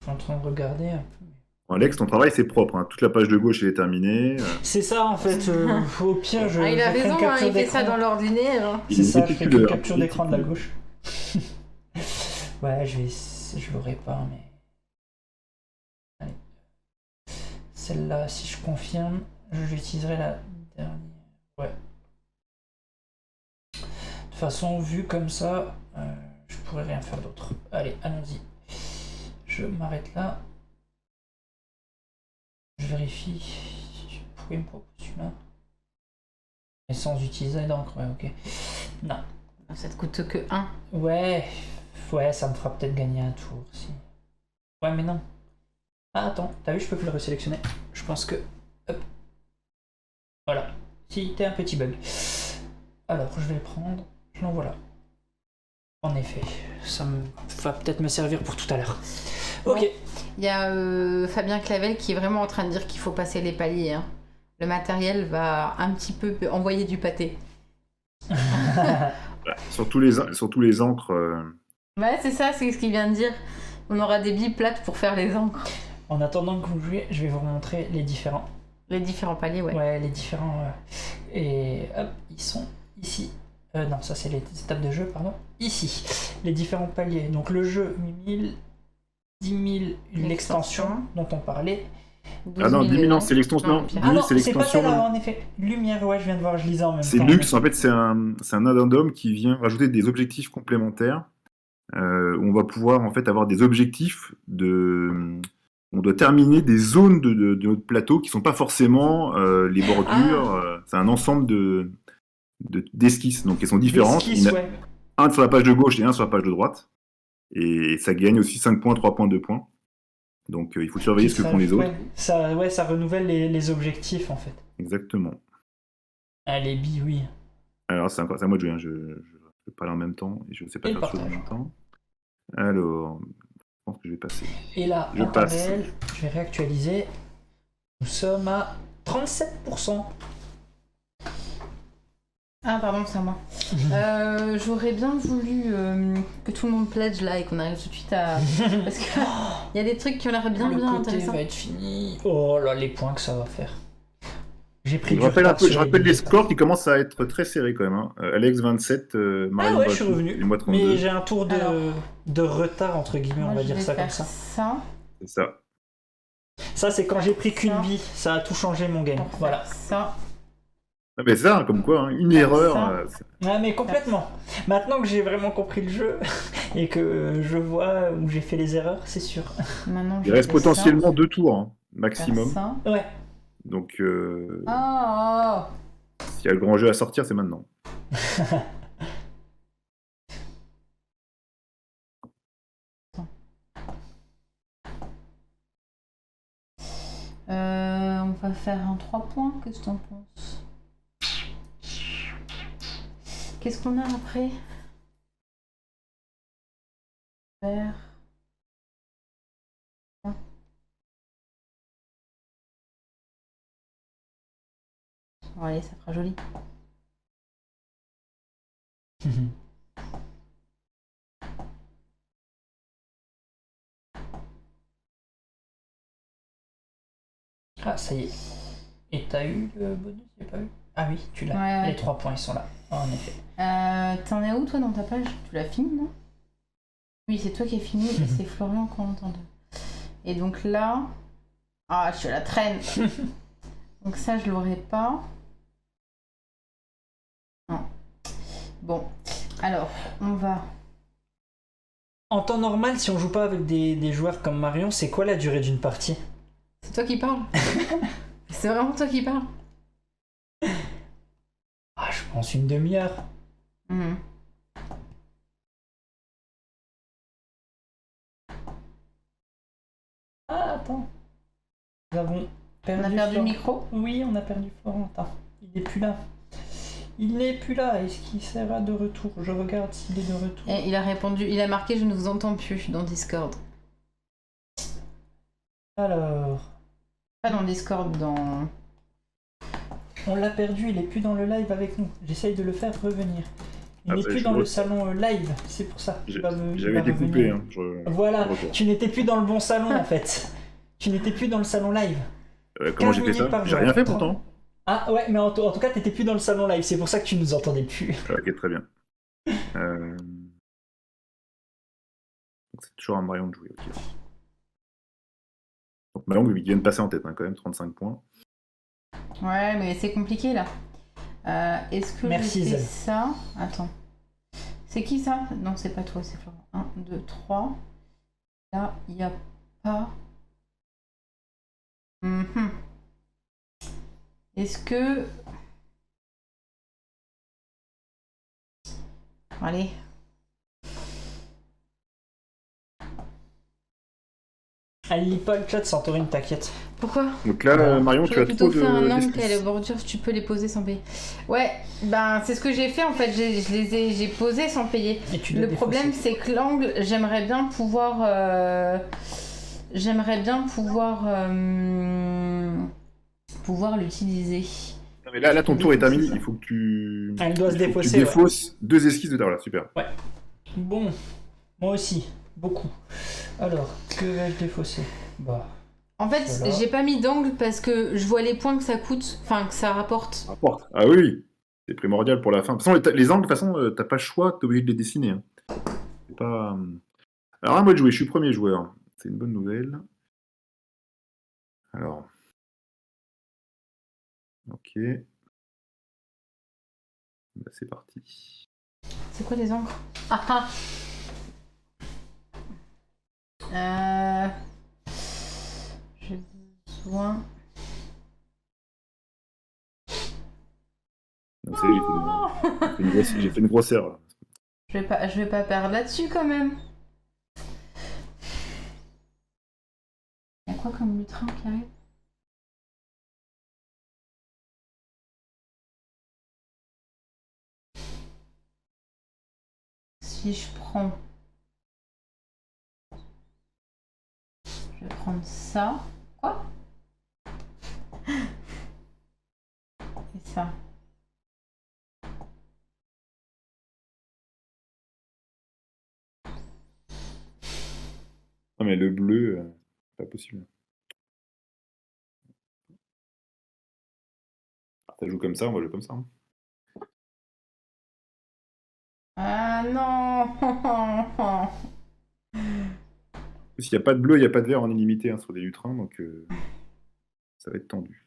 [SPEAKER 1] suis en train de regarder un peu.
[SPEAKER 3] Bon, Alex, ton travail, c'est propre. Hein. Toute la page de gauche, elle est terminée.
[SPEAKER 1] C'est ça en fait, au pire je...
[SPEAKER 2] il a
[SPEAKER 1] je ferai une
[SPEAKER 2] raison,
[SPEAKER 1] capture
[SPEAKER 2] il fait ça
[SPEAKER 1] d'écran.
[SPEAKER 2] dans l'ordinaire.
[SPEAKER 1] C'est ça, je fais une
[SPEAKER 3] méticuleux,
[SPEAKER 1] capture d'écran de la
[SPEAKER 3] méticuleux.
[SPEAKER 1] gauche. Ouais, je l'aurai pas, mais... Allez. Celle-là, si je confirme, j'utiliserai la dernière. Ouais. De toute façon, vu comme ça, je pourrais rien faire d'autre. Allez, allons-y. Je m'arrête là. Je vérifie. Pourquoi il me propose celui-là? Mais sans utiliser d'encre, ouais, ok. Non.
[SPEAKER 2] Ça te coûte que 1.
[SPEAKER 1] Ouais, ça me fera peut-être gagner un tour aussi. Ouais, mais non. Ah, attends, t'as vu, je peux plus le resélectionner. Je pense que... Hop. Voilà. Si, t'es un petit bug. Alors, je vais le prendre. Je l'envoie là. En effet, ça va peut-être me servir pour tout à l'heure. Ok.
[SPEAKER 2] Bon. Il y a Fabien Clavel qui est vraiment en train de dire qu'il faut passer les paliers. Hein. Le matériel va un petit peu envoyer du pâté.
[SPEAKER 3] Sur tous les encres.
[SPEAKER 2] Ouais, c'est ça, c'est ce qu'il vient de dire. On aura des billes plates pour faire les encres.
[SPEAKER 1] En attendant que vous jouiez, je vais vous montrer les différents.
[SPEAKER 2] Les différents paliers, ouais.
[SPEAKER 1] Ouais, les différents... et hop, ils sont ici. Non, ça c'est les étapes de jeu, pardon. Ici, les différents paliers. Donc le jeu 1000, 10 000, l'extension dont on parlait.
[SPEAKER 3] Ah non, 10 000 non, c'est l'extension. Non, 10 000
[SPEAKER 1] Ah non,
[SPEAKER 3] c'est
[SPEAKER 1] c'est pas
[SPEAKER 3] l'extension.
[SPEAKER 1] celle-là, en effet. Lumière, ouais, je viens de voir, je lisais en même temps.
[SPEAKER 3] C'est Lux, en fait, c'est un addendum qui vient rajouter des objectifs complémentaires. On va pouvoir en fait avoir des objectifs on doit terminer des zones de notre plateau qui sont pas forcément les bordures. C'est un ensemble d'esquisses, donc elles sont différentes.
[SPEAKER 1] L'esquisse, ouais.
[SPEAKER 3] Un sur la page de gauche et un sur la page de droite. Et ça gagne aussi 5 points, 3 points, 2 points. Donc il faut surveiller ce que font les autres.
[SPEAKER 1] Ouais, ça renouvelle les objectifs en fait.
[SPEAKER 3] Exactement.
[SPEAKER 1] Ah, les billes, oui.
[SPEAKER 3] Alors c'est à moi de jouer, hein. Je parle en même temps et je ne sais pas
[SPEAKER 1] Et
[SPEAKER 3] faire
[SPEAKER 1] le
[SPEAKER 3] ça en
[SPEAKER 1] partage.
[SPEAKER 3] même temps. Alors, je pense que je vais passer.
[SPEAKER 1] Et là,
[SPEAKER 3] Je
[SPEAKER 1] en temps
[SPEAKER 3] passe.
[SPEAKER 1] réel, je vais réactualiser. Nous sommes à 37%.
[SPEAKER 2] Ah, pardon, c'est à moi. J'aurais bien voulu que tout le monde pledge là et qu'on arrive tout de suite à. Parce qu'il y a des trucs qui ont l'air bien
[SPEAKER 1] Le côté
[SPEAKER 2] intéressants.
[SPEAKER 1] va être fini. Oh là, les points que ça va faire. J'ai pris
[SPEAKER 3] Je
[SPEAKER 1] du
[SPEAKER 3] rappelle,
[SPEAKER 1] retard sur
[SPEAKER 3] les
[SPEAKER 1] billes.
[SPEAKER 3] scores qui commencent à être très serrés quand même. Hein. Alex 27,
[SPEAKER 1] Ah
[SPEAKER 3] Marion
[SPEAKER 1] ouais, je suis
[SPEAKER 3] 28,
[SPEAKER 1] revenu.
[SPEAKER 3] et moi 32.
[SPEAKER 1] Mais j'ai un tour
[SPEAKER 2] Alors.
[SPEAKER 1] de retard, entre guillemets,
[SPEAKER 2] Moi,
[SPEAKER 1] on va
[SPEAKER 2] je
[SPEAKER 1] dire
[SPEAKER 2] vais
[SPEAKER 1] ça comme
[SPEAKER 2] faire
[SPEAKER 1] ça.
[SPEAKER 2] ça.
[SPEAKER 3] C'est ça.
[SPEAKER 1] Ça, c'est quand j'ai pris qu'une
[SPEAKER 2] Ça.
[SPEAKER 1] bille. Ça a tout changé mon game.
[SPEAKER 2] Pour
[SPEAKER 1] Voilà.
[SPEAKER 2] faire ça.
[SPEAKER 3] Ah, mais c'est ça, comme quoi, hein, une
[SPEAKER 2] Comme
[SPEAKER 3] erreur.
[SPEAKER 2] ça.
[SPEAKER 1] Ouais, mais complètement. Maintenant que j'ai vraiment compris le jeu et que je vois où j'ai fait les erreurs, c'est sûr.
[SPEAKER 2] Maintenant,
[SPEAKER 3] Il reste
[SPEAKER 2] fais ça,
[SPEAKER 3] potentiellement 2 tours, hein,
[SPEAKER 2] faire
[SPEAKER 3] maximum.
[SPEAKER 2] ça.
[SPEAKER 1] Ouais.
[SPEAKER 3] Donc,
[SPEAKER 2] Oh.
[SPEAKER 3] s'il y a le grand jeu à sortir, c'est maintenant.
[SPEAKER 2] On va faire un 3 points, qu'est-ce que t'en penses? Qu'est-ce qu'on a après? Vert. Bon, allez, ça fera joli.
[SPEAKER 1] Ah, ça y est. Et t'as eu le bonus? J'ai pas eu. Ah oui, tu l'as.
[SPEAKER 2] Ouais.
[SPEAKER 1] Les 3 points, ils sont là. En effet.
[SPEAKER 2] T'en es où toi dans ta page? Tu l'as fini, non? Oui, c'est toi qui as fini et c'est Florian qui en entend deux. Et donc là... Ah, je suis à la traîne. Donc ça, je l'aurais pas. Non. Bon, alors, on va...
[SPEAKER 1] En temps normal, si on joue pas avec des joueurs comme Marion, c'est quoi la durée d'une partie?
[SPEAKER 2] C'est toi qui parles. C'est vraiment toi qui parles.
[SPEAKER 1] Ah, je pense une demi-heure.
[SPEAKER 2] Mhm.
[SPEAKER 1] Ah, attends. Nous avons perdu
[SPEAKER 2] On a perdu le
[SPEAKER 1] Florent.
[SPEAKER 2] micro.
[SPEAKER 1] Oui, on a perdu Florentin. Il n'est plus là. Il n'est plus là. Est-ce qu'il sera de retour? Je regarde s'il est de retour.
[SPEAKER 2] Et il a répondu, il a marqué « Je ne vous entends plus » dans Discord.
[SPEAKER 1] Alors,
[SPEAKER 2] Pas dans Discord, dans...
[SPEAKER 1] on l'a perdu. Il est plus dans le live avec nous. J'essaye de le faire revenir. Il n'est
[SPEAKER 3] bah,
[SPEAKER 1] plus
[SPEAKER 3] je
[SPEAKER 1] dans
[SPEAKER 3] vois.
[SPEAKER 1] le salon live. C'est pour ça. Il va
[SPEAKER 3] J'avais été
[SPEAKER 1] revenir.
[SPEAKER 3] coupé. Hein.
[SPEAKER 1] Voilà.
[SPEAKER 3] je retourne.
[SPEAKER 1] Tu n'étais plus dans le bon salon en fait. Tu n'étais plus dans le salon live.
[SPEAKER 3] Comment j'ai fait
[SPEAKER 1] 15 minutes
[SPEAKER 3] ça?
[SPEAKER 1] par
[SPEAKER 3] J'ai
[SPEAKER 1] jour.
[SPEAKER 3] rien fait pourtant.
[SPEAKER 1] Ah ouais, mais en tout cas, t'étais plus dans le salon live. C'est pour ça que tu nous entendais plus.
[SPEAKER 3] Ok, très bien. Donc c'est toujours un Marion de jouer. Ok. Donc Marion il vient de passer en tête, hein, quand même, 35 points.
[SPEAKER 2] Ouais, mais c'est compliqué, là. Est-ce que
[SPEAKER 1] Merci,
[SPEAKER 2] je fais
[SPEAKER 1] Zel.
[SPEAKER 2] ça? Attends. C'est qui, ça? Non, c'est pas toi, c'est Florent. 1, 2, 3. Là, il n'y a pas... Mhm. Est-ce que... Allez.
[SPEAKER 1] Elle lit pas le chat, Santorine, t'inquiète.
[SPEAKER 2] Pourquoi?
[SPEAKER 3] Donc là, Marion, tu
[SPEAKER 2] J'aurais
[SPEAKER 3] as
[SPEAKER 2] plutôt
[SPEAKER 3] trop
[SPEAKER 2] fait un angle
[SPEAKER 3] d'esquisses.
[SPEAKER 2] qu'à la bordure, tu peux les poser sans payer. Ouais, ben c'est ce que j'ai fait en fait, j'ai posé sans payer.
[SPEAKER 1] Et tu
[SPEAKER 2] Le problème c'est que l'angle, j'aimerais bien pouvoir pouvoir l'utiliser.
[SPEAKER 3] Non, mais là, ton tour est terminé. Il faut que tu.
[SPEAKER 1] Elle doit se
[SPEAKER 3] il faut que
[SPEAKER 1] défausser,
[SPEAKER 3] Tu défausses 2 esquisses de voilà, super.
[SPEAKER 1] Bon, moi aussi, beaucoup. Alors, que vais-je défausser? Bah,
[SPEAKER 2] En fait,
[SPEAKER 1] Voilà.
[SPEAKER 2] j'ai pas mis d'angle parce que je vois les points que ça coûte, enfin que ça rapporte.
[SPEAKER 3] Rapporte. Ah oui, oui. C'est primordial pour la fin. De toute façon, les angles, de toute façon, t'as pas le choix, t'es obligé de les dessiner. Hein. C'est pas. Alors, à moi de jouer, je suis premier joueur. C'est une bonne nouvelle. Alors. Ok. Bah, c'est parti.
[SPEAKER 2] C'est quoi les encres? Ah ah. J'ai besoin.
[SPEAKER 3] Donc, j'ai fait une grosse erreur.
[SPEAKER 2] Je vais pas perdre là-dessus quand même. Il y a quoi comme lutrin qui arrive? Si je prends... Je vais prendre ça. Quoi? Et ça.
[SPEAKER 3] Non, mais le bleu, pas possible. Ah, ça joue comme ça, on va jouer comme ça. Hein.
[SPEAKER 2] Ah non.
[SPEAKER 3] S'il n'y a pas de bleu, il n'y a pas de vert en illimité hein, sur des lutrins, donc ça va être tendu.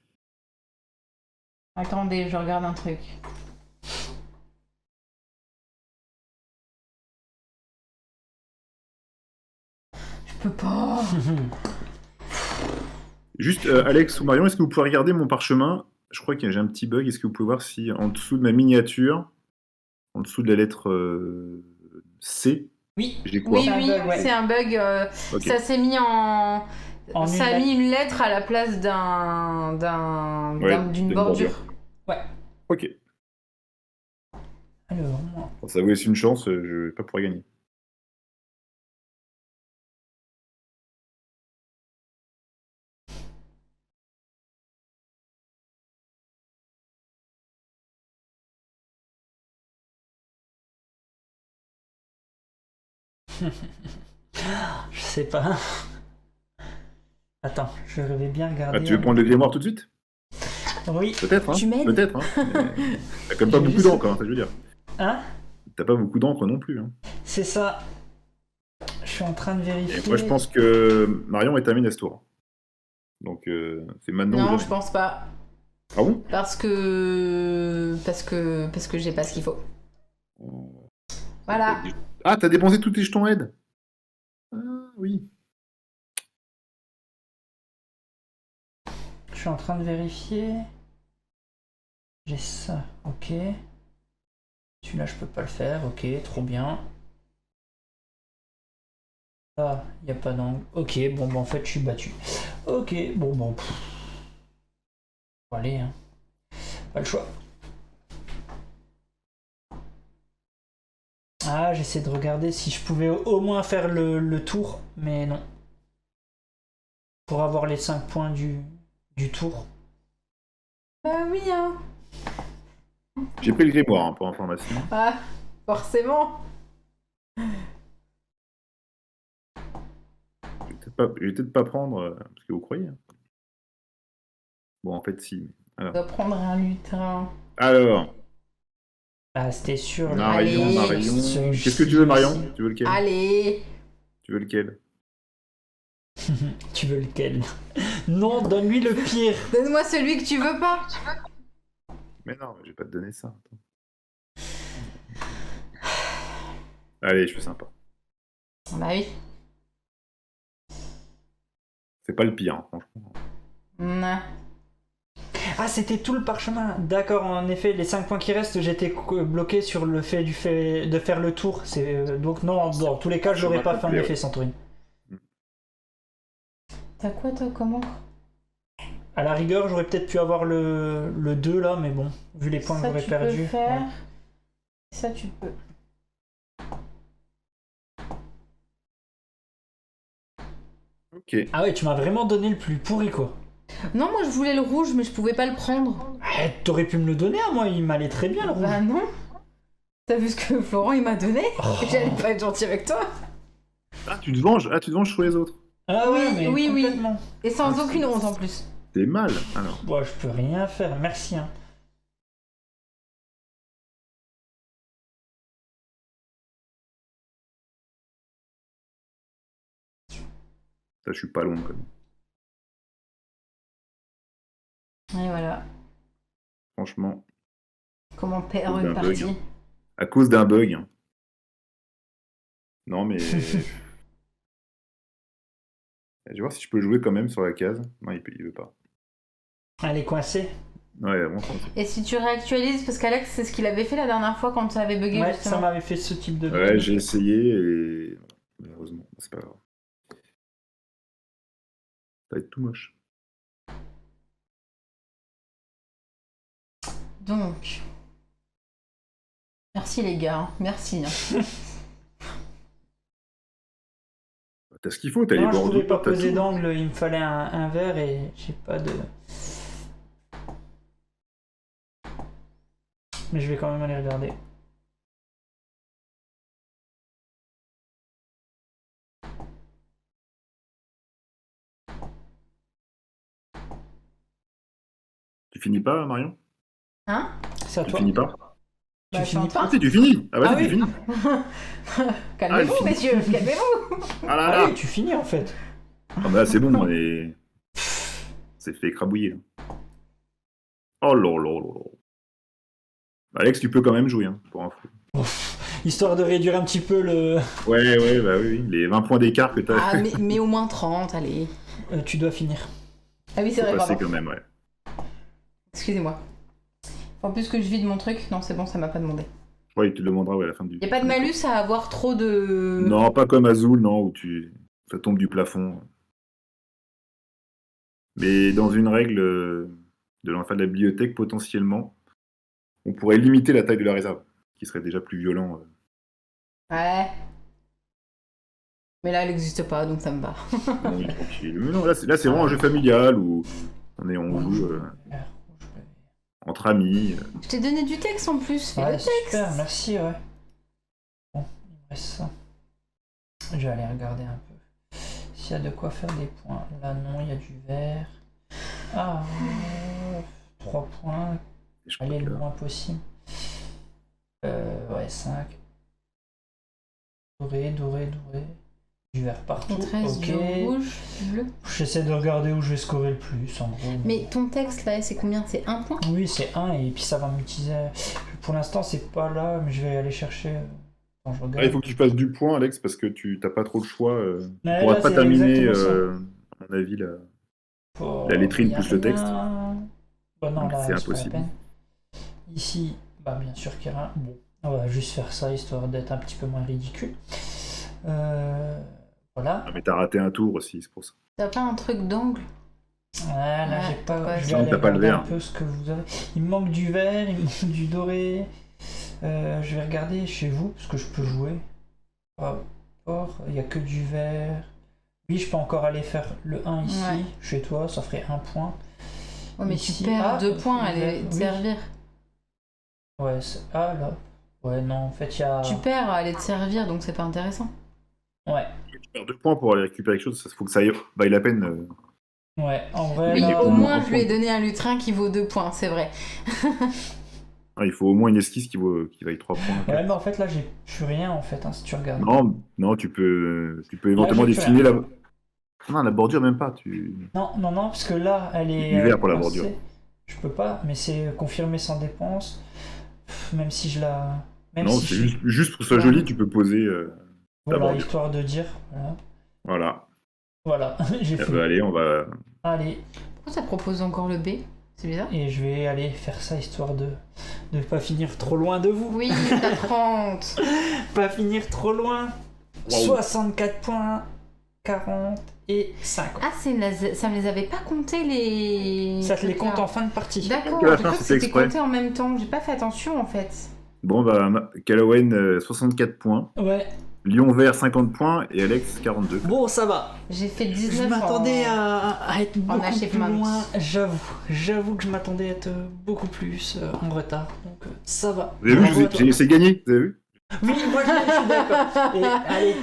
[SPEAKER 2] Attendez, je regarde un truc. Je peux pas.
[SPEAKER 3] Juste, Alex ou Marion, est-ce que vous pouvez regarder mon parchemin? Je crois que j'ai un petit bug. Est-ce que vous pouvez voir si en dessous de ma miniature, en dessous de la lettre C,
[SPEAKER 1] oui.
[SPEAKER 3] j'ai quoi?
[SPEAKER 2] Oui,
[SPEAKER 1] C'est un
[SPEAKER 2] oui,
[SPEAKER 1] bug, ouais.
[SPEAKER 2] c'est un bug.
[SPEAKER 3] Ok.
[SPEAKER 2] Ça s'est mis en.
[SPEAKER 1] En
[SPEAKER 2] Ça a
[SPEAKER 1] une
[SPEAKER 2] mis une lettre à la place
[SPEAKER 3] Ouais,
[SPEAKER 2] d'une bordure.
[SPEAKER 1] Ouais.
[SPEAKER 3] Ok.
[SPEAKER 1] Alors, moi.
[SPEAKER 3] Bon, ça vous laisse une chance, je vais pas pouvoir gagner.
[SPEAKER 1] Je sais pas. Attends, je vais bien regarder.
[SPEAKER 3] Ah, tu veux prendre le grimoire tout de suite?
[SPEAKER 1] Oui.
[SPEAKER 3] Peut-être, hein.
[SPEAKER 2] Tu m'aides?
[SPEAKER 3] Peut-être, hein. T'as quand même pas
[SPEAKER 1] Je vais
[SPEAKER 3] beaucoup
[SPEAKER 1] juste-
[SPEAKER 3] d'encre, hein, ça je veux dire.
[SPEAKER 1] Hein?
[SPEAKER 3] T'as pas beaucoup d'encre non plus, hein.
[SPEAKER 1] C'est ça. Je suis en train de
[SPEAKER 3] Et
[SPEAKER 1] vérifier.
[SPEAKER 3] moi, je pense que Marion est terminée à ce tour. Donc, c'est maintenant ou
[SPEAKER 2] Non,
[SPEAKER 3] jamais.
[SPEAKER 2] je pense pas.
[SPEAKER 3] Ah bon?
[SPEAKER 2] Parce que j'ai pas ce qu'il faut. Voilà.
[SPEAKER 3] Ah, t'as dépensé tous tes jetons aide? Ah, oui.
[SPEAKER 1] Je suis en train de vérifier. J'ai ça, ok. Celui-là, je peux pas le faire, ok, trop bien. Ah, il n'y a pas d'angle. Ok, bon, bah en fait, je suis battu. Ok, bon. Bon, allez, hein. Pas le choix. Ah, j'essaie de regarder si je pouvais au moins faire le tour, mais non. Pour avoir les 5 points du tour.
[SPEAKER 2] Bah oui, hein.
[SPEAKER 3] J'ai pris le grimoire, hein, pour information.
[SPEAKER 2] Ah, forcément.
[SPEAKER 3] Je vais peut-être pas prendre, parce que vous croyez. Hein. Bon, en fait, si.
[SPEAKER 2] On doit prendre un lutin.
[SPEAKER 3] Alors,
[SPEAKER 1] Ah, c'était sûr.
[SPEAKER 3] Marion,
[SPEAKER 2] Allez.
[SPEAKER 3] Marion.
[SPEAKER 1] Celui-ci
[SPEAKER 3] Qu'est-ce que tu veux, Marion?
[SPEAKER 1] aussi.
[SPEAKER 3] Tu veux lequel?
[SPEAKER 2] Allez.
[SPEAKER 3] Tu veux lequel?
[SPEAKER 1] Tu veux lequel? Non, donne-lui le pire.
[SPEAKER 2] Donne-moi celui que tu veux pas.
[SPEAKER 3] Mais non, je vais pas te donner ça. Attends. Allez, je suis sympa.
[SPEAKER 2] Bah oui.
[SPEAKER 3] C'est pas le pire, hein, franchement.
[SPEAKER 2] Non.
[SPEAKER 1] Ah, c'était tout le parchemin. D'accord, en effet, les 5 points qui restent, j'étais bloqué sur le fait de faire le tour. Donc non, dans tous les cas, je l'aurais pas fait en effet, Santorini.
[SPEAKER 2] T'as quoi toi comment?
[SPEAKER 1] À la rigueur, j'aurais peut-être pu avoir le 2 là, mais bon, vu les points que
[SPEAKER 2] Ça
[SPEAKER 1] j'aurais
[SPEAKER 2] tu
[SPEAKER 1] perdus.
[SPEAKER 2] peux faire.
[SPEAKER 1] Ouais.
[SPEAKER 2] Ça tu peux.
[SPEAKER 3] Ok.
[SPEAKER 1] Ah ouais, tu m'as vraiment donné le plus pourri quoi.
[SPEAKER 2] Non, moi je voulais le rouge, mais je pouvais pas le prendre.
[SPEAKER 1] Ah, t'aurais pu me le donner à moi, il m'allait très bien le rouge.
[SPEAKER 2] Bah non. T'as vu ce que Florent il m'a donné?
[SPEAKER 1] Oh.
[SPEAKER 2] J'allais pas être gentil avec toi.
[SPEAKER 3] Ah, tu te venges sur les autres.
[SPEAKER 1] Ah ouais,
[SPEAKER 2] Oui,
[SPEAKER 1] mais
[SPEAKER 2] oui.
[SPEAKER 1] complètement.
[SPEAKER 2] Et sans
[SPEAKER 3] Ah,
[SPEAKER 2] aucune honte en plus.
[SPEAKER 3] T'es mal, alors.
[SPEAKER 1] Bon, je peux rien faire, merci. Hein.
[SPEAKER 3] Ça, je suis pas loin, quand même.
[SPEAKER 2] Et voilà.
[SPEAKER 3] Franchement,
[SPEAKER 2] Comment perdre
[SPEAKER 3] D'un
[SPEAKER 2] une
[SPEAKER 3] bug,
[SPEAKER 2] partie.
[SPEAKER 3] hein. À cause d'un bug. Hein. Non, mais... Je vais voir si je peux jouer quand même sur la case. Non, il veut pas.
[SPEAKER 1] Elle est coincée.
[SPEAKER 3] Ouais, bon,
[SPEAKER 2] Et si tu réactualises, parce qu'Alex c'est ce qu'il avait fait la dernière fois quand ça avait bugué
[SPEAKER 1] Ouais,
[SPEAKER 2] justement.
[SPEAKER 1] ça m'avait fait ce type de...
[SPEAKER 3] ouais, j'ai essayé et... Malheureusement, c'est pas grave. Ça va être tout moche.
[SPEAKER 2] Donc. Merci les gars, hein. Merci. Hein.
[SPEAKER 3] T'as ce qu'il faut, t'as les
[SPEAKER 1] Non, je
[SPEAKER 3] bordeaux,
[SPEAKER 1] pouvais pas
[SPEAKER 3] t'as
[SPEAKER 1] poser
[SPEAKER 3] tout.
[SPEAKER 1] d'angle, il me fallait un verre et j'ai pas de... Mais je vais quand même aller regarder.
[SPEAKER 3] Tu finis pas, Marion?
[SPEAKER 2] Hein?
[SPEAKER 1] C'est à
[SPEAKER 3] Tu
[SPEAKER 1] toi.
[SPEAKER 3] finis pas?
[SPEAKER 2] Bah,
[SPEAKER 1] Tu
[SPEAKER 2] je suis en
[SPEAKER 1] finis
[SPEAKER 2] train.
[SPEAKER 3] Ah, si, tu finis! Ah, vas-y,
[SPEAKER 1] Ah
[SPEAKER 3] tu
[SPEAKER 1] oui.
[SPEAKER 3] finis!
[SPEAKER 2] Calmez-vous,
[SPEAKER 3] Ah,
[SPEAKER 2] messieurs, calmez-vous!
[SPEAKER 3] Ah là
[SPEAKER 1] Ah
[SPEAKER 3] là!
[SPEAKER 1] oui, tu finis en fait.
[SPEAKER 3] Ah, bah là, c'est bon, on est... C'est fait écrabouiller, là. Oh là là là là. Alex, tu peux quand même jouer, hein, pour info.
[SPEAKER 1] Histoire de réduire un petit peu le...
[SPEAKER 3] Ouais, bah oui, les 20 points d'écart que t'as
[SPEAKER 2] Ah, mais au moins 30, allez.
[SPEAKER 1] tu dois finir.
[SPEAKER 2] Ah oui, c'est vrai,
[SPEAKER 3] passé
[SPEAKER 2] pardon.
[SPEAKER 3] quand même, ouais.
[SPEAKER 2] Excusez-moi. En plus que je vide mon truc, non, c'est bon, ça m'a pas demandé.
[SPEAKER 3] Je crois qu'il te le demandera ouais, à la fin du...
[SPEAKER 2] Y a pas de malus à avoir trop de.
[SPEAKER 3] Non, pas comme Azul, non, où ça tombe du plafond. Mais dans une règle de l'enfer de la bibliothèque, potentiellement, on pourrait limiter la taille de la réserve, qui serait déjà plus violent.
[SPEAKER 2] Ouais. Mais là, elle n'existe pas, donc ça me va.
[SPEAKER 3] Oui, tranquille. Mais non, là, c'est vraiment un jeu familial où on joue entre amis.
[SPEAKER 2] Je t'ai donné du texte en plus, fais
[SPEAKER 1] Ouais,
[SPEAKER 2] le texte.
[SPEAKER 1] super, merci, ouais. Bon, il me reste ça. Je vais aller regarder un peu. s'il y a de quoi faire des points. Là, non, il y a du vert. Ah, 3 points.
[SPEAKER 3] Je crois
[SPEAKER 1] Allez,
[SPEAKER 3] que-
[SPEAKER 1] le moins possible. Ouais, 5. Doré. Du vert partout.
[SPEAKER 2] 13,
[SPEAKER 1] Ok.
[SPEAKER 2] du rouge, du bleu.
[SPEAKER 1] J'essaie de regarder où je vais scorer le plus, en gros.
[SPEAKER 2] Mais ton texte là, c'est combien? C'est 1 point?
[SPEAKER 1] Oui, c'est 1 et puis ça va m'utiliser. Pour l'instant, c'est pas là, mais je vais aller chercher. Quand je regarde.
[SPEAKER 3] Ah, il faut que tu fasses du point, Alex, parce que tu n'as pas trop le choix. Tu
[SPEAKER 1] Ouais,
[SPEAKER 3] pourras
[SPEAKER 1] là,
[SPEAKER 3] pas
[SPEAKER 1] c'est
[SPEAKER 3] terminer,
[SPEAKER 1] exactement ça.
[SPEAKER 3] à mon avis, là.
[SPEAKER 1] Pour-
[SPEAKER 3] La lettrine
[SPEAKER 1] y a
[SPEAKER 3] plus le texte.
[SPEAKER 1] rien. Bah non,
[SPEAKER 3] Donc,
[SPEAKER 1] là,
[SPEAKER 3] c'est
[SPEAKER 1] pas la
[SPEAKER 3] impossible.
[SPEAKER 1] peine. Ici, bah bien sûr qu'il y a rien. Bon, on va juste faire ça histoire d'être un petit peu moins ridicule. Voilà.
[SPEAKER 3] Ah, mais t'as raté un tour aussi, c'est pour ça.
[SPEAKER 2] T'as pas un truc d'angle?
[SPEAKER 1] Ouais, là,
[SPEAKER 2] Ouais,
[SPEAKER 1] j'ai pas.
[SPEAKER 2] ouais.
[SPEAKER 1] Je vais
[SPEAKER 3] Non,
[SPEAKER 1] aller
[SPEAKER 3] t'as pas le
[SPEAKER 1] regarder un
[SPEAKER 3] vert.
[SPEAKER 1] peu ce que vous avez. Il me manque du vert, il me manque du doré. Je vais regarder chez vous ce que je peux jouer. Rapport, il n'y a que du vert. Oui, je peux encore aller faire le 1 ici,
[SPEAKER 2] Ouais.
[SPEAKER 1] chez toi, ça ferait 1 point.
[SPEAKER 2] Ouais, mais
[SPEAKER 1] Ici,
[SPEAKER 2] tu perds
[SPEAKER 1] ah,
[SPEAKER 2] 2 points, allez
[SPEAKER 1] oui.
[SPEAKER 2] te servir.
[SPEAKER 1] Ouais, ah là. Ouais, non, en fait, il y a.
[SPEAKER 2] Tu perds à aller te servir, donc c'est pas intéressant.
[SPEAKER 1] Ouais,
[SPEAKER 3] Tu perds 2 points pour aller récupérer quelque chose, il faut que ça vaille la peine.
[SPEAKER 1] ouais, en vrai.
[SPEAKER 2] Oui,
[SPEAKER 1] là,
[SPEAKER 2] au
[SPEAKER 3] on-
[SPEAKER 2] moins
[SPEAKER 3] on-
[SPEAKER 2] je lui ai donné un lutrin qui vaut 2 points, c'est vrai.
[SPEAKER 3] Ah, il faut au moins une esquisse qui vaille 3 points.
[SPEAKER 1] Ouais, mais en fait, là, j'ai plus rien, en fait, hein, si tu regardes.
[SPEAKER 3] Non, tu peux éventuellement
[SPEAKER 1] j'ai plus
[SPEAKER 3] dessiner la. Non, la bordure, même pas.
[SPEAKER 1] Non, parce que là, elle est.
[SPEAKER 3] Du vert pour la
[SPEAKER 1] coincée.
[SPEAKER 3] bordure.
[SPEAKER 1] Je peux pas, mais c'est confirmé sans dépense. Même si je la. Même
[SPEAKER 3] Non,
[SPEAKER 1] si
[SPEAKER 3] c'est
[SPEAKER 1] je-
[SPEAKER 3] juste pour que ce soit joli, tu peux poser.
[SPEAKER 1] Voilà,
[SPEAKER 3] bordure.
[SPEAKER 1] histoire de dire. Voilà,
[SPEAKER 3] Voilà.
[SPEAKER 1] j'ai
[SPEAKER 3] Eh
[SPEAKER 1] fait.
[SPEAKER 3] ben, allez, on va.
[SPEAKER 1] Allez,
[SPEAKER 2] Pourquoi ça propose encore le B? C'est bizarre.
[SPEAKER 1] et je vais aller faire ça histoire de pas finir trop loin de vous.
[SPEAKER 2] Oui, t'as 30.
[SPEAKER 1] Pas finir trop loin.
[SPEAKER 3] Waouh.
[SPEAKER 1] 64 points, 40 et 50.
[SPEAKER 2] Ah, ça me les avait pas compté les.
[SPEAKER 1] Ça te les compte
[SPEAKER 2] trucs-là.
[SPEAKER 1] en fin de partie.
[SPEAKER 2] D'accord,
[SPEAKER 3] À la
[SPEAKER 2] je
[SPEAKER 3] fin,
[SPEAKER 2] crois que
[SPEAKER 3] c'était
[SPEAKER 2] c'était
[SPEAKER 3] exprès.
[SPEAKER 2] compté en même temps. J'ai pas fait attention en fait.
[SPEAKER 3] Bon, bah, Callaway, 64 points.
[SPEAKER 1] Ouais,
[SPEAKER 3] Lyon Vert, 50 points. Et Alex, 42.
[SPEAKER 1] bon, ça va.
[SPEAKER 2] J'ai fait
[SPEAKER 1] Je
[SPEAKER 2] 19
[SPEAKER 1] m'attendais
[SPEAKER 2] en...
[SPEAKER 1] à être beaucoup
[SPEAKER 2] achèvement.
[SPEAKER 1] plus loin. J'avoue que je m'attendais à être beaucoup plus en retard. Donc ça va.
[SPEAKER 3] Vous avez vu,
[SPEAKER 1] Bravo à toi.
[SPEAKER 3] c'est gagné, vous avez vu?
[SPEAKER 1] Oui, moi je suis d'accord. Et allez,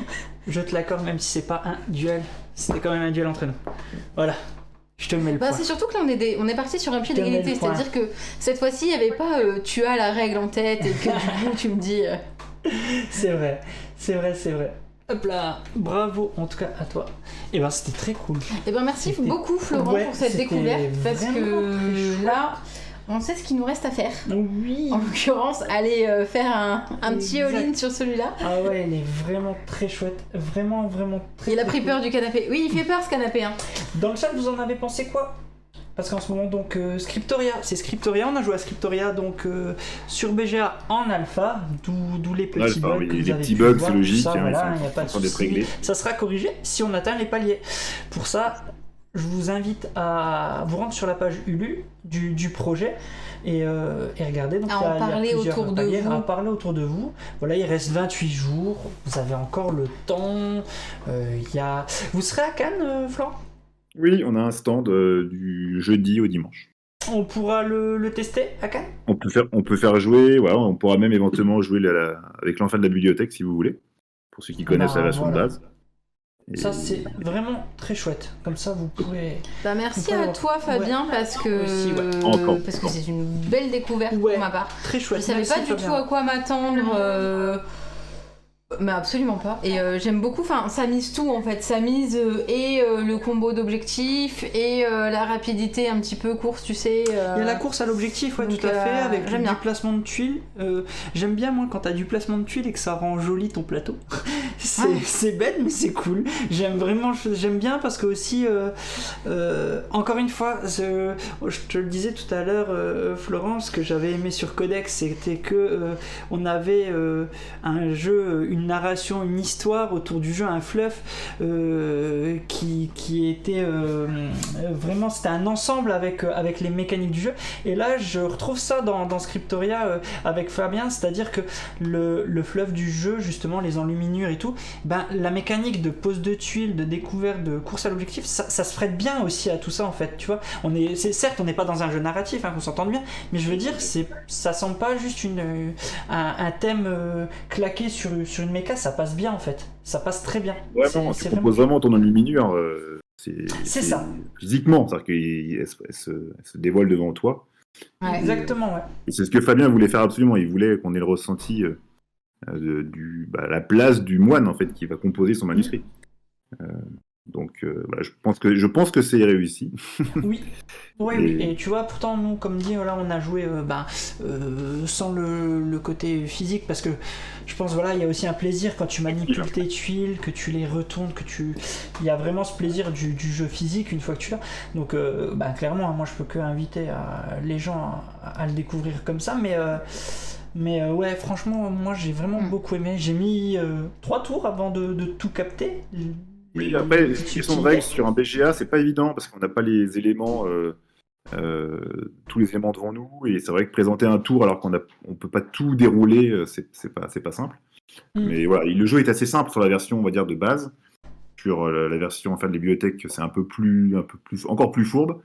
[SPEAKER 1] je te l'accorde, même si c'est pas un duel, c'était quand même un duel entre nous. Voilà, je te mets le
[SPEAKER 2] Bah,
[SPEAKER 1] point.
[SPEAKER 2] c'est surtout que là on est parti sur un pied
[SPEAKER 1] Je te mets
[SPEAKER 2] d'égalité,
[SPEAKER 1] le point.
[SPEAKER 2] c'est-à-dire que cette fois-ci il n'y avait pas tu as la règle en tête et que du coup tu me dis
[SPEAKER 1] C'est vrai. Hop là, bravo en tout cas à toi. Et ben c'était très cool.
[SPEAKER 2] Eh ben merci
[SPEAKER 1] C'était-
[SPEAKER 2] beaucoup Florent
[SPEAKER 1] Ouais,
[SPEAKER 2] pour cette
[SPEAKER 1] c'était
[SPEAKER 2] découverte parce
[SPEAKER 1] vraiment très
[SPEAKER 2] que
[SPEAKER 1] chouette.
[SPEAKER 2] là on sait ce qu'il nous reste à faire.
[SPEAKER 1] Oui.
[SPEAKER 2] En l'occurrence, aller faire un petit
[SPEAKER 1] Exact.
[SPEAKER 2] all-in sur celui-là.
[SPEAKER 1] Ah ouais, elle est vraiment très chouette. Vraiment très
[SPEAKER 2] Il a
[SPEAKER 1] très
[SPEAKER 2] pris
[SPEAKER 1] cool.
[SPEAKER 2] peur du canapé. Oui, il fait peur ce canapé. Hein.
[SPEAKER 1] Dans le chat, vous en avez pensé quoi? Parce qu'en ce moment, donc, Scriptoria, c'est Scriptoria, on a joué à Scriptoria donc sur BGA en alpha, d'où les petits
[SPEAKER 3] Alpha,
[SPEAKER 1] bugs
[SPEAKER 3] oui,
[SPEAKER 1] que vous
[SPEAKER 3] les
[SPEAKER 1] avez
[SPEAKER 3] petits
[SPEAKER 1] pu
[SPEAKER 3] bugs,
[SPEAKER 1] voir,
[SPEAKER 3] c'est logique,
[SPEAKER 1] tout ça,
[SPEAKER 3] hein,
[SPEAKER 1] voilà,
[SPEAKER 3] ils
[SPEAKER 1] il n'y a pas de
[SPEAKER 3] sont en train d'être
[SPEAKER 1] souci.
[SPEAKER 3] réglés.
[SPEAKER 1] Ça sera corrigé si on atteint les paliers. Pour ça, je vous invite à vous rendre sur la page Ulu du projet et regarder. Donc,
[SPEAKER 2] À
[SPEAKER 1] il y a-
[SPEAKER 2] en
[SPEAKER 1] il y a
[SPEAKER 2] parler
[SPEAKER 1] plusieurs
[SPEAKER 2] autour de
[SPEAKER 1] paliers,
[SPEAKER 2] vous.
[SPEAKER 1] à parler autour de vous. Voilà, il reste 28 jours, vous avez encore le temps. Vous serez à Cannes, Florent?
[SPEAKER 3] Oui, on a un stand du jeudi au dimanche.
[SPEAKER 1] On pourra le tester à Cannes?
[SPEAKER 3] On peut faire jouer, voilà, on pourra même éventuellement jouer avec l'enfant de la bibliothèque si vous voulez, pour ceux qui connaissent
[SPEAKER 1] Bah,
[SPEAKER 3] la version
[SPEAKER 1] voilà.
[SPEAKER 3] de base. Et-
[SPEAKER 1] Ça, c'est vraiment très chouette. Comme ça, vous pouvez.
[SPEAKER 2] Bah merci
[SPEAKER 1] On peut
[SPEAKER 2] à toi Fabien
[SPEAKER 1] ouais.
[SPEAKER 2] parce que
[SPEAKER 1] Aussi, ouais.
[SPEAKER 2] parce que c'est une belle découverte
[SPEAKER 1] Ouais.
[SPEAKER 2] pour ma part.
[SPEAKER 1] Très chouette.
[SPEAKER 2] Je savais
[SPEAKER 1] Merci,
[SPEAKER 2] pas du
[SPEAKER 1] Fabien.
[SPEAKER 2] tout à quoi m'attendre. Mais absolument pas. Et j'aime beaucoup, enfin ça mise tout en fait. Ça mise le combo d'objectifs et la rapidité un petit peu course, tu sais.
[SPEAKER 1] Il y a la course à l'objectif, ouais,
[SPEAKER 2] donc,
[SPEAKER 1] tout à fait, avec
[SPEAKER 2] j'aime
[SPEAKER 1] du
[SPEAKER 2] bien.
[SPEAKER 1] placement de tuiles. J'aime bien, moi, quand t'as du placement de tuiles et que ça rend joli ton plateau.
[SPEAKER 2] Ouais.
[SPEAKER 1] C'est bête, mais c'est cool. J'aime bien parce que aussi, encore une fois, je te le disais tout à l'heure, Florence, ce que j'avais aimé sur Codex, c'était que on avait un jeu, une narration, une histoire autour du jeu, un fluff qui était vraiment, c'était un ensemble avec les mécaniques du jeu. Et là, je retrouve ça dans Scriptoria avec Fabien, c'est-à-dire que le fluff du jeu, justement, les enluminures et tout, ben, la mécanique de pose de tuiles, de découverte, de course à l'objectif, ça se prête bien aussi à tout ça en fait, tu vois. Certes, on n'est pas dans un jeu narratif, hein, qu'on s'entende bien, mais je veux dire, ça semble pas juste un thème claqué sur une mecha, ça passe bien en fait. Ça passe très bien.
[SPEAKER 3] Vraiment, tu
[SPEAKER 1] C'est
[SPEAKER 3] proposes vraiment ton enluminure.
[SPEAKER 1] C'est ça.
[SPEAKER 3] Physiquement, c'est-à-dire qu'elle se dévoile devant toi.
[SPEAKER 2] Ouais.
[SPEAKER 1] Exactement, ouais.
[SPEAKER 3] Et c'est ce que Fabien voulait faire absolument. Il voulait qu'on ait le ressenti la place du moine en fait qui va composer son manuscrit. Donc, voilà, je pense que c'est réussi.
[SPEAKER 1] Oui, oui. Et tu vois, pourtant, nous, comme dit, voilà, on a joué sans le côté physique, parce que je pense, voilà, il y a aussi un plaisir quand tu manipules tes tuiles, que tu les retournes, il y a vraiment ce plaisir du jeu physique une fois que tu l'as. Donc, clairement, moi, je peux que inviter les gens à le découvrir comme ça, mais ouais, franchement, moi, j'ai vraiment beaucoup aimé. J'ai mis 3 tours avant de tout capter.
[SPEAKER 3] Oui, après, question de règles sur un BGA, c'est pas évident parce qu'on n'a pas les éléments, tous les éléments devant nous, et c'est vrai que présenter un tour alors on peut pas tout dérouler, c'est pas simple. Mais voilà, le jeu est assez simple sur la version, on va dire, de base. Sur la version de la bibliothèque, c'est encore plus fourbe.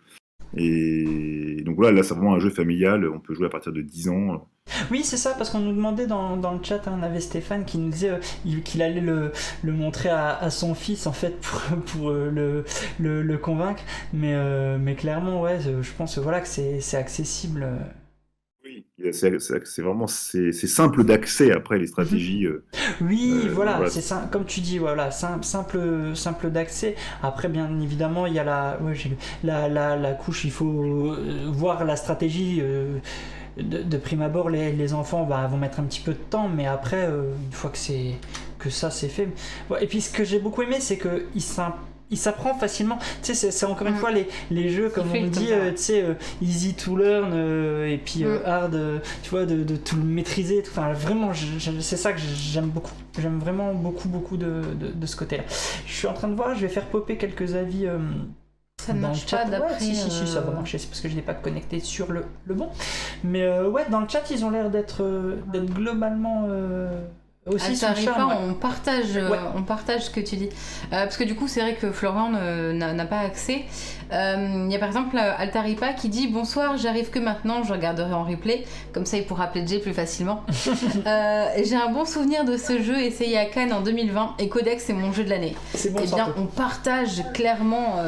[SPEAKER 3] Et donc voilà, là c'est vraiment un jeu familial, on peut jouer à partir de 10 ans.
[SPEAKER 1] Oui, c'est ça, parce qu'on nous demandait dans le chat, on avait Stéphane qui nous disait qu'il allait le montrer à son fils en fait pour le convaincre, mais clairement, ouais, je pense voilà, que c'est accessible.
[SPEAKER 3] Oui, c'est vraiment simple d'accès après les stratégies.
[SPEAKER 1] Oui, voilà, c'est ça, comme tu dis, voilà, simple d'accès. Après, bien évidemment, il y a la couche, il faut voir la stratégie. De prime abord, les enfants vont mettre un petit peu de temps, mais après, une fois que ça c'est fait. Bon, et puis ce que j'ai beaucoup aimé, c'est que il s'apprend facilement. Tu sais, c'est encore une fois les jeux, comme on dit, tu sais, easy to learn et puis hard, tu vois, de tout le maîtriser. Enfin, vraiment, c'est ça que j'aime beaucoup. J'aime vraiment beaucoup de ce côté-là. Je suis en train de voir, je vais faire popper quelques avis.
[SPEAKER 2] Ça ne marche pas d'après.
[SPEAKER 1] Si, ça va marcher, c'est parce que je n'ai pas connecté sur le bon. Mais ouais, dans le chat, ils ont l'air d'être globalement aussi sur le charme.
[SPEAKER 2] On partage ce que tu dis. Parce que du coup, c'est vrai que Florian n'a pas accès. Il y a par exemple Altaripa qui dit « Bonsoir, j'arrive que maintenant, je regarderai en replay. Comme ça, il pourra pledger plus facilement. J'ai un bon souvenir de ce jeu essayé à Cannes en 2020 et Codex, c'est mon jeu de l'année. »
[SPEAKER 1] C'est bon,
[SPEAKER 2] Eh bien, on partage clairement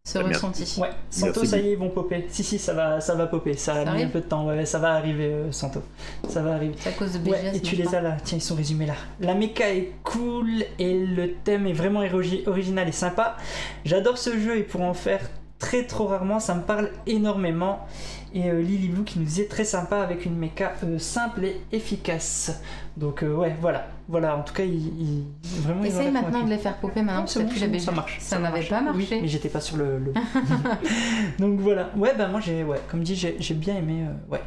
[SPEAKER 2] ce ressenti.
[SPEAKER 1] Ouais, Santo, ça y est, ils vont popper. Si, ça va popper. Ça a mis un peu de temps. Ouais, ça va arriver, Santo. Ça va arriver.
[SPEAKER 2] C'est à cause de
[SPEAKER 1] BGS. Ouais, et tu les as là. Tiens, ils sont résumés là. La méca est cool et le thème est vraiment original et sympa. J'adore ce jeu et pour en faire trop rarement, ça me parle énormément. Et Lily Blue qui nous disait très sympa avec une méca simple et efficace. Donc ouais, voilà, en tout cas, vraiment...
[SPEAKER 2] Essaye maintenant de les faire popper maintenant,
[SPEAKER 1] c'est bon,
[SPEAKER 2] plus
[SPEAKER 1] ça marche.
[SPEAKER 2] Ça n'avait pas marché.
[SPEAKER 1] Oui, mais j'étais pas sur le... Donc voilà. Ouais, moi comme dit, j'ai bien aimé, ouais.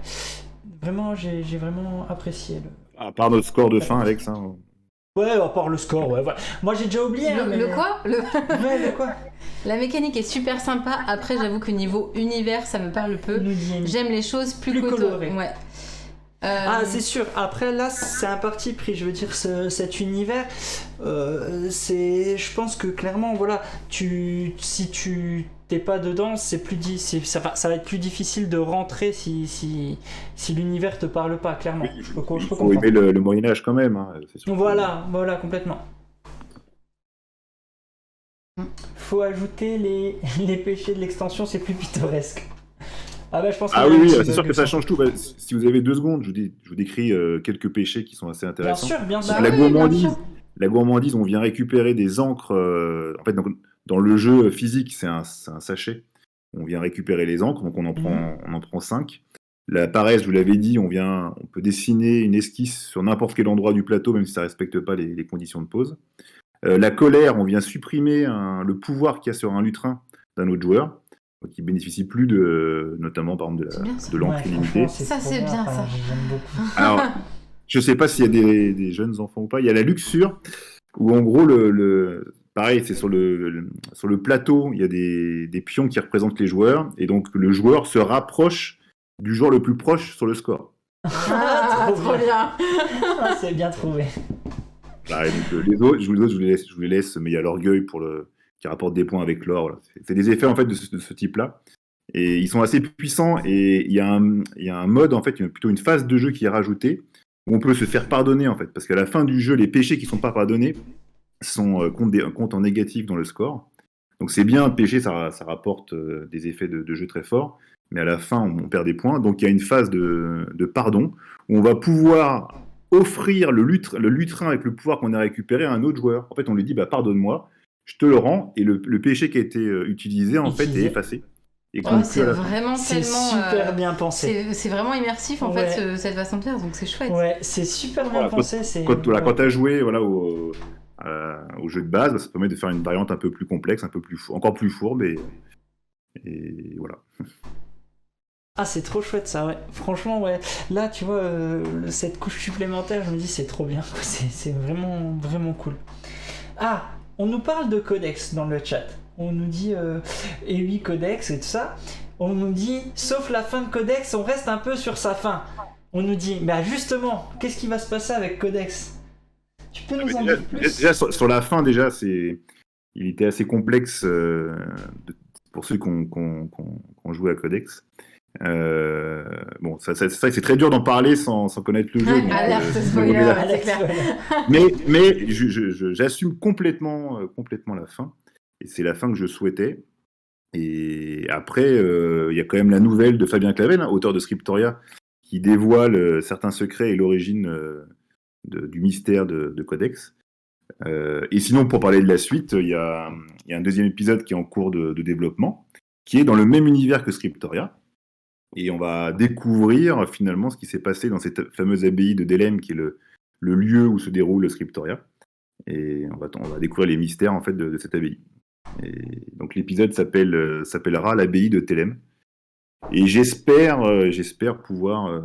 [SPEAKER 1] Vraiment, j'ai vraiment apprécié.
[SPEAKER 3] À part notre score de fin, Alex, hein.
[SPEAKER 1] Ouais, à part le score, ouais, voilà. Moi, j'ai déjà oublié.
[SPEAKER 2] Le quoi
[SPEAKER 1] Ouais, le quoi.
[SPEAKER 2] La mécanique est super sympa. Après, j'avoue que niveau univers, ça me parle peu. J'aime les choses plus
[SPEAKER 1] colorées.
[SPEAKER 2] Ouais.
[SPEAKER 1] Ah, c'est sûr. Après, là, c'est un parti pris. Je veux dire, cet univers, je pense que clairement, voilà, si tu t'es pas dedans, ça va être plus difficile de rentrer si l'univers te parle pas, clairement.
[SPEAKER 3] Oui, il faut aimer le Moyen-Âge quand même. Hein, c'est sûr.
[SPEAKER 1] Voilà, complètement. Faut ajouter les péchés de l'extension, c'est plus pittoresque. Ah bah je pense
[SPEAKER 3] oui, c'est sûr que ça change tout. Bah, si vous avez 2 secondes, je vous décris quelques péchés qui sont assez intéressants.
[SPEAKER 1] Bien sûr.
[SPEAKER 3] La gourmandise, on vient récupérer des encres. En fait, dans le jeu physique, c'est un sachet. On vient récupérer les encres, donc on en prend 5. La paresse, je vous l'avais dit, on peut dessiner une esquisse sur n'importe quel endroit du plateau, même si ça ne respecte pas les conditions de pose. La colère, on vient supprimer le pouvoir qu'il y a sur un lutrin d'un autre joueur, qui bénéficie plus notamment par exemple de l'encre illimitée.
[SPEAKER 2] Ça c'est bien ça.
[SPEAKER 1] J'aime beaucoup.
[SPEAKER 3] Alors, je sais pas s'il y a des jeunes enfants ou pas. Il y a la luxure où en gros pareil, c'est sur le plateau, il y a des pions qui représentent les joueurs et donc le joueur se rapproche du joueur le plus proche sur le score.
[SPEAKER 2] Trop bien.
[SPEAKER 1] C'est bien trouvé.
[SPEAKER 3] Pareil, donc, les autres, je vous les laisse, mais il y a l'orgueil qui rapporte des points avec l'or. Voilà. C'est des effets en fait de ce type-là. Et ils sont assez puissants et il y a un mode, en fait, plutôt une phase de jeu qui est rajoutée où on peut se faire pardonner en fait, parce qu'à la fin du jeu, les péchés qui sont pas pardonnés comptent en négatif dans le score. Donc c'est bien, péché, ça rapporte des effets de jeu très forts, mais à la fin, on perd des points. Donc il y a une phase de pardon, où on va pouvoir offrir le lutrin avec le pouvoir qu'on a récupéré à un autre joueur. En fait, on lui dit, pardonne-moi, je te le rends, et le péché qui a été utilisé, en fait, est effacé. Et
[SPEAKER 2] c'est vraiment
[SPEAKER 1] c'est super bien pensé.
[SPEAKER 2] C'est vraiment immersif, en fait, cette façon de faire, donc c'est chouette.
[SPEAKER 1] Ouais, c'est super bien pensé.
[SPEAKER 3] Quand tu as joué au jeu de base, ça permet de faire une variante un peu plus complexe, encore plus fourbe, et voilà.
[SPEAKER 1] Ah, c'est trop chouette ça, ouais. Franchement, ouais. Là, tu vois, cette couche supplémentaire, je me dis, c'est trop bien. C'est vraiment, vraiment cool. Ah, on nous parle de codex dans le chat. On nous dit, et oui, codex et tout ça. On nous dit, sauf la fin de codex, on reste un peu sur sa fin. On nous dit, justement, qu'est-ce qui va se passer avec codex ? Tu peux nous en dire plus ?
[SPEAKER 3] Déjà, sur la fin, il était assez complexe pour ceux qui ont joué à codex. Bon, c'est très dur d'en parler sans connaître le jeu.
[SPEAKER 2] Alerte spoiler, c'est clair.
[SPEAKER 3] Mais j'assume complètement la fin, et c'est la fin que je souhaitais. Et après, il y a quand même la nouvelle de Fabien Clavel, auteur de Scriptoria, qui dévoile certains secrets et l'origine du mystère de Codex. Et sinon, pour parler de la suite, il y a un deuxième épisode qui est en cours de développement, qui est dans le même univers que Scriptoria. Et on va découvrir finalement ce qui s'est passé dans cette fameuse abbaye de Delem, qui est le lieu où se déroule Scriptoria. Et on va découvrir les mystères en fait de cette abbaye. Et donc l'épisode s'appellera l'abbaye de Thélème. Et j'espère pouvoir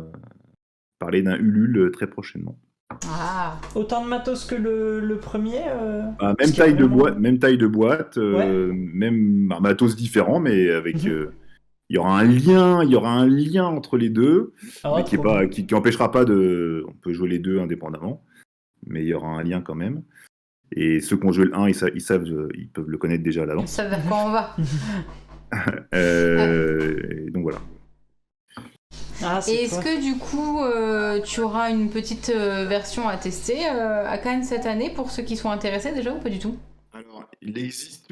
[SPEAKER 3] parler d'un Ulule très prochainement.
[SPEAKER 2] Ah.
[SPEAKER 1] Autant de matos que le premier
[SPEAKER 3] même taille de boîte, même un matos différent, mais avec... il y aura un lien entre les deux, mais qui empêchera pas de... On peut jouer les deux indépendamment, mais il y aura un lien quand même. Et ceux qui ont joué le 1, ils peuvent le connaître déjà à l'avance.
[SPEAKER 2] Ils savent vers quoi on va.
[SPEAKER 3] Donc voilà.
[SPEAKER 2] Et est-ce que du coup, tu auras une petite version à tester à Cannes cette année pour ceux qui sont intéressés déjà ou pas du tout ?
[SPEAKER 3] Alors, il existe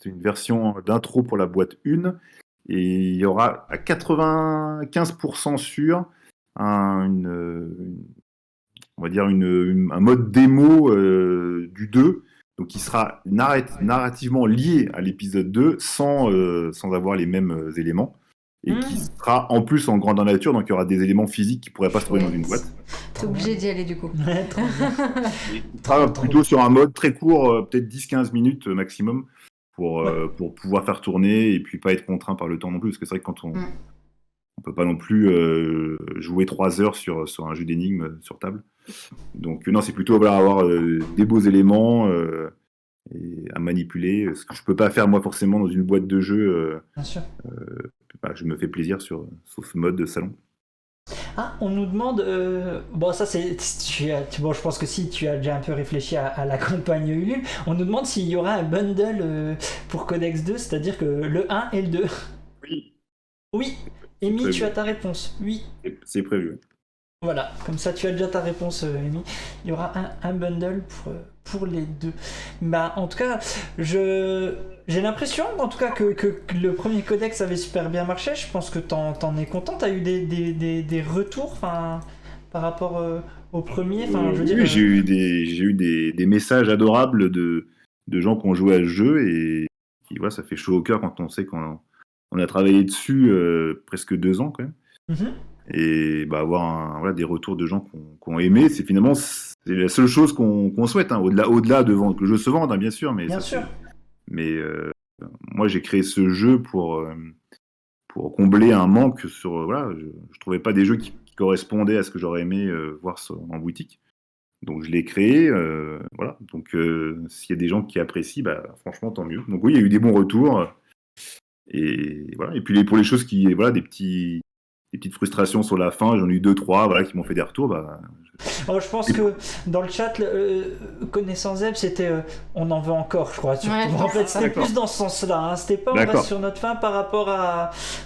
[SPEAKER 3] une version d'intro pour la boîte 1, et il y aura à 95% sûr un mode démo du 2, donc qui sera narrativement lié à l'épisode 2 sans avoir les mêmes éléments, et qui sera en plus en grandeur nature, donc il y aura des éléments physiques qui ne pourraient pas se trouver dans une boîte.
[SPEAKER 2] T'es obligé d'y aller du coup.
[SPEAKER 3] Il sera plutôt sur un mode très court, peut-être 10-15 minutes maximum, pour pouvoir faire tourner et puis pas être contraint par le temps non plus, parce que c'est vrai que quand on peut pas non plus jouer 3 heures sur un jeu d'énigmes sur table. Donc non, c'est plutôt avoir des beaux éléments et à manipuler, ce que je peux pas faire moi forcément dans une boîte de jeu.
[SPEAKER 1] Bien sûr.
[SPEAKER 3] Je me fais plaisir sur ce mode de salon.
[SPEAKER 1] Ah, on nous demande... ça c'est... je pense que si tu as déjà un peu réfléchi à la campagne Ulule, on nous demande s'il y aura un bundle pour Codex 2, c'est-à-dire que le 1 et le 2. Oui. Amy, tu as ta réponse. Oui.
[SPEAKER 3] C'est prévu.
[SPEAKER 1] Voilà, comme ça tu as déjà ta réponse, Amy. Il y aura un bundle pour les deux. En tout cas, j'ai l'impression en tout cas que le premier codex avait super bien marché. Je pense que t'en es content. T'as eu des retours par rapport au premier.
[SPEAKER 3] Oui, j'ai eu des messages adorables de gens qui ont joué à ce jeu, et qui, ça fait chaud au cœur quand on sait qu'on a travaillé dessus presque 2 ans quand même. Et avoir des retours de gens qui ont aimé, c'est la seule chose qu'on souhaite, au-delà de que le jeu se vende, bien sûr, mais moi j'ai créé ce jeu pour combler un manque je trouvais pas des jeux qui correspondaient à ce que j'aurais aimé voir en boutique, donc je l'ai créé, donc s'il y a des gens qui apprécient, franchement tant mieux. Donc oui, il y a eu des bons retours, et voilà. Et puis pour les choses qui des petites frustrations sur la fin, j'en ai eu 2-3 qui m'ont fait des retours.
[SPEAKER 1] Je pense que dans le chat, connaissant Zeb, c'était on en veut encore, je crois. En fait, c'était plus dans ce sens-là. C'était pas on reste sur notre fin par rapport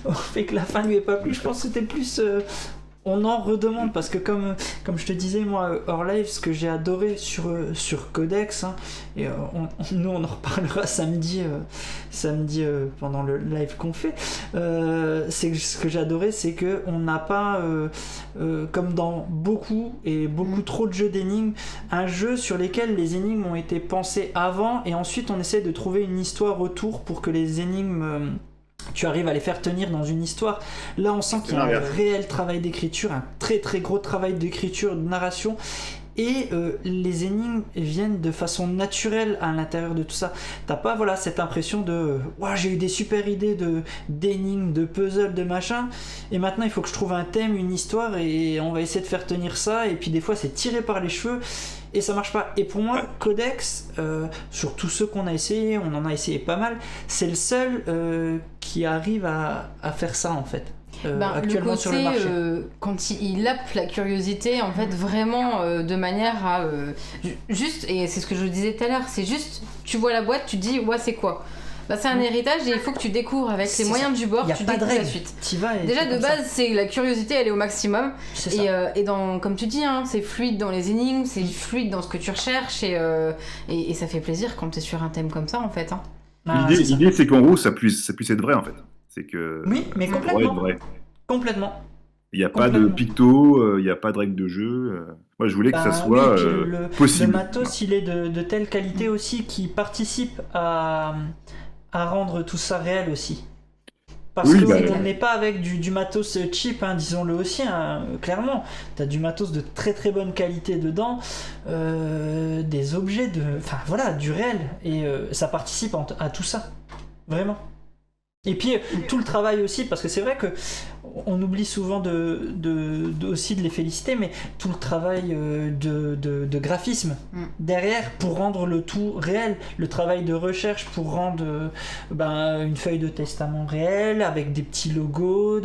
[SPEAKER 1] au fait que la fin lui est pas plu. Je pense que c'était plus on en redemande parce que comme je te disais moi hors live, ce que j'ai adoré sur Codex, hein, et nous on en reparlera samedi pendant le live qu'on fait, c'est que ce que j'ai adoré, c'est que on n'a pas comme dans beaucoup trop de jeux d'énigmes, un jeu sur lesquels les énigmes ont été pensées avant et ensuite on essaie de trouver une histoire autour pour que les énigmes tu arrives à les faire tenir dans une histoire. Là on sent qu'il y a un réel travail d'écriture, un très très gros travail d'écriture, de narration, et les énigmes viennent de façon naturelle à l'intérieur de tout ça. T'as pas cette impression de j'ai eu des super idées d'énigmes, de puzzles, de machin, et maintenant il faut que je trouve un thème, une histoire, et on va essayer de faire tenir ça, et puis des fois c'est tiré par les cheveux et ça marche pas. Et pour moi, Codex, sur tous ceux qu'on a essayé, on en a essayé pas mal, c'est le seul qui arrive à faire ça en fait. Actuellement
[SPEAKER 2] le côté,
[SPEAKER 1] sur le marché.
[SPEAKER 2] Quand il happe la curiosité, en fait, vraiment de manière à juste, et c'est ce que je disais tout à l'heure, c'est juste, tu vois la boîte, tu te dis c'est quoi. C'est un héritage et il faut que tu découvres avec les moyens du bord, tu découvres la suite. Déjà de base, c'est la curiosité, elle est au maximum. Et comme tu dis, hein, c'est fluide dans les énigmes, c'est fluide dans ce que tu recherches et ça fait plaisir quand tu es sur un thème comme ça en fait. Hein.
[SPEAKER 3] L'idée, c'est qu'en gros, ça puisse être vrai en fait. C'est que.
[SPEAKER 1] Oui, mais complètement.
[SPEAKER 3] Il n'y a pas de picto, il n'y a pas de règles de jeu. Moi, je voulais que ça soit possible.
[SPEAKER 1] Le matos, il est de telle qualité aussi qui participe à rendre tout ça réel aussi. Parce qu'on n'est pas avec du matos cheap, hein, disons-le aussi, hein, clairement. Tu as du matos de très très bonne qualité dedans, des objets, du réel. Et ça participe à tout ça. Vraiment. Et puis tout le travail aussi, parce que c'est vrai que on oublie souvent aussi de les féliciter, mais tout le travail de graphisme derrière pour rendre le tout réel, le travail de recherche pour rendre une feuille de testament réelle avec des petits logos,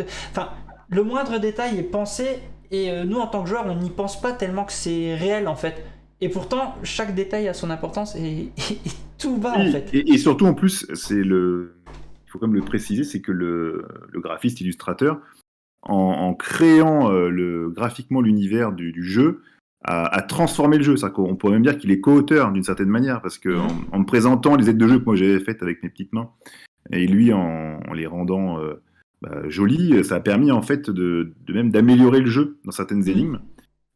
[SPEAKER 1] le moindre détail est pensé et nous en tant que joueurs on n'y pense pas tellement que c'est réel en fait. Et pourtant chaque détail a son importance et tout va en fait.
[SPEAKER 3] Et surtout en plus il faut quand même le préciser, c'est que le graphiste illustrateur, en créant graphiquement l'univers du jeu, a transformé le jeu. On pourrait même dire qu'il est co-auteur d'une certaine manière, parce que en me présentant les aides de jeu que moi j'avais faites avec mes petites mains, et lui en les rendant jolies, ça a permis en fait de même d'améliorer le jeu dans certaines énigmes,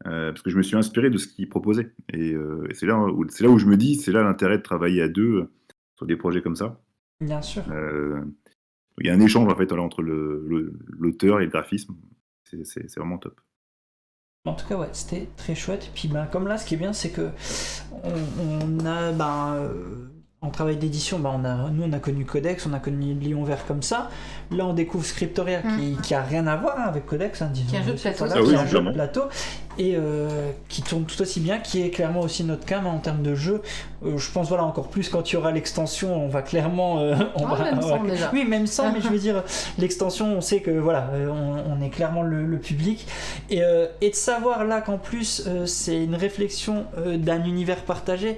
[SPEAKER 3] parce que je me suis inspiré de ce qu'il proposait. Et c'est là où je me dis, c'est là l'intérêt de travailler à deux sur des projets comme ça.
[SPEAKER 1] Bien sûr.
[SPEAKER 3] Il y a un échange en fait entre l'auteur et le graphisme. C'est vraiment top.
[SPEAKER 1] En tout cas, c'était très chouette. Et puis, comme là, ce qui est bien, c'est que on a, en travail d'édition, nous on a connu Codex, on a connu Lion Vert comme ça. Là, on découvre Scriptoria qui a rien à voir avec Codex, hein, disons.
[SPEAKER 2] Qui est un jeu de plateau.
[SPEAKER 1] Qui est un jeu de plateau et qui tourne tout aussi bien, qui est clairement aussi notre cam en termes de jeu. Je pense encore plus quand il y aura l'extension, on va clairement.
[SPEAKER 2] Déjà.
[SPEAKER 1] Oui, même sans, mais je veux dire l'extension, on sait que on est clairement le public et de savoir là qu'en plus c'est une réflexion d'un univers partagé.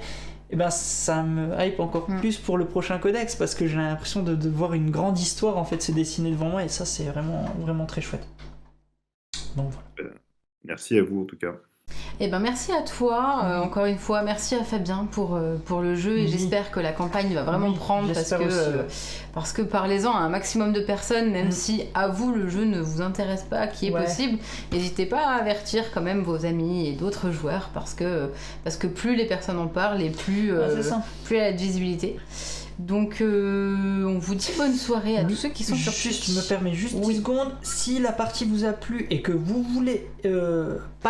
[SPEAKER 1] Ça me hype encore plus pour le prochain Codex parce que j'ai l'impression de voir une grande histoire en fait se dessiner devant moi et ça c'est vraiment vraiment très chouette. Donc voilà.
[SPEAKER 3] Merci à vous en tout cas.
[SPEAKER 2] Merci à toi, encore une fois, merci à Fabien pour le jeu et j'espère que la campagne va vraiment prendre parce que parlez-en à un maximum de personnes, même si à vous le jeu ne vous intéresse pas, qui est possible, n'hésitez pas à avertir quand même vos amis et d'autres joueurs parce que plus les personnes en parlent et plus elle a de visibilité. Donc on vous dit bonne soirée à tous ceux qui sont sur Twitch.
[SPEAKER 1] Je me permets juste 10 secondes. Si la partie vous a plu et que vous voulez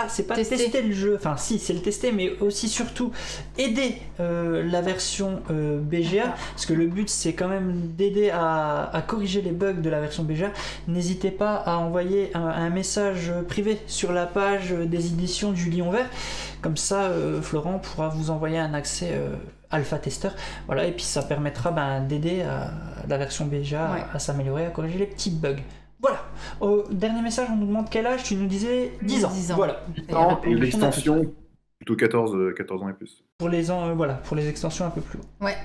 [SPEAKER 1] c'est pas tester le jeu, enfin si c'est le tester, mais aussi surtout aider la version BGA, parce que le but c'est quand même d'aider à corriger les bugs de la version BGA, n'hésitez pas à envoyer un message privé sur la page des éditions du Lion Vert, comme ça Florent pourra vous envoyer un accès alpha testeur, et puis ça permettra d'aider la version BGA à s'améliorer, à corriger les petits bugs. Voilà. Au dernier message, on nous demande quel âge, tu nous disais 10 ans. Voilà.
[SPEAKER 3] Et l'extension, plutôt 14 ans et plus.
[SPEAKER 1] Pour les pour les extensions un peu plus haut.
[SPEAKER 2] Ouais.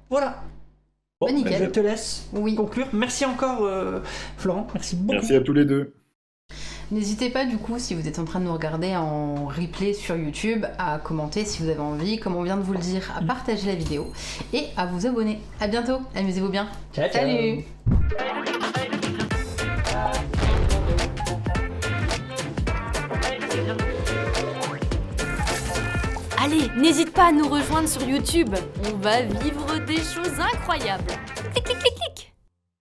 [SPEAKER 1] Voilà. Bon,
[SPEAKER 2] nickel.
[SPEAKER 1] Je te laisse conclure. Merci encore Florent, merci beaucoup.
[SPEAKER 3] Merci à tous les deux.
[SPEAKER 2] N'hésitez pas du coup, si vous êtes en train de nous regarder en replay sur YouTube, à commenter si vous avez envie, comme on vient de vous le dire, à partager la vidéo et à vous abonner. À bientôt, amusez-vous bien.
[SPEAKER 1] Ciao, ciao.
[SPEAKER 2] Salut.
[SPEAKER 4] Allez, n'hésite pas à nous rejoindre sur YouTube. On va vivre des choses incroyables. Clic, clic, clic, clic.